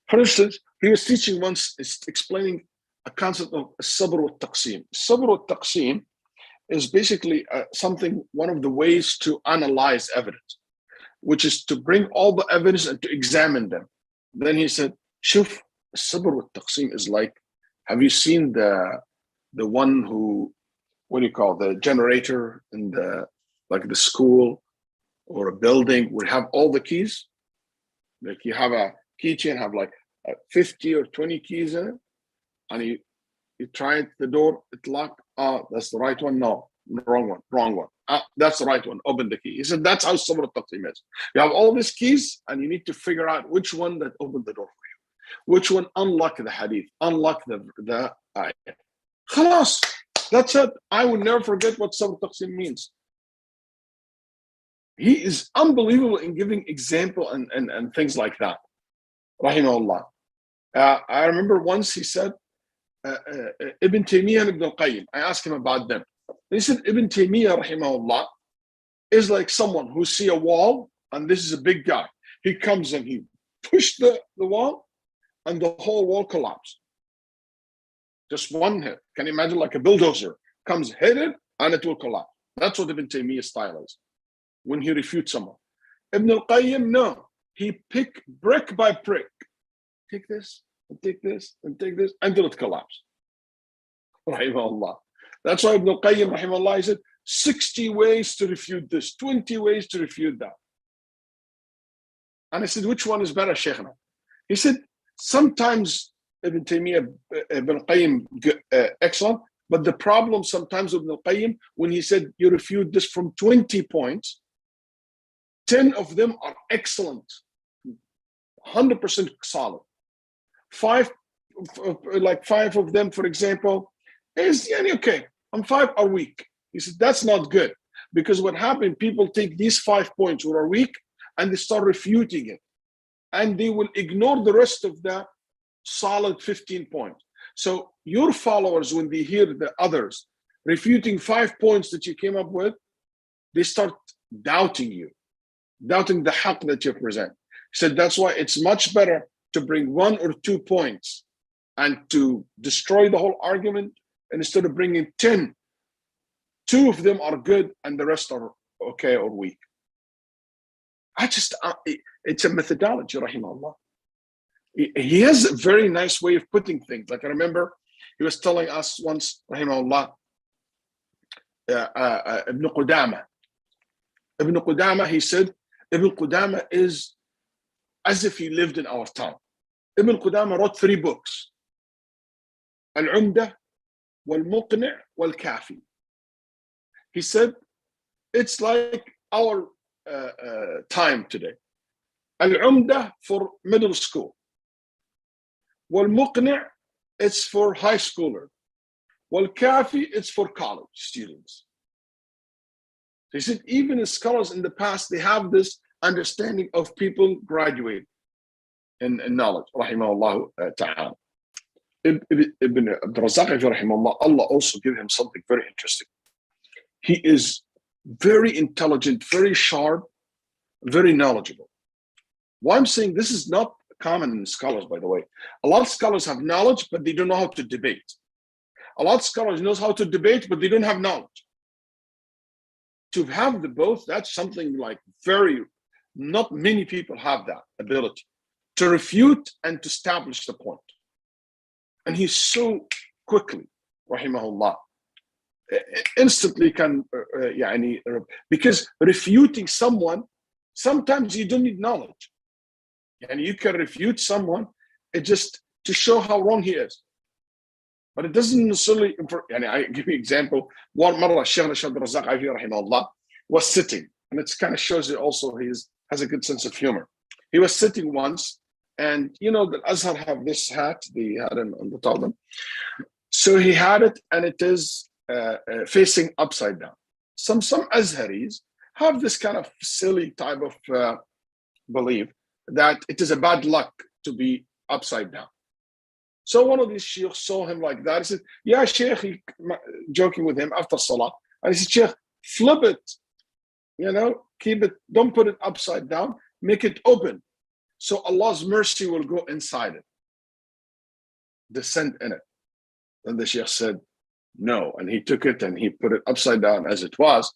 for instance, he was teaching once, explaining a concept of sabr wa taqsim. Sabr wa taqsim is basically something, one of the ways to analyze evidence, which is to bring all the evidence and to examine them. Then he said, Shuf, sabr wa taqsim is like, have you seen the one who, what do you call, the generator in the, like the school or a building would have all the keys? Like you have a keychain, have like 50 or 20 keys in it, and you try it, the door, it locked. That's the right one. No, wrong one. That's the right one. Open the key. He said that's how sabr al-taqsim is. You have all these keys, and you need to figure out which one that opened the door for you, which one unlock the hadith, unlock the ayah. Khalas, that's it. I will never forget what sabr al-taqsim means. He is unbelievable in giving example and things like that. Rahimahullah. I remember once he said, Ibn Taymiyyah and Ibn al-Qayyim, I asked him about them. He said, Ibn Taymiyyah, rahimahullah, is like someone who see a wall, and this is a big guy. He comes and he pushed the wall, and the whole wall collapsed. Just one hit. Can you imagine, like a bulldozer comes, hit it, and it will collapse. That's what Ibn Taymiyyah's style is when he refutes someone. Ibn al-Qayyim, no. He pick brick by brick. Take this, and take this, and take this, until it collapsed. Rahimahullah. That's why Ibn al-Qayyim, rahimahullah, he said, 60 ways to refute this, 20 ways to refute that. And I said, which one is better, Shaykhna? He said, sometimes Ibn Taymiyyah, Ibn al-Qayyim, excellent, but the problem sometimes with Ibn al-Qayyim, when he said, you refute this from 20 points, 10 of them are excellent, 100% solid. Five of them, for example, is okay. and 5 are weak. He said, that's not good. Because what happened, people take these 5 points which are weak and they start refuting it. And they will ignore the rest of the solid 15 points. So your followers, when they hear the others refuting 5 points that you came up with, they start doubting you, doubting the haqq that you present. He said, that's why it's much better to bring 1 or 2 points and to destroy the whole argument, and instead of bringing 10, 2 of them are good and the rest are okay or weak. It's a methodology, rahimahullah. He has a very nice way of putting things. Like I remember he was telling us once, rahimahullah, Ibn Qudama, he said, Ibn Qudama is as if he lived in our town. Ibn Qudama wrote 3 books, Al-Umdah, Wal-Muqni' Wal-Kafi. He said, it's like our time today. Al-Umdah for middle school. Wal-Muqni' it's for high schooler. Wal-Kafi it's for college students. He said, even the scholars in the past, they have this understanding of people graduate in knowledge, rahimahullah ta'ala. Ibn Abdul Razak, rahimahullah, Allah also gave him something very interesting. He is very intelligent, very sharp, very knowledgeable. Why I'm saying this is not common in scholars, by the way. A lot of scholars have knowledge, but they don't know how to debate. A lot of scholars knows how to debate, but they don't have knowledge. To have the both, that's something like not many people have that ability to refute and to establish the point. And he so quickly, rahimahullah, instantly can, because refuting someone, sometimes you don't need knowledge. And you can refute someone just to show how wrong he is. But it doesn't necessarily, I give you an example. One marra, Shaykh Razak, rahimahullah, was sitting, and it kind of shows you also he has a good sense of humor. He was sitting once, and you know, the Azhar have this hat, they had him on the top of them. So he had it, and it is facing upside down. Some Azharis have this kind of silly type of belief that it is a bad luck to be upside down. So one of these sheikhs saw him like that. He said, yeah, Shaykh, he, joking with him after Salah. And he said, Shaykh, flip it, keep it, don't put it upside down, make it open. So Allah's mercy will go inside it, descend in it. And the Shaykh said, no. And he took it and he put it upside down as it was.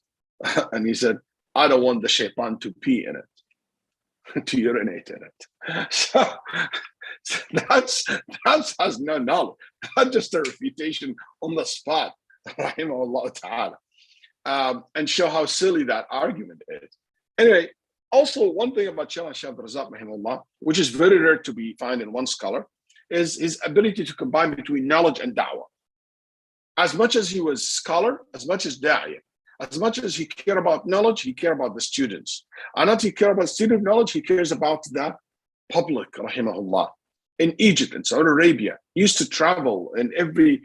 And he said, I don't want the shaitan to pee in it, to urinate in it. So that's has no knowledge. That's just a refutation on the spot, rahimahullah ta'ala, and show how silly that argument is. Anyway, also one thing about Shaykh Razak, rahimahullah, which is very rare to be found in one scholar, is his ability to combine between knowledge and da'wah. As much as he was scholar, as much as da'iyah, as much as he cared about knowledge, he cared about the students. And not he cared about student knowledge, he cares about the public, rahimahullah. In Egypt, in Saudi Arabia, he used to travel in every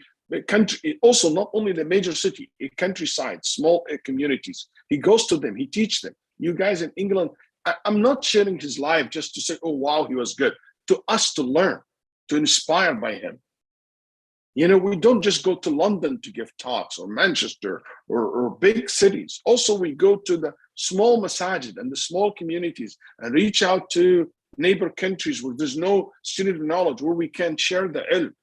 country, also not only the major city, a countryside, small communities. He goes to them, he teaches them. You guys in England, I'm not sharing his life just to say, oh, wow, he was good. To us to learn, to inspire by him. We don't just go to London to give talks or Manchester or big cities. Also, we go to the small masajid and the small communities and reach out to neighbor countries where there's no student knowledge, where we can share the ilm.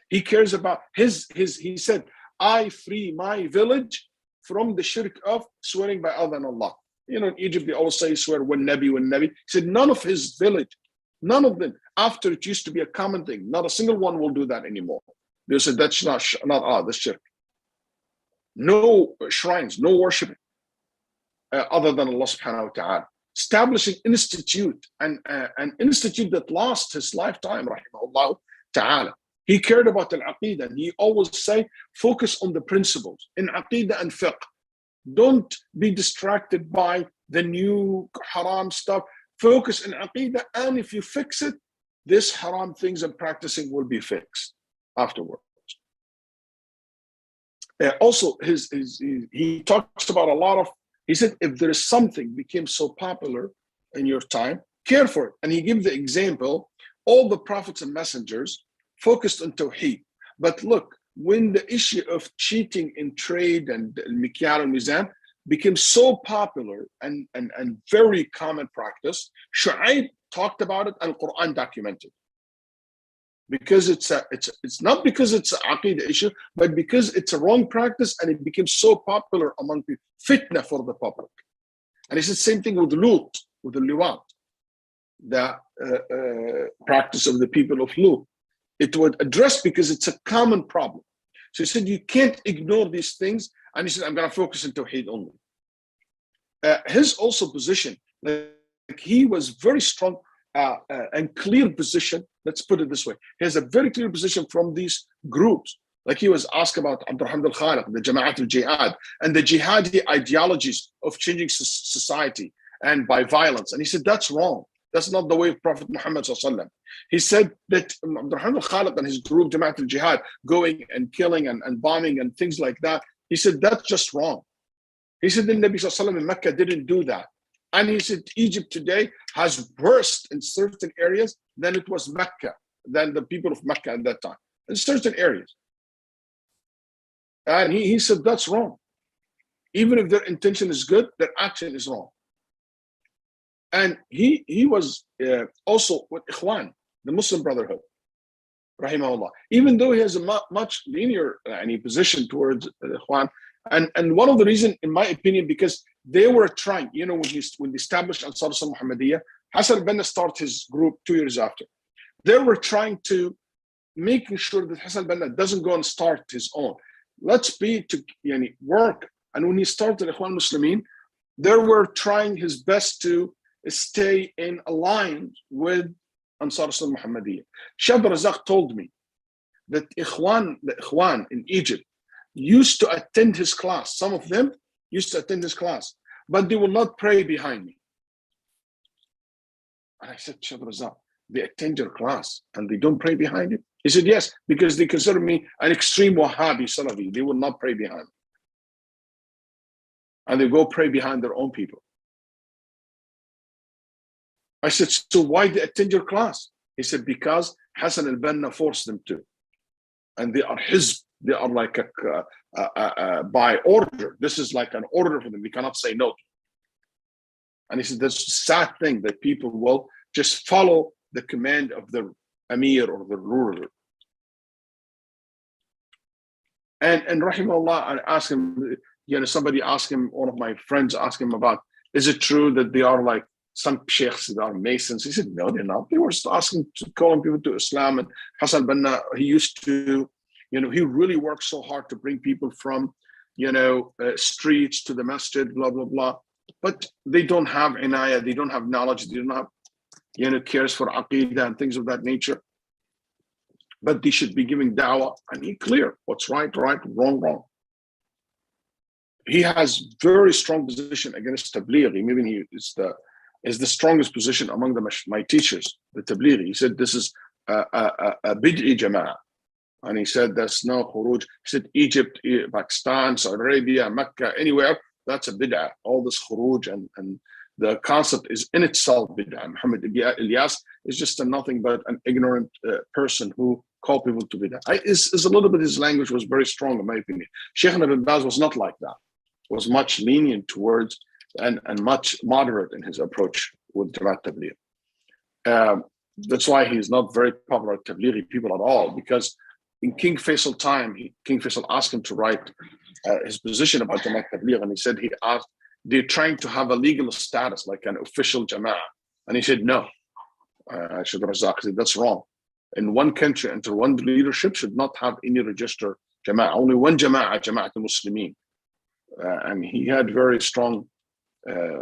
He cares about he said, I free my village from the shirk of swearing by other than Allah. In Egypt, they always say swear when Nabi. He said, none of his village, none of them, after it used to be a common thing, not a single one will do that anymore. They said, that's not that's shirk. No shrines, no worshiping other than Allah subhanahu wa ta'ala. Establishing institute, an institute that lost his lifetime, rahimahullah ta'ala. He cared about al-aqidah. He always say, focus on the principles in aqidah and fiqh. Don't be distracted by the new haram stuff. Focus in aqidah, and if you fix it, this haram things and practicing will be fixed afterwards. Also, he talks about a lot of, he said, if there is something became so popular in your time, care for it. And he gives the example, all the prophets and messengers focused on Tawheed. But look, when the issue of cheating in trade and Mikyal and Mizan became so popular and very common practice, Shu'aib talked about it and Quran documented. Because it's not because it's an Aqidah issue, but because it's a wrong practice and it became so popular among people, fitna for the public. And it's the same thing with Lut, with the Liwat, the practice of the people of Lut. It was addressed because it's a common problem. So he said, you can't ignore these things. And he said, I'm going to focus on Tawheed only. His also position, like he was very strong and clear position. Let's put it this way. He has a very clear position from these groups. Like he was asked about Abdurrahman al-Khaliq, the Jama'at al-Jihad, and the jihadi ideologies of changing society and by violence. And he said, that's wrong. That's not the way of Prophet Muhammad. He said that Abdurrahman al-Khaliq and his group, Jama'at al-Jihad, going and killing and bombing and things like that. He said, that's just wrong. He said, the Nabi in Mecca didn't do that. And he said, Egypt today has worse in certain areas than it was Mecca, than the people of Mecca at that time, in certain areas. And he said, that's wrong. Even if their intention is good, their action is wrong. And he was also with Ikhwan, the Muslim Brotherhood, rahimahullah. Even though he has a much linear position towards Ikhwan, and one of the reasons, in my opinion, because they were trying, you know, when they established Ansar al-Muhammadiyah, Hasan al-Banna started his group 2 years after. They were trying to making sure that Hasan al-Banna doesn't go and start his own. Let's be to work. And when he started Ikhwan Muslimin, they were trying his best to stay in line with Ansar al-Muhammadiyah. Shaykh Razak told me that the Ikhwan in Egypt used to attend his class. Some of them used to attend his class, but they will not pray behind me. And I said, Shaykh Razak, they attend your class and they don't pray behind you? He said, yes, because they consider me an extreme Wahhabi Salafi. They will not pray behind me. And they go pray behind their own people. I said, so why they attend your class? He said, because Hasan al-Banna forced them to. And they are his, they are like by order. This is like an order for them. We cannot say no. And he said, that's a sad thing that people will just follow the command of the Amir or the ruler. And rahimahullah, I asked him, somebody asked him, one of my friends asked him about, is it true that they are like some sheikhs that are Masons? He said, no, they're not. They were asking, calling people to Islam. And Hasan Banna, he used to, he really worked so hard to bring people from, streets to the masjid, blah, blah, blah. But they don't have inayah, they don't have knowledge, they don't have, cares for aqidah and things of that nature. But they should be giving da'wah, and he clear what's right, right, wrong, wrong. He has very strong position against tablighi. Maybe he is the strongest position among my teachers, the tablighi. He said this is a bid'i jama'ah. And he said there's no khuruj. He said Egypt, Pakistan, Saudi Arabia, Mecca, anywhere, that's a bid'ah. All this khuruj and the concept is in itself bid'ah. Muhammad Ilyas is just nothing but an ignorant person who called people to bid'ah. It's a little bit, his language was very strong in my opinion. Shaykh Ibn Baz was not like that. Was much lenient towards and much moderate in his approach with Jamaat Tabligh. That's why he's not very popular with Tablighi people at all, because in King Faisal time, King Faisal asked him to write his position about Jamaat Tabligh, and he said they're trying to have a legal status like an official Jama'ah. And he said, no. Shaykh Razak said, that's wrong. In one country, under one leadership should not have any registered Jama'ah. Only one Jama'ah, Jama'at al-Muslimin. And he had very strong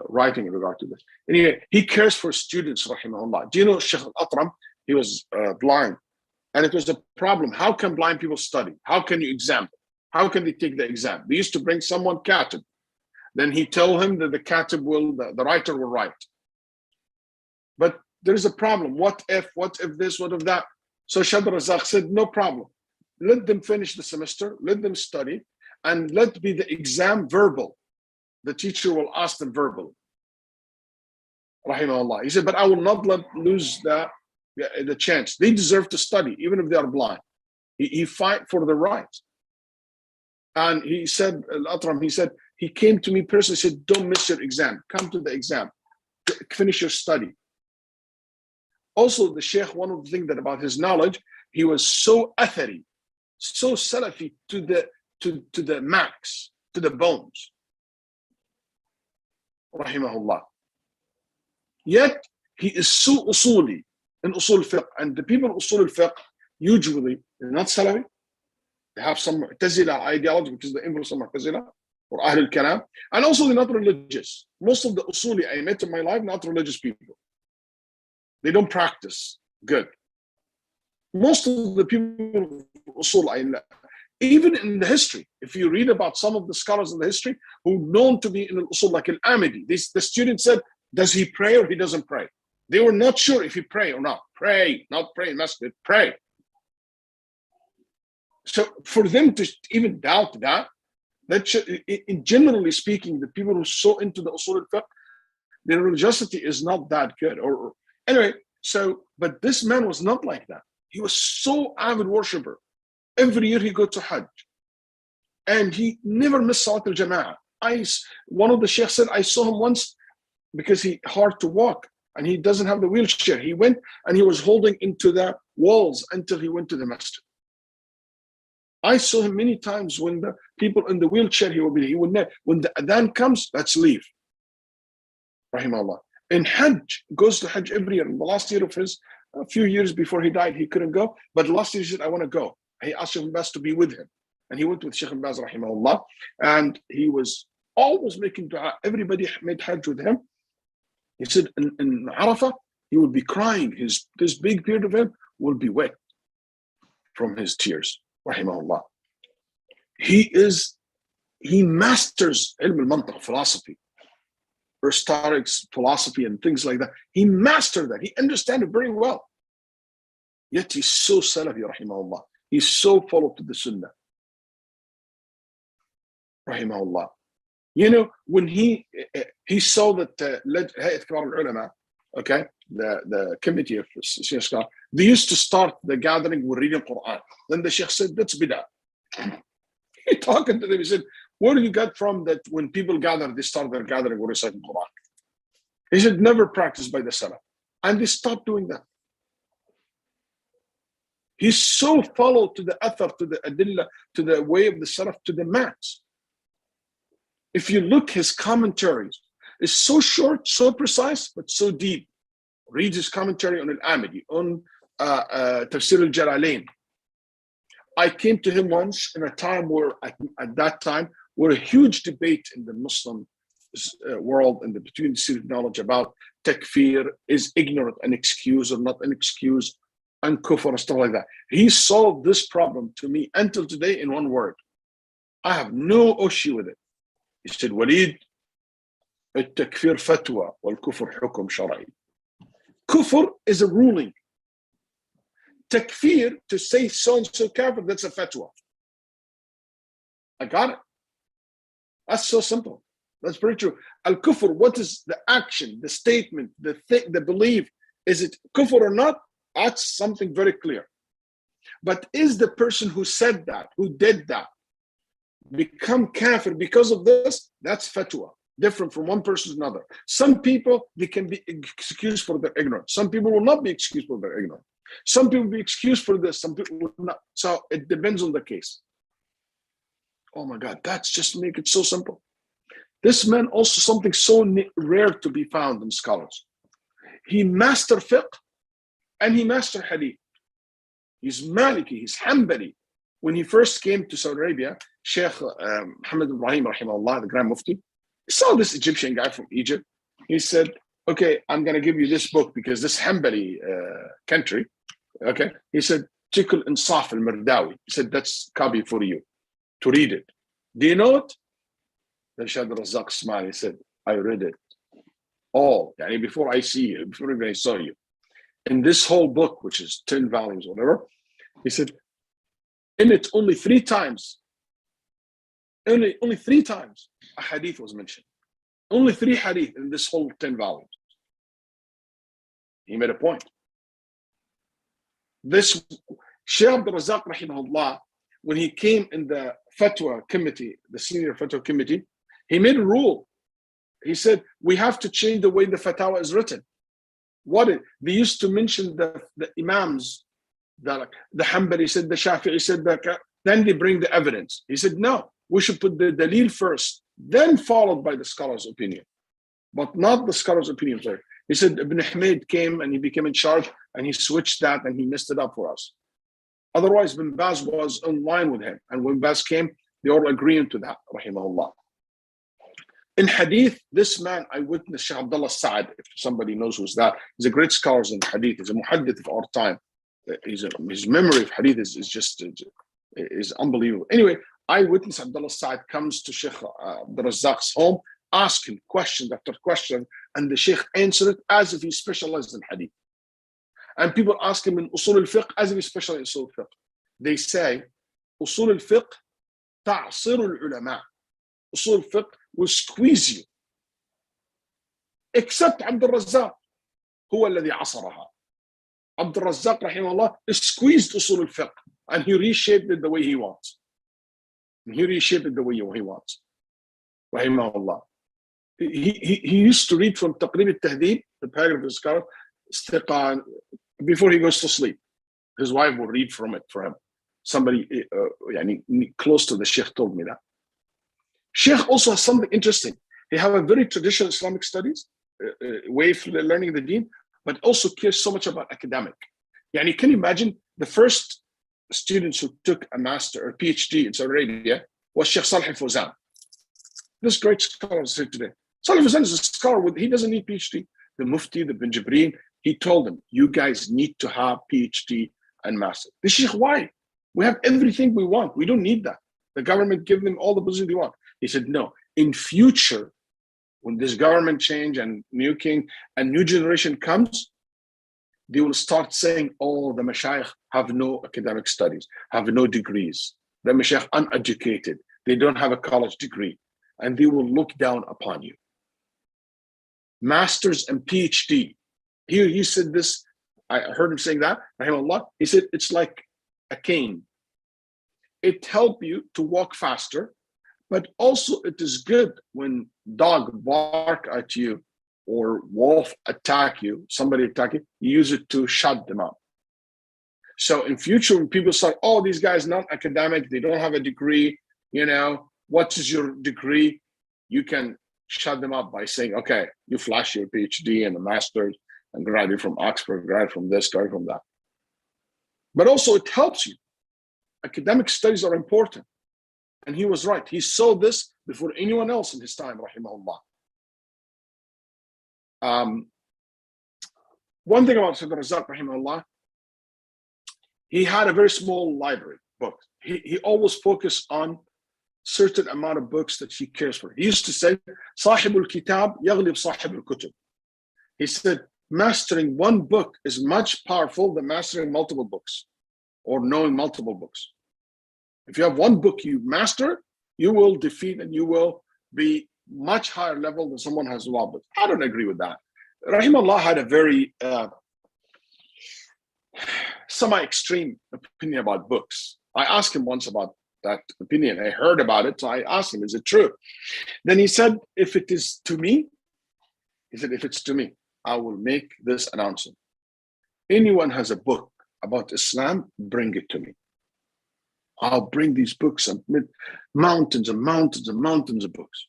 writing in regard to this. Anyway, he cares for students, rahimahullah. Do you know Shaykh al-Atram? He was blind. And it was a problem. How can blind people study? How can you exam? How can they take the exam? They used to bring someone katib. Then he told him that the katib the writer will write. But there's a problem. What if this, what if that? So Shaykh Razak said, no problem. Let them finish the semester, let them study. and let be the exam verbal. The teacher will ask them verbally. Rahimahullah. He said, but I will not lose the chance. They deserve to study, even if they are blind. He fight for the right. And he said, Al-Atram, he said, he came to me personally, said, don't miss your exam. Come to the exam. Finish your study. Also, the Shaykh, one of the things that about his knowledge, he was so athari, so Salafi to the max, to the bones. Rahimahullah. Yet, he is so usuli in usul fiqh. And the people of usul al-fiqh, usually, they're not Salafi. They have some Mu'tazila ideology, which is the influence of Mu'tazila, or Ahl al-Kalam. And also, they're not religious. Most of the usuli I met in my life, not religious people. They don't practice good. Most of the people usul I know, even in the history, if you read about some of the scholars in the history who known to be in al-usul, like al-Amidi, the student said, does he pray or he doesn't pray? They were not sure if he pray or not. Pray, not pray, masjid, pray. So for them to even doubt that in generally speaking, the people who are so into the usul al-fiqh, their religiosity is not that good. Or anyway, but this man was not like that. He was so avid worshipper. Every year he go to Hajj. And he never missed Salat al-Jama'ah. One of the Shaykh said, I saw him once because he hard to walk and he doesn't have the wheelchair. He went and he was holding into the walls until he went to the masjid. I saw him many times when the people in the wheelchair, he would when the adhan comes, let's leave. Rahimahullah. In Hajj, goes to Hajj every year. In the last year of his, a few years before he died, he couldn't go. But last year he said, I want to go. He asked Shaykh Baz to be with him. And he went with Shaykh Baz, rahimahullah. And he was always making dua. Everybody made Hajj with him. He said in Arafah, he would be crying. This big beard of him will be wet from his tears, rahimahullah. He masters ilm al-mantaq, philosophy, Aristotle's philosophy and things like that. He mastered that. He understood it very well. Yet he's so Salafi, rahimahullah. He's so followed to the Sunnah, rahimahullah. You know, when he saw that Hayat Kibar al-Ulama, okay, the committee of Shaykh, they used to start the gathering with reading Quran. Then the Shaykh said, that's bid'ah. He talking to them, he said, where do you get from that when people gather, they start their gathering with reciting Quran? He said, never practiced by the Salaf. And they stopped doing that. He's so followed to the athar, to the adillah, to the way of the Salaf, to the max. If you look, his commentaries is so short, so precise, but so deep. Read his commentary on Al-Amidi, on Tafsir al-Jalalain. I came to him once in a time where, at that time, were a huge debate in the Muslim world and between the student knowledge about takfir, is ignorant an excuse or not an excuse, and kufr and stuff like that. He solved this problem to me until today in one word. I have no issue with it. He said, Waleed, التكفير فتوى والكفر حكم شرعي. Kufr is a ruling. Takfir, to say so-and-so kafir, that's a fatwa. I got it. That's so simple. That's very true. Al-kufr, what is the action, the statement, the thing, the belief? Is it kufr or not? That's something very clear. But is the person who said that, who did that, become kafir because of this? That's fatwa. Different from one person to another. Some people, they can be excused for their ignorance. Some people will not be excused for their ignorance. Some people will be excused for this, some people will not. So it depends on the case. Oh my God, that's just make it so simple. This man also something so rare to be found in scholars. He mastered fiqh and he mastered hadith. He's Maliki, he's Hanbali. When he first came to Saudi Arabia, Shaykh Muhammad Ibrahim, rahimahullah, the Grand Mufti, he saw this Egyptian guy from Egypt. He said, okay, I'm going to give you this book because this Hanbali country, okay? He said, Tikul Insaf al-Mardawi. He said, that's copy for you to read it. Do you know it? Then Shah Razak smiled. He said, I read it all. Yani before I see you, before even I saw you. In this whole book, which is 10 volumes, whatever, he said, in it only 3 times Only 3 times a hadith was mentioned. Only 3 hadith in this whole 10 volumes. He made a point. This Shaykh Abdul Razak rahimahullah, when he came in the fatwa committee, the senior fatwa committee, he made a rule. He said, we have to change the way the fatwa is written. They used to mention the imams, the Hanbali said, the Shafi'i said, then they bring the evidence. He said, no, we should put the dalil first, then followed by the scholar's opinion, but not the scholar's opinion first. He said, Ibn Hamid came and he became in charge and he switched that and he messed it up for us. Otherwise, Ibn Baz was in line with him. And when Baz came, they all agreed to that, rahimahullah. In hadith, this man, I witnessed Shaykh Abdullah Sa'ad, if somebody knows who's that. He's a great scholar in hadith. He's a muhaddith of our time. His memory of hadith is unbelievable. Anyway, I witnessed Abdullah Sa'ad comes to Shaykh Abdul Razak's home, asking question after question, and the Shaykh answered it as if he specialized in hadith. And people ask him in usul al-fiqh as if he specialized in usul al-fiqh. They say, usul al-fiqh ta'sir al-ulama. Usul al-fiqh will squeeze you. Except Abdul Razak, هو الذي عصرها. Abdul Razak, rahimahullah, squeezed usul al-fiqh and he reshaped it the way he wants. Rahimahullah. He used to read from Taqrib al-Tahdhib, the paragraph of the scholar, before he goes to sleep. His wife will read from it for him. Somebody close to the Shaykh told me that. Shaykh also has something interesting. He has a very traditional Islamic studies way for learning the deen, but also cares so much about academic. Yani, can you imagine the first students who took a master or PhD in Saudi Arabia was Shaykh Salih al-Fawzan. This great scholar said today. Salih al-Fawzan is a scholar, he doesn't need PhD. The Mufti, the bin Jibreen, he told them, you guys need to have PhD and master. The Shaykh, why? We have everything we want. We don't need that. The government give them all the positions they want. He said, no, in future, when this government change and new king and new generation comes, they will start saying, oh, the mashayikh have no academic studies, have no degrees. The mashayikh uneducated. They don't have a college degree. And they will look down upon you. Masters and PhD. He said this, I heard him saying that, rahimahullah. He said, it's like a cane. It helps you to walk faster, but also it is good when dog bark at you or wolf attack you, somebody attack you, you use it to shut them up. So in future, when people say, oh, these guys not academic, they don't have a degree, what is your degree? You can shut them up by saying, okay, you flash your PhD and a master's and graduate from Oxford, graduate from this, graduate from that. But also it helps you. Academic studies are important. And he was right. He saw this before anyone else in his time, rahimahullah. One thing about Shaykh Razak, rahimahullah, he had a very small library book. He always focused on certain amount of books that he cares for. He used to say, صاحب الكتاب يغلب صاحب الكتب. He said, mastering one book is much powerful than mastering multiple books or knowing multiple books. If you have one book you master, you will defeat and you will be much higher level than someone who has a lot of books. I don't agree with that. Rahimahullah had a very semi-extreme opinion about books. I asked him once about that opinion. I heard about it, so I asked him, is it true? Then he said, if it is to me, if it's to me, I will make this announcement. Anyone has a book about Islam, bring it to me. I'll bring these books and mountains and mountains and mountains of books.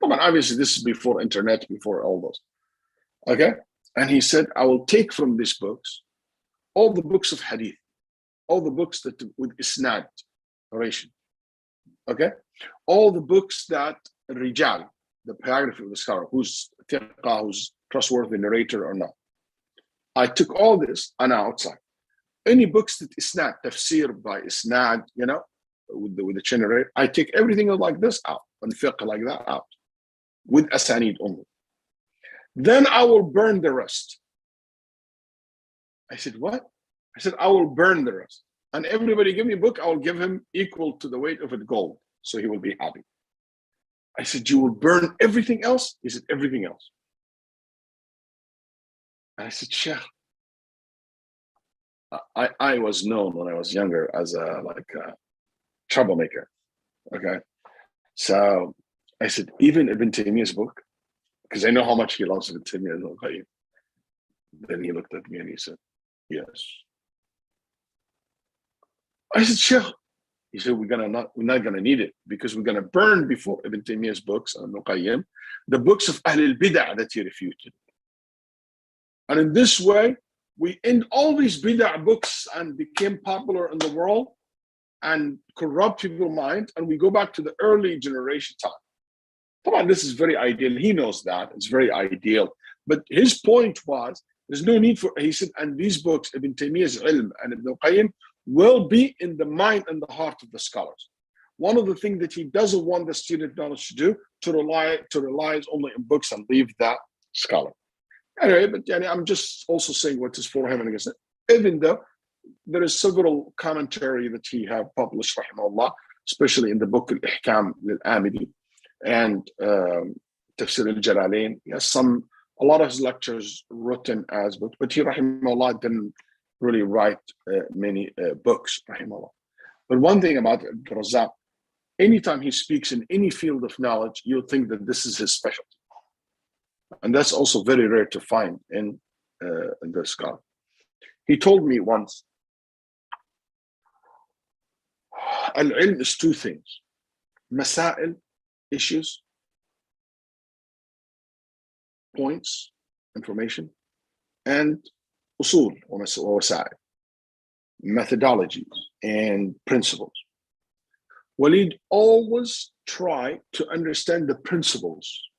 But obviously, this is before internet, before all those. Okay? And he said, I will take from these books all the books of hadith, all the books that with isnad, narration. Okay? All the books that rijal, the biography of the scholar, who's thiqa, who's trustworthy narrator or not. I took all this and outside. Any books that isnad, tafsir by isnad, with the generator, I take everything like this out, and fiqh like that out, with asanid only. Then I will burn the rest. I said, what? I said, I will burn the rest. And everybody give me a book, I will give him equal to the weight of it gold. so he will be happy. I said, you will burn everything else? He said, everything else. I said, Sheikh, I was known when I was younger as a troublemaker. Okay. So I said, even Ibn Taymiyyah's book, because I know how much he loves Ibn Taymiyyah. Then he looked at me and he said, yes. I said, Sheikh, he said, we're not gonna need it because we're gonna burn before Ibn Taymiyyah's books and Qayyim, the books of Ahl al-Bid'ah that he refuted. And in this way, we end all these bid'ah books and became popular in the world and corrupt people's mind, and we go back to the early generation time. Come on, this is very ideal. He knows that. It's very ideal. But his point was, there's no need for, he said, and these books, Ibn Taymiyyah's Ilm and Ibn Qayyim, will be in the mind and the heart of the scholars. One of the things that he doesn't want the student knowledge to do, to rely only on books and leave that scholar. Anyway, but I'm just also saying what is for him and against it. Even though there is several commentary that he have published, rahimahullah, especially in the book Al-Ihkam Al-Amidi and Tafsir Al-Jalalain. He has a lot of his lectures written as books, but he, rahimahullah, didn't really write many books, rahimahullah. But one thing about Abdul Razzaq, anytime he speaks in any field of knowledge, you'll think that this is his specialty. And that's also very rare to find in the scholar. He told me once, al-ilm is two things: masail, issues, points, information, and usul or wasail, methodologies and principles. Waleed always try to understand the principles,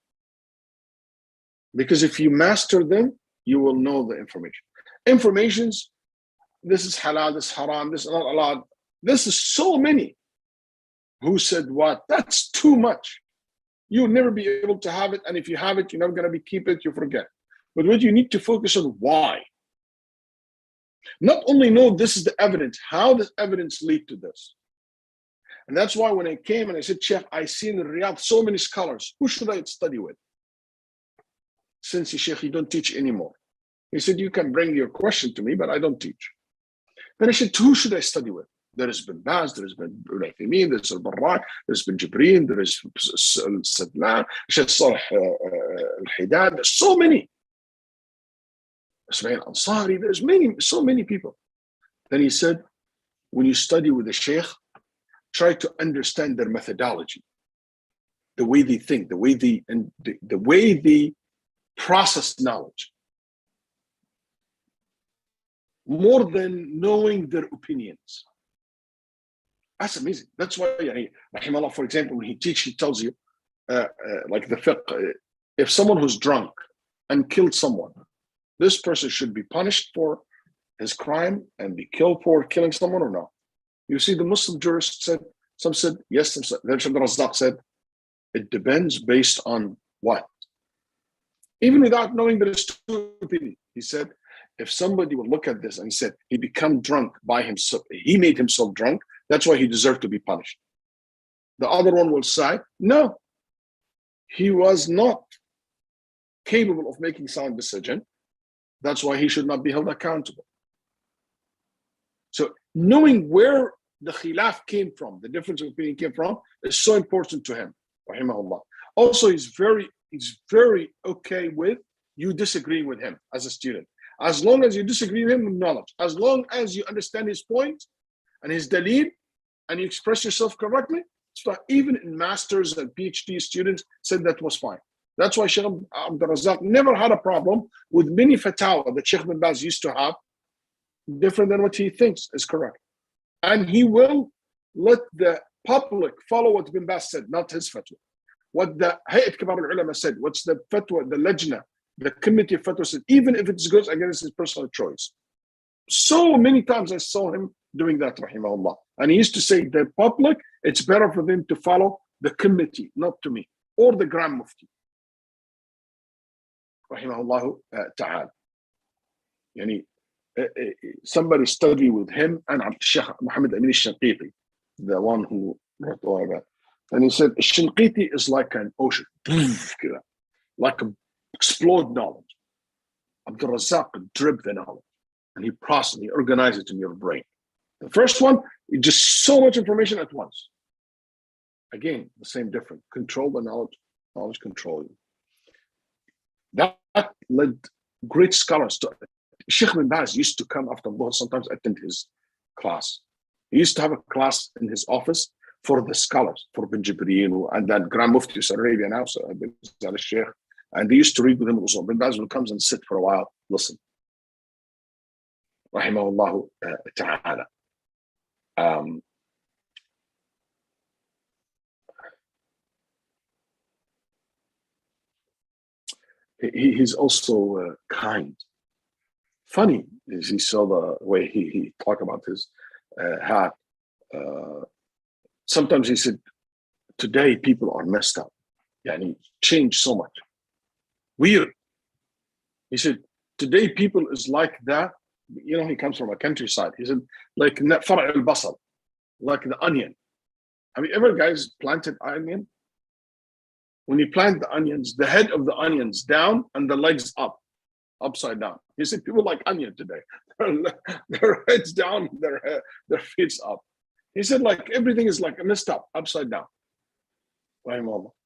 because if you master them, you will know the information. Informations, this is halal, this is haram, this is not allowed. This is so many. Who said what? That's too much. You'll never be able to have it, and if you have it, you're never going to keep it, you forget. But what you need to focus on, why? Not only know this is the evidence, how does evidence lead to this? And that's why when I came and I said, Sheikh, I see in the Riyadh so many scholars, who should I study with? Since Sheikh, you don't teach anymore. He said, you can bring your question to me, but I don't teach. Then I said, who should I study with? There has been Baz, there has been Ulaythaymeen, there's Al-Barrak, there's been Jibreen, there is Sadlan, Shaykh Salih Al-Hidad, there's so many. Ismail Ansari, there's so many people. Then he said, when you study with the Shaykh, try to understand their methodology, the way they think, the way they process knowledge, more than knowing their opinions. That's amazing. That's why, rahimahullah, for example, when he teaches, he tells you, like the fiqh, if someone who's drunk and killed someone, this person should be punished for his crime and be killed for killing someone or no? You see, the Muslim jurists said, some said yes, some said, then Shaykh Razzaq said, it depends based on what? Even without knowing there is two opinions. He said, if somebody will look at this and he said, he became drunk by himself, he made himself drunk, that's why he deserved to be punished. The other one will say, no, he was not capable of making sound decision. That's why he should not be held accountable. So knowing where the khilaf came from, the difference of opinion came from, is so important to him, rahimahullah. Also, he's very okay with you disagreeing with him as a student. As long as you disagree with him with knowledge, as long as you understand his point and his dalil, and you express yourself correctly, it's fine. Even in masters and PhD students said that was fine. That's why Shaykh Abdul Razzaq never had a problem with many fatwa that Shaykh bin Baz used to have, different than what he thinks is correct. And he will let the public follow what bin Baz said, not his fatwa. What the Hayat Kibar al-Ulama said, what's the fatwa, the lajna, the committee of fatwa said, even if it goes against his personal choice. So many times I saw him doing that, rahimahullah. And he used to say, the public, it's better for them to follow the committee, not to me, or the Grand Mufti. Rahimahullah ta'ala. Yani, somebody studied with him and Shaykh Muhammad Amin al-Shanqiti, the one who wrote all about. And he said, Shinqiti is like an ocean, like a explode knowledge. Abdul Razak drip the knowledge, and he processes, he organizes it in your brain. The first one, just so much information at once. Again, the same difference. Control the knowledge, knowledge control you. That led great scholars to Sheikh bin Baz used to come after Dhuhr, sometimes attend his class. He used to have a class in his office for the scholars, for Bin Jibreel and then Grand Mufti of Saudi Arabia now, so Bin Shaykh. And they used to read with him also. Bin Baz will come and sit for a while, listen. Rahimahullah ta'ala. He's also kind. Funny is he saw the way he talked about his hat. Sometimes he said, today people are messed up. Yeah, and he changed so much. Weird. He said, today people is like that. You know, he comes from a countryside. He said, like far' al-basal, like the onion. Have you ever guys planted onion? When you plant the onions, the head of the onions down and the legs up, upside down. He said, people like onion today. Their heads down, their feet up. He said, like everything is like messed up, upside down.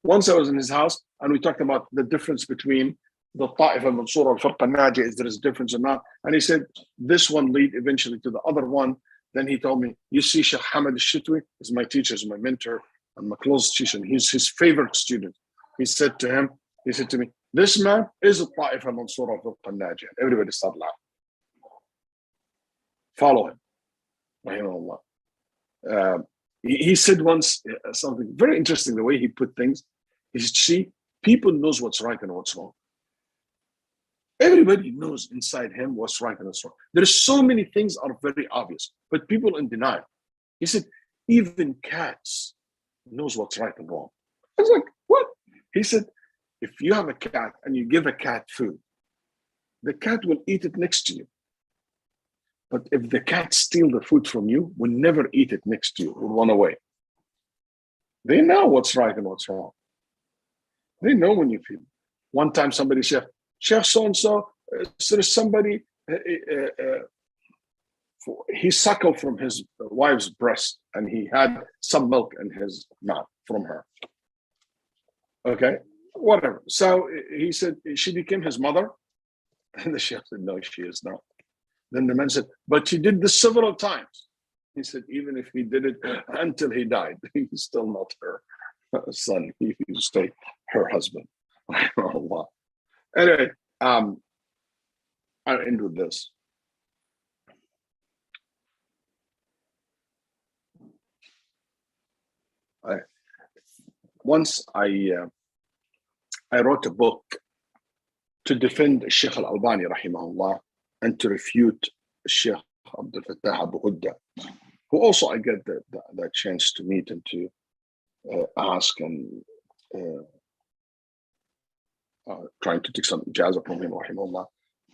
Once I was in his house and we talked about the difference between the Ta'if al-Mansura al-Firqa al-Najiyah, is there is a difference or not? And he said, this one lead eventually to the other one. Then he told me, you see, Shaykh Hamad al-Shitwi is my teacher, is my mentor, and my close teacher. He's his favorite student. He said to me, this man is a Ta'if al-Mansura al-Firqa al-Najiyah. Everybody started laughing. Follow him. Rahimahullah. He said once something very interesting, the way he put things. He said, see, people knows what's right and what's wrong. Everybody knows inside him what's right and what's wrong. There's so many things are very obvious, but people in denial. He said, even cats knows what's right and wrong. I was like, what? He said, if you have a cat and you give a cat food, the cat will eat it next to you. But if the cat steals the food from you, will never eat it next to you, will run away. They know what's right and what's wrong. They know when you feel. One time somebody said, Sheikh so-and-so, there's somebody, he suckled from his wife's breast and he had some milk in his mouth from her. Okay, whatever. So he said, she became his mother. And the Sheikh said, no, she is not. Then the man said, but she did this several times. He said, even if he did it until he died, he's still not her son. He stayed her husband. Anyway, I'll end with this. Once I wrote a book to defend Shaykh Al-Albani, rahimahullah, and to refute Shaykh Abdul Fattah Abu Ghudda, who also I get that chance to meet and to ask and trying to take some ijazah from him, rahimahullah.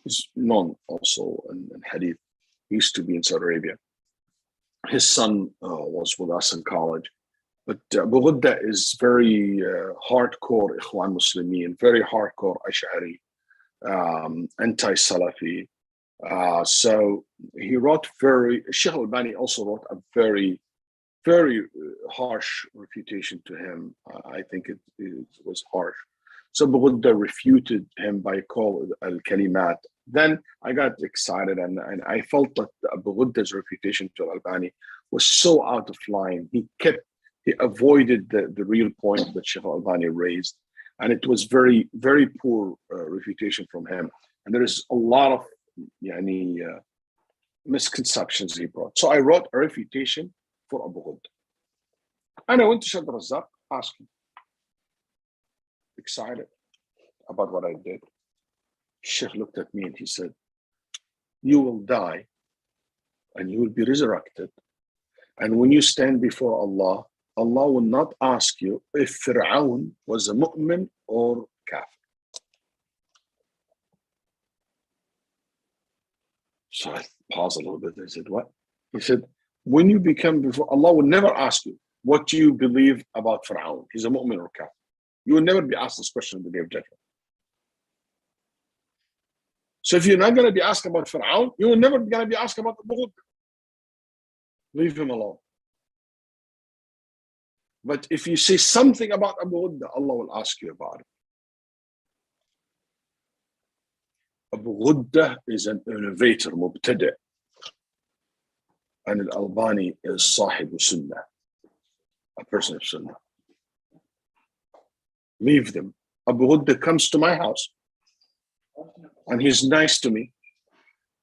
He's known also in Hadith. He used to be in Saudi Arabia. His son was with us in college. But Abu Ghudda is very hardcore Ikhwan Muslimin, very hardcore Ash'ari, anti-Salafi. So he wrote Shaykh Al-Albani also wrote a very, very harsh refutation to him. I think it was harsh. So Abu Ghudda refuted him by call al-Kalimat. Then I got excited and I felt that Abu Ghudda's refutation to Al-Albani was so out of line. He avoided the real point that Shaykh Al-Albani raised. And it was very, very poor refutation from him. And there is a lot of misconceptions he brought. So I wrote a refutation for Abu Ghudda. And I went to Shaykh Razak, asking, excited about what I did. Shaykh looked at me and he said, you will die and you will be resurrected. And when you stand before Allah, Allah will not ask you if Fir'aun was a mu'min or kafir. So I paused a little bit. I said, what? He said, when you become before Allah will never ask you what you believe about Fir'aun. He's a mu'min or kafir. You will never be asked this question on the Day of Judgment. So if you're not going to be asked about Fir'aun, you will never be going to be asked about Abu Ghudda. Leave him alone. But if you say something about Abu Ghudda, Allah will ask you about it. Abu Ghudda is an innovator, mubtada'. And Al-Albani is Sahib Sunnah, a person of Sunnah. Leave them. Abu Ghudda comes to my house and he's nice to me.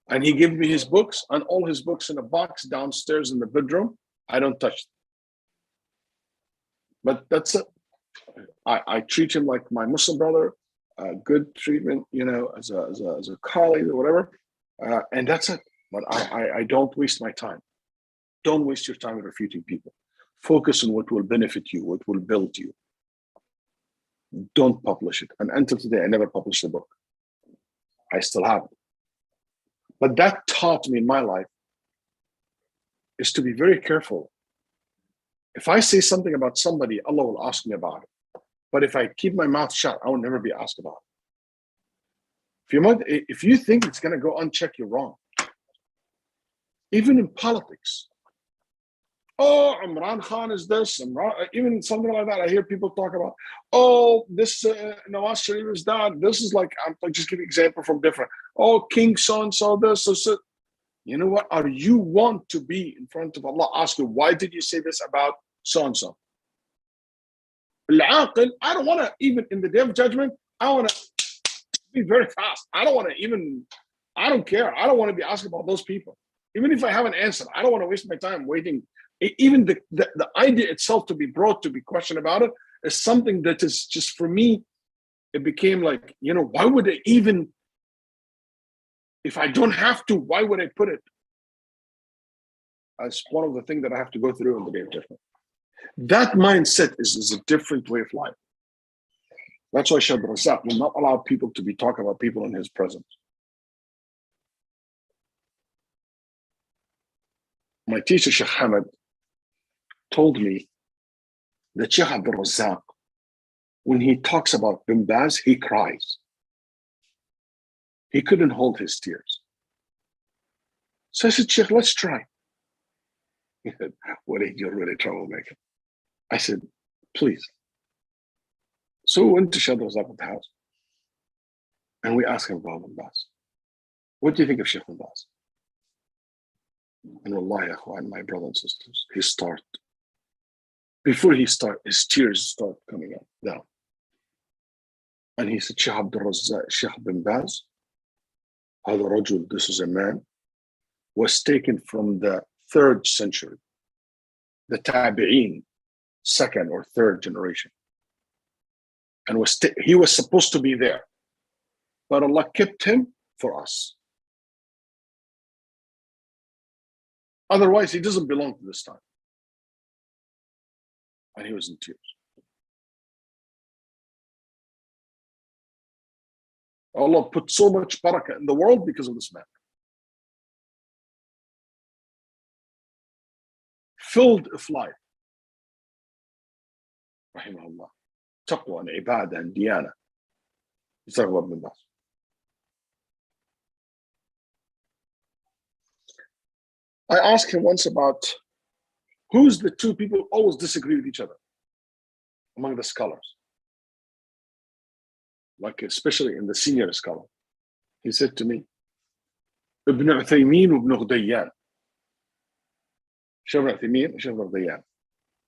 And he gives me his books and all his books in a box downstairs in the bedroom. I don't touch them. But that's it. I treat him like my Muslim brother, good treatment, you know, as a colleague or whatever. And that's it. But I don't waste my time. Don't waste your time refuting people. Focus on what will benefit you, what will build you. Don't publish it. And until today, I never published a book. I still have it. But that taught me in my life is to be very careful. If I say something about somebody, Allah will ask me about it. But if I keep my mouth shut, I will never be asked about it. If you think it's going to go unchecked, you're wrong. Even in politics. Oh, Imran Khan is this. Even something like that. I hear people talk about, oh, this Nawaz Sharif is that. This is like, I'm just giving an example from different. Oh, King so-and-so this. So. You know what? Are you want to be in front of Allah? Ask you, why did you say this about so-and-so? Al-Aqil, I don't want to, even in the Day of Judgment, I want to be very fast. I don't care. I don't want to be asked about those people. Even if I have an answer, I don't want to waste my time waiting. Even the idea itself to be brought to be questioned about it is something that is just, for me, it became like, you know, why would I even, if I don't have to, why would I put it as one of the things that I have to go through in the Day of Judgment? That mindset is a different way of life. That's why Shaykh Razak will not allow people to be talking about people in his presence. My teacher, Shaykh Hamad, told me that Shaykh Abdul Razak, when he talks about Bin Baz, he cries. He couldn't hold his tears. So I said, Shaykh, let's try. He said, Waleed, you're really a troublemaker. I said, please. So we went to Shaykh Razak's house and we asked him about Bin Baz. What do you think of Shaykh Bin Baz? And wallahi, akhwan, my brothers and sisters, before he started, his tears start coming up down. And he said, Shaykh Abdul Razak, Shaykh Bin Baz, هذا رجل, this is a man, was taken from the 3rd century, the Tabi'een, 2nd or 3rd generation. And he was supposed to be there. But Allah kept him for us. Otherwise, he doesn't belong to this time. And he was in tears. Allah put so much barakah in the world because of this man. Filled of life. Rahimahullah. Taqwa and ibadah and diyana. I asked him once about who's the two people who always disagree with each other among the scholars. Like especially in the senior scholar. He said to me, Ibn Uthaymeen ibn Ghudayyan. Shaykh Ibn Uthaymeen, Shaykh Ibn Ghudayyan.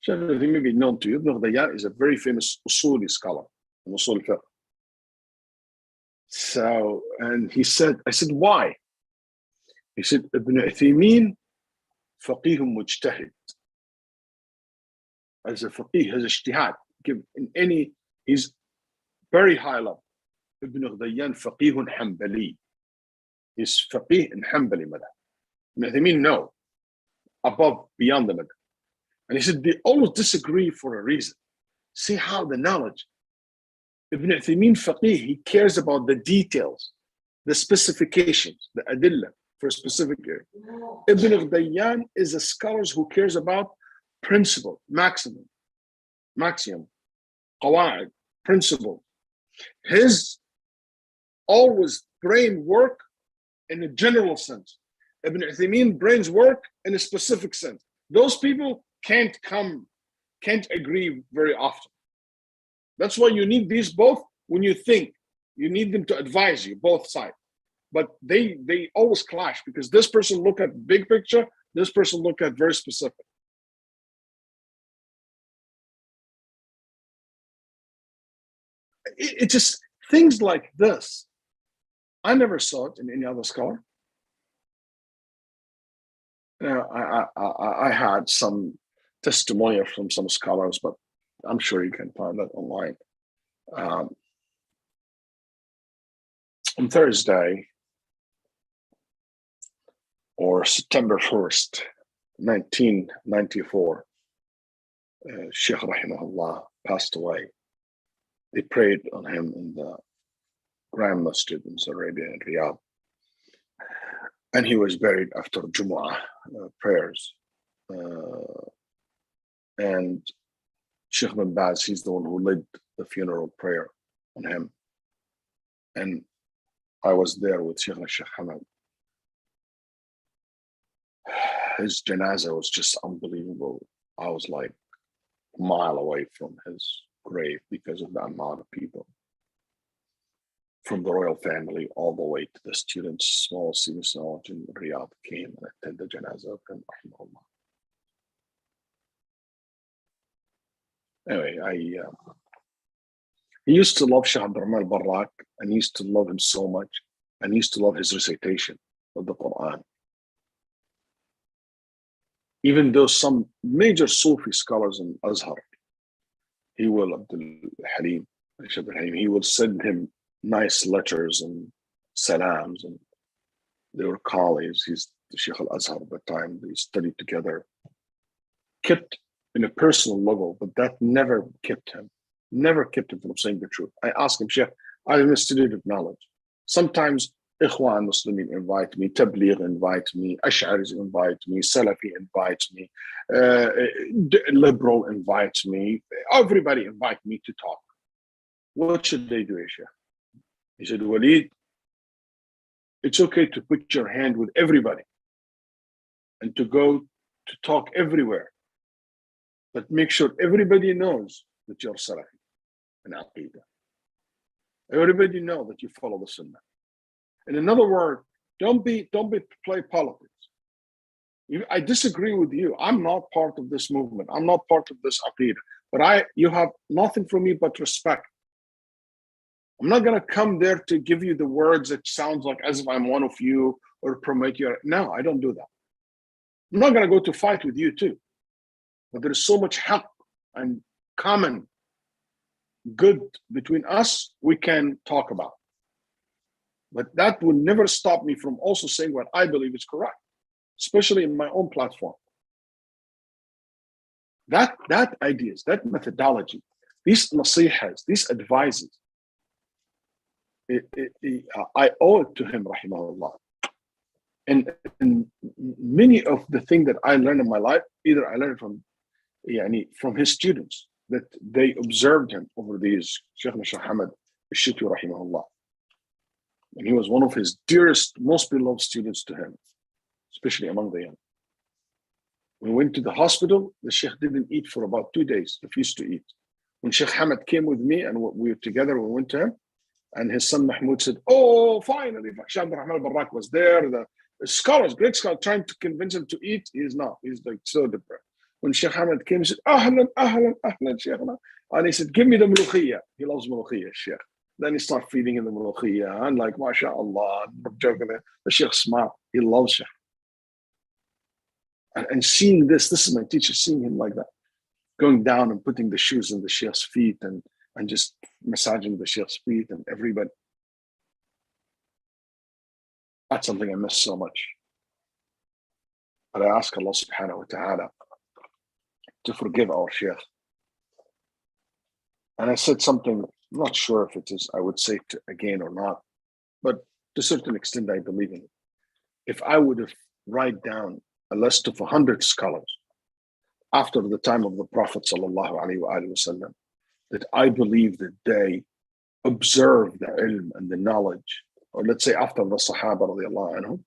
Shaykh Ibn Uthaymeen may be known to you. Ibn Ghudayyan is a very famous usuli scholar, an usul fiqh. So, and he said, I said, why? He said, Ibn Uthaymeen faqih mujtahid. As a faqih, has ijtihad. In any, he's very high level. Ibn Ghudayyan faqihun hanbali. He's faqih in Hanbali madhab. Ibn Uthaymeen, no. Above, beyond the madhab. And he said, they always disagree for a reason. See how the knowledge. Ibn Uthaymeen faqih, he cares about the details, the specifications, the adillah for a specific area. Ibn Ghudayyan is a scholar who cares about principle, maximum, qawaid, principle. His always brain work in a general sense. Ibn Uthaymeen brains work in a specific sense. Those people can't agree very often. That's why you need these both when you think. You need them to advise you, both sides. But they always clash because this person look at big picture, this person look at very specific. It just things like this. I never saw it in any other scholar. I had some testimonial from some scholars, but I'm sure you can find that online. On Thursday, or September 1st, 1994, Shaykh rahimahullah passed away. They prayed on him in the Grand Masjid in Saudi Arabia in Riyadh. And he was buried after Jumu'ah prayers. And Shaykh bin Baz, he's the one who led the funeral prayer on him. And I was there with Shaykh Hamad. His janazah was just unbelievable. I was like a mile away from his grave because of the amount of people. From the royal family all the way to the students, small students in Riyadh came and attended the janazah of him, rahimahullah. Anyway, he used to love Shaykh Abdurrahman al-Barrak, and he used to love him so much, and he used to love his recitation of the Quran. Even though some major Sufi scholars in Azhar, he will, he will send him nice letters and salams, and they were colleagues. He's the Shaykh al-Azhar at the time. They studied together, kept in a personal level, but that never kept him from saying the truth. I asked him, Shaykh, I'm a student of knowledge. Sometimes Ikhwan Muslimin invite me, Tabligh invite me, Ash'aris invite me, Salafi invites me, Liberal invites me, everybody invite me to talk. What should they do, Shaykh? He said, Waleed, it's okay to put your hand with everybody and to go to talk everywhere. But make sure everybody knows that you're Salafi and Aqidah. Everybody know that you follow the Sunnah. In another word, don't play politics. I disagree with you. I'm not part of this movement. I'm not part of this Aqidah. But you have nothing from me but respect. I'm not going to come there to give you the words that sounds like as if I'm one of you or promote you. No, I don't do that. I'm not going to go to fight with you too. But there is so much help and common good between us, we can talk about. But that will never stop me from also saying what I believe is correct, especially in my own platform. That ideas, that methodology, these nasihas, these advices, I owe it to him, rahimahullah. And many of the things that I learned in my life, either I learned from his students, that they observed him over these, Shaykh Hamad al-Shitwi, rahimahullah. And he was one of his dearest, most beloved students to him, especially among the young. When we went to the hospital, the Shaykh didn't eat for about 2 days, refused to eat. When Shaykh Hamad came with me and we were together, we went to him, and his son Mahmoud said, oh, finally, Shaykh Abdurrahman al-Barrak was there. The scholars, great scholars, trying to convince him to eat. He's not. He's like so depressed. When Shaykh Hamad came, he said, ahlan, ahlan, ahlan, Shaykhna. And he said, give me the mulukhiyya. He loves mulukhiyya, Shaykh. Then he started feeding him the mulukhiyya. And like, mashallah, the Shaykh smart. He loves Shaykh. And seeing this is my teacher, seeing him like that, going down and putting the shoes in the Shaykh's feet and just massaging the Shaykh's feet and everybody. That's something I miss so much. But I ask Allah subhanahu wa ta'ala to forgive our Shaykh. And I said something, I'm not sure if it is, I would say it again or not, but to a certain extent, I believe in it. If I would have write down a list of 100 scholars after the time of the Prophet ﷺ, that I believe that they observed the ilm and the knowledge, or let's say after the Sahaba radiallahu anhum,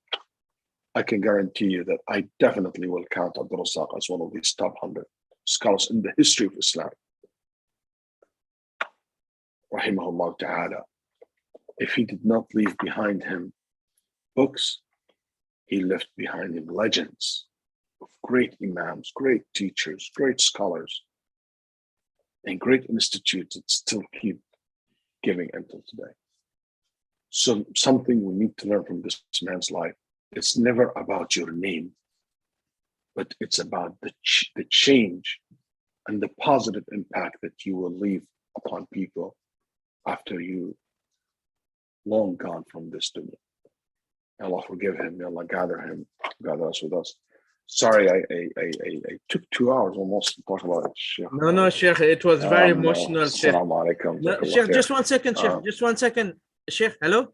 I can guarantee you that I definitely will count Abdul Razzaq as one of these top 100 scholars in the history of Islam. Rahimahullah ta'ala. If he did not leave behind him books, he left behind him legends of great imams, great teachers, great scholars, and great institutes that still keep giving until today. So something we need to learn from this man's life. It's never about your name, but it's about the change and the positive impact that you will leave upon people after you long gone from this dunya. Allah forgive him. May Allah gather us with us. Sorry, I took 2 hours almost to talk about it, Sheikh. No, Sheikh, it was very emotional, Sheikh. Assalamu alaikum. No, Sheikh, just 1 second, Sheikh. Just 1 second. Sheikh, hello?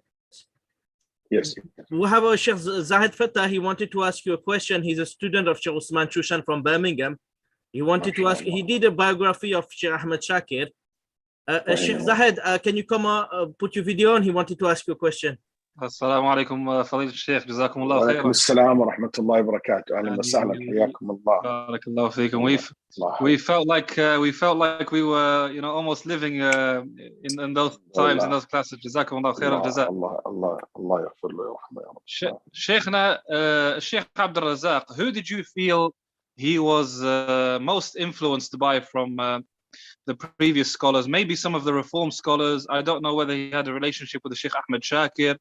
Yes. We have our Sheikh Zahid Fatah. He wanted to ask you a question. He's a student of Sheikh Usman Chushan from Birmingham. He wanted to ask, he did a biography of Sheikh Ahmed Shakir. Sheikh Zahid, can you come put your video on? He wanted to ask you a question. السلام عليكم فضيلة الشيخ جزاكم الله خيرا. وعليكم السلام ورحمة الله وبركاته. أهلا وسهلا حياكم الله. بارك الله فيكم. We felt like we were, almost living in those times, in those classes. جزاكم الله خير الجزاء. الله يغفر له ويرحمه يا رب. شيخنا الشيخ عبد الرزاق, who did you feel he was most influenced by from the previous scholars? Maybe some of the Reform scholars. I don't know whether he had a relationship with the Sheikh Ahmed Shakir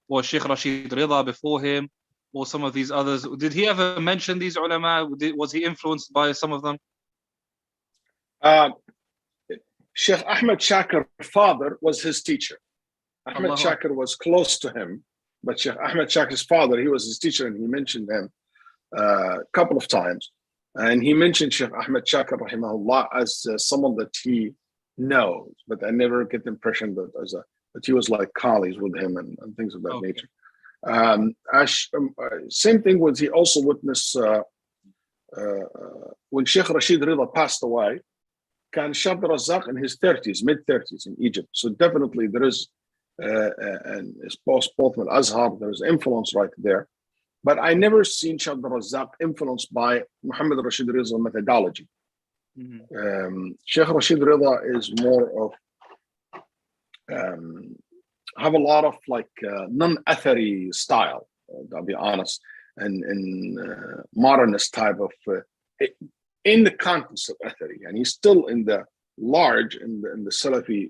or Sheikh Rashid Rida before him, or some of these others. Did he ever mention these ulama? Was he influenced by some of them? Sheikh Ahmed Shakir's father was his teacher. Ahmed Shakir was close to him, but Sheikh Ahmed Shakir's father, he was his teacher, and he mentioned him a couple of times. And he mentioned Sheikh Ahmed Shakir rahimahullah as someone that he knows, but I never get the impression that that he was like colleagues with him and things of that nature. Same thing was he also witnessed when Sheikh Rashid Rida passed away. Kan Sheikh Abdul Razzaq in his 30s, mid-30s in Egypt. So definitely there is, and both Azhar, there is influence right there. But I never seen Sheikh Abdul Razzaq influenced by Muhammad Rashid Rida's methodology. Sheikh Rashid Rida is more of, have a lot of like non-athari style, I'll be honest, and modernist type of, in the context of athari. And he's still in the large, in the Salafi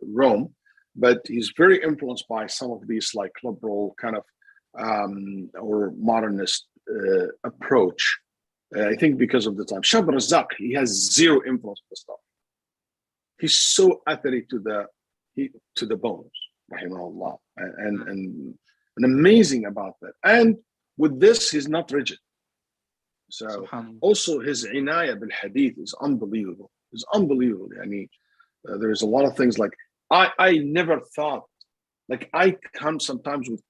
realm, but he's very influenced by some of these like liberal kind of, or modernist approach. I think because of the time. Sheikh Razzaq, he has zero influence on the stuff. He's so athari to the bones, rahimahullah, and amazing about that. And with this, he's not rigid. So also his inayah bil hadith is unbelievable. It's unbelievable. I mean, there's a lot of things like I never thought, like I come sometimes with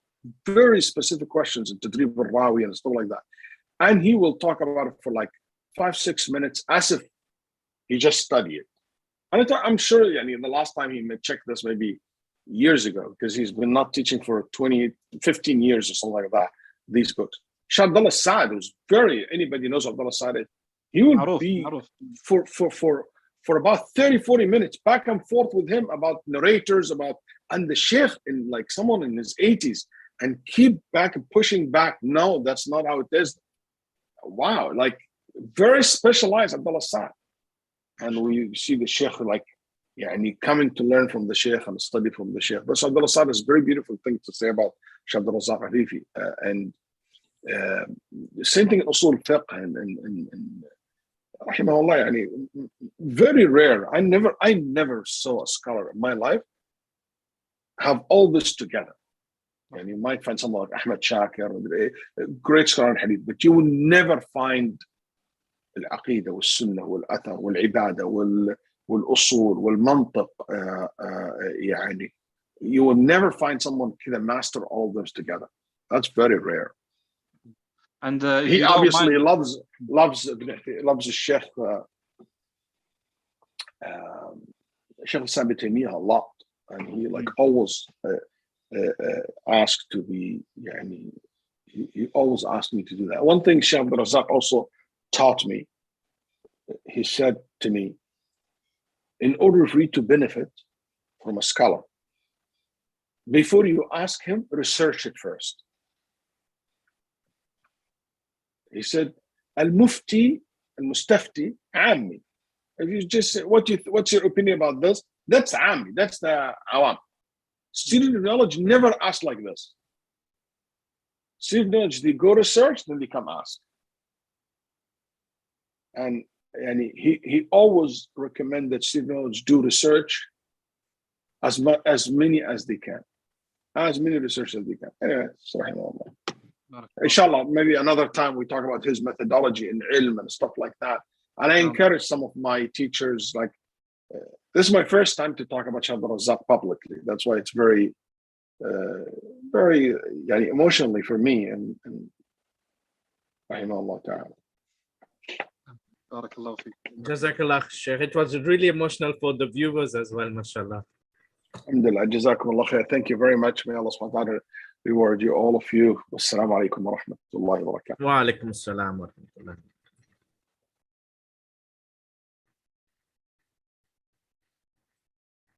very specific questions in Tadrib al-Rawi and stuff like that. And he will talk about it for like 5-6 minutes as if he just studied it. And I'm sure, I mean, the last time he checked this maybe years ago, because he's been not teaching for 15 years or something like that, these books. Shaykh Abdullah Sa'ad was anybody knows Abdullah Sa'ad, he would be for about 30-40 minutes back and forth with him about narrators, and the Sheikh in like someone in his 80s, and keep back and pushing back. No, that's not how it is. Wow, like very specialized Abdullah Sa'ad. And we see the Sheikh like, and he coming to learn from the Sheikh and study from the Sheikh. But Abdullah Sa'ad is a very beautiful thing to say about Shaykh Abdul Razzaq Afifi. And same thing in Usul Fiqh and rahimahullah, very rare. I never saw a scholar in my life have all this together. And you might find someone like Ahmed Shakir, a great scholar in hadith, but you will never find al-aqidah, wal-sunnah, wal-athar, wal-ibadah, wal-usul, wal-mantiq. You will never find someone can master all those together. That's very rare. And he obviously loves the Shaykh Shaykh Islam ibn Taymiyyah a lot, and he like always asked to be. He always asked me to do that. One thing Shaykh Abdul Razak also taught me. He said to me, in order for you to benefit from a scholar, before you ask him, research it first. He said, Al-Mufti, Al-Mustafti, Ammi. If you just say, what's your opinion about this? That's Ammi, that's the Awam. Student of knowledge never ask like this. Student of knowledge, they go research, then they come ask. And he always recommended student of knowledge do research as many as they can. As many research as they can. Anyway, inshallah, maybe another time we talk about his methodology in ilm and stuff like that. And I encourage some of my teachers, like, this is my first time to talk about Shaykh Abdul Razak publicly. That's why it's very, very emotionally for me. And rahimahullah ta'ala. Barakallahu feek. Jazakallah, Shaykh. It was really emotional for the viewers as well, mashallah. Alhamdulillah, jazakumullah khair. Thank you very much. May Allah subhanahu wa ta'ala reward you, all of you. Wassalamu alaikum wa rahmatullahi wa barakatuh. Wa alaikum assalam wa rahmatullah.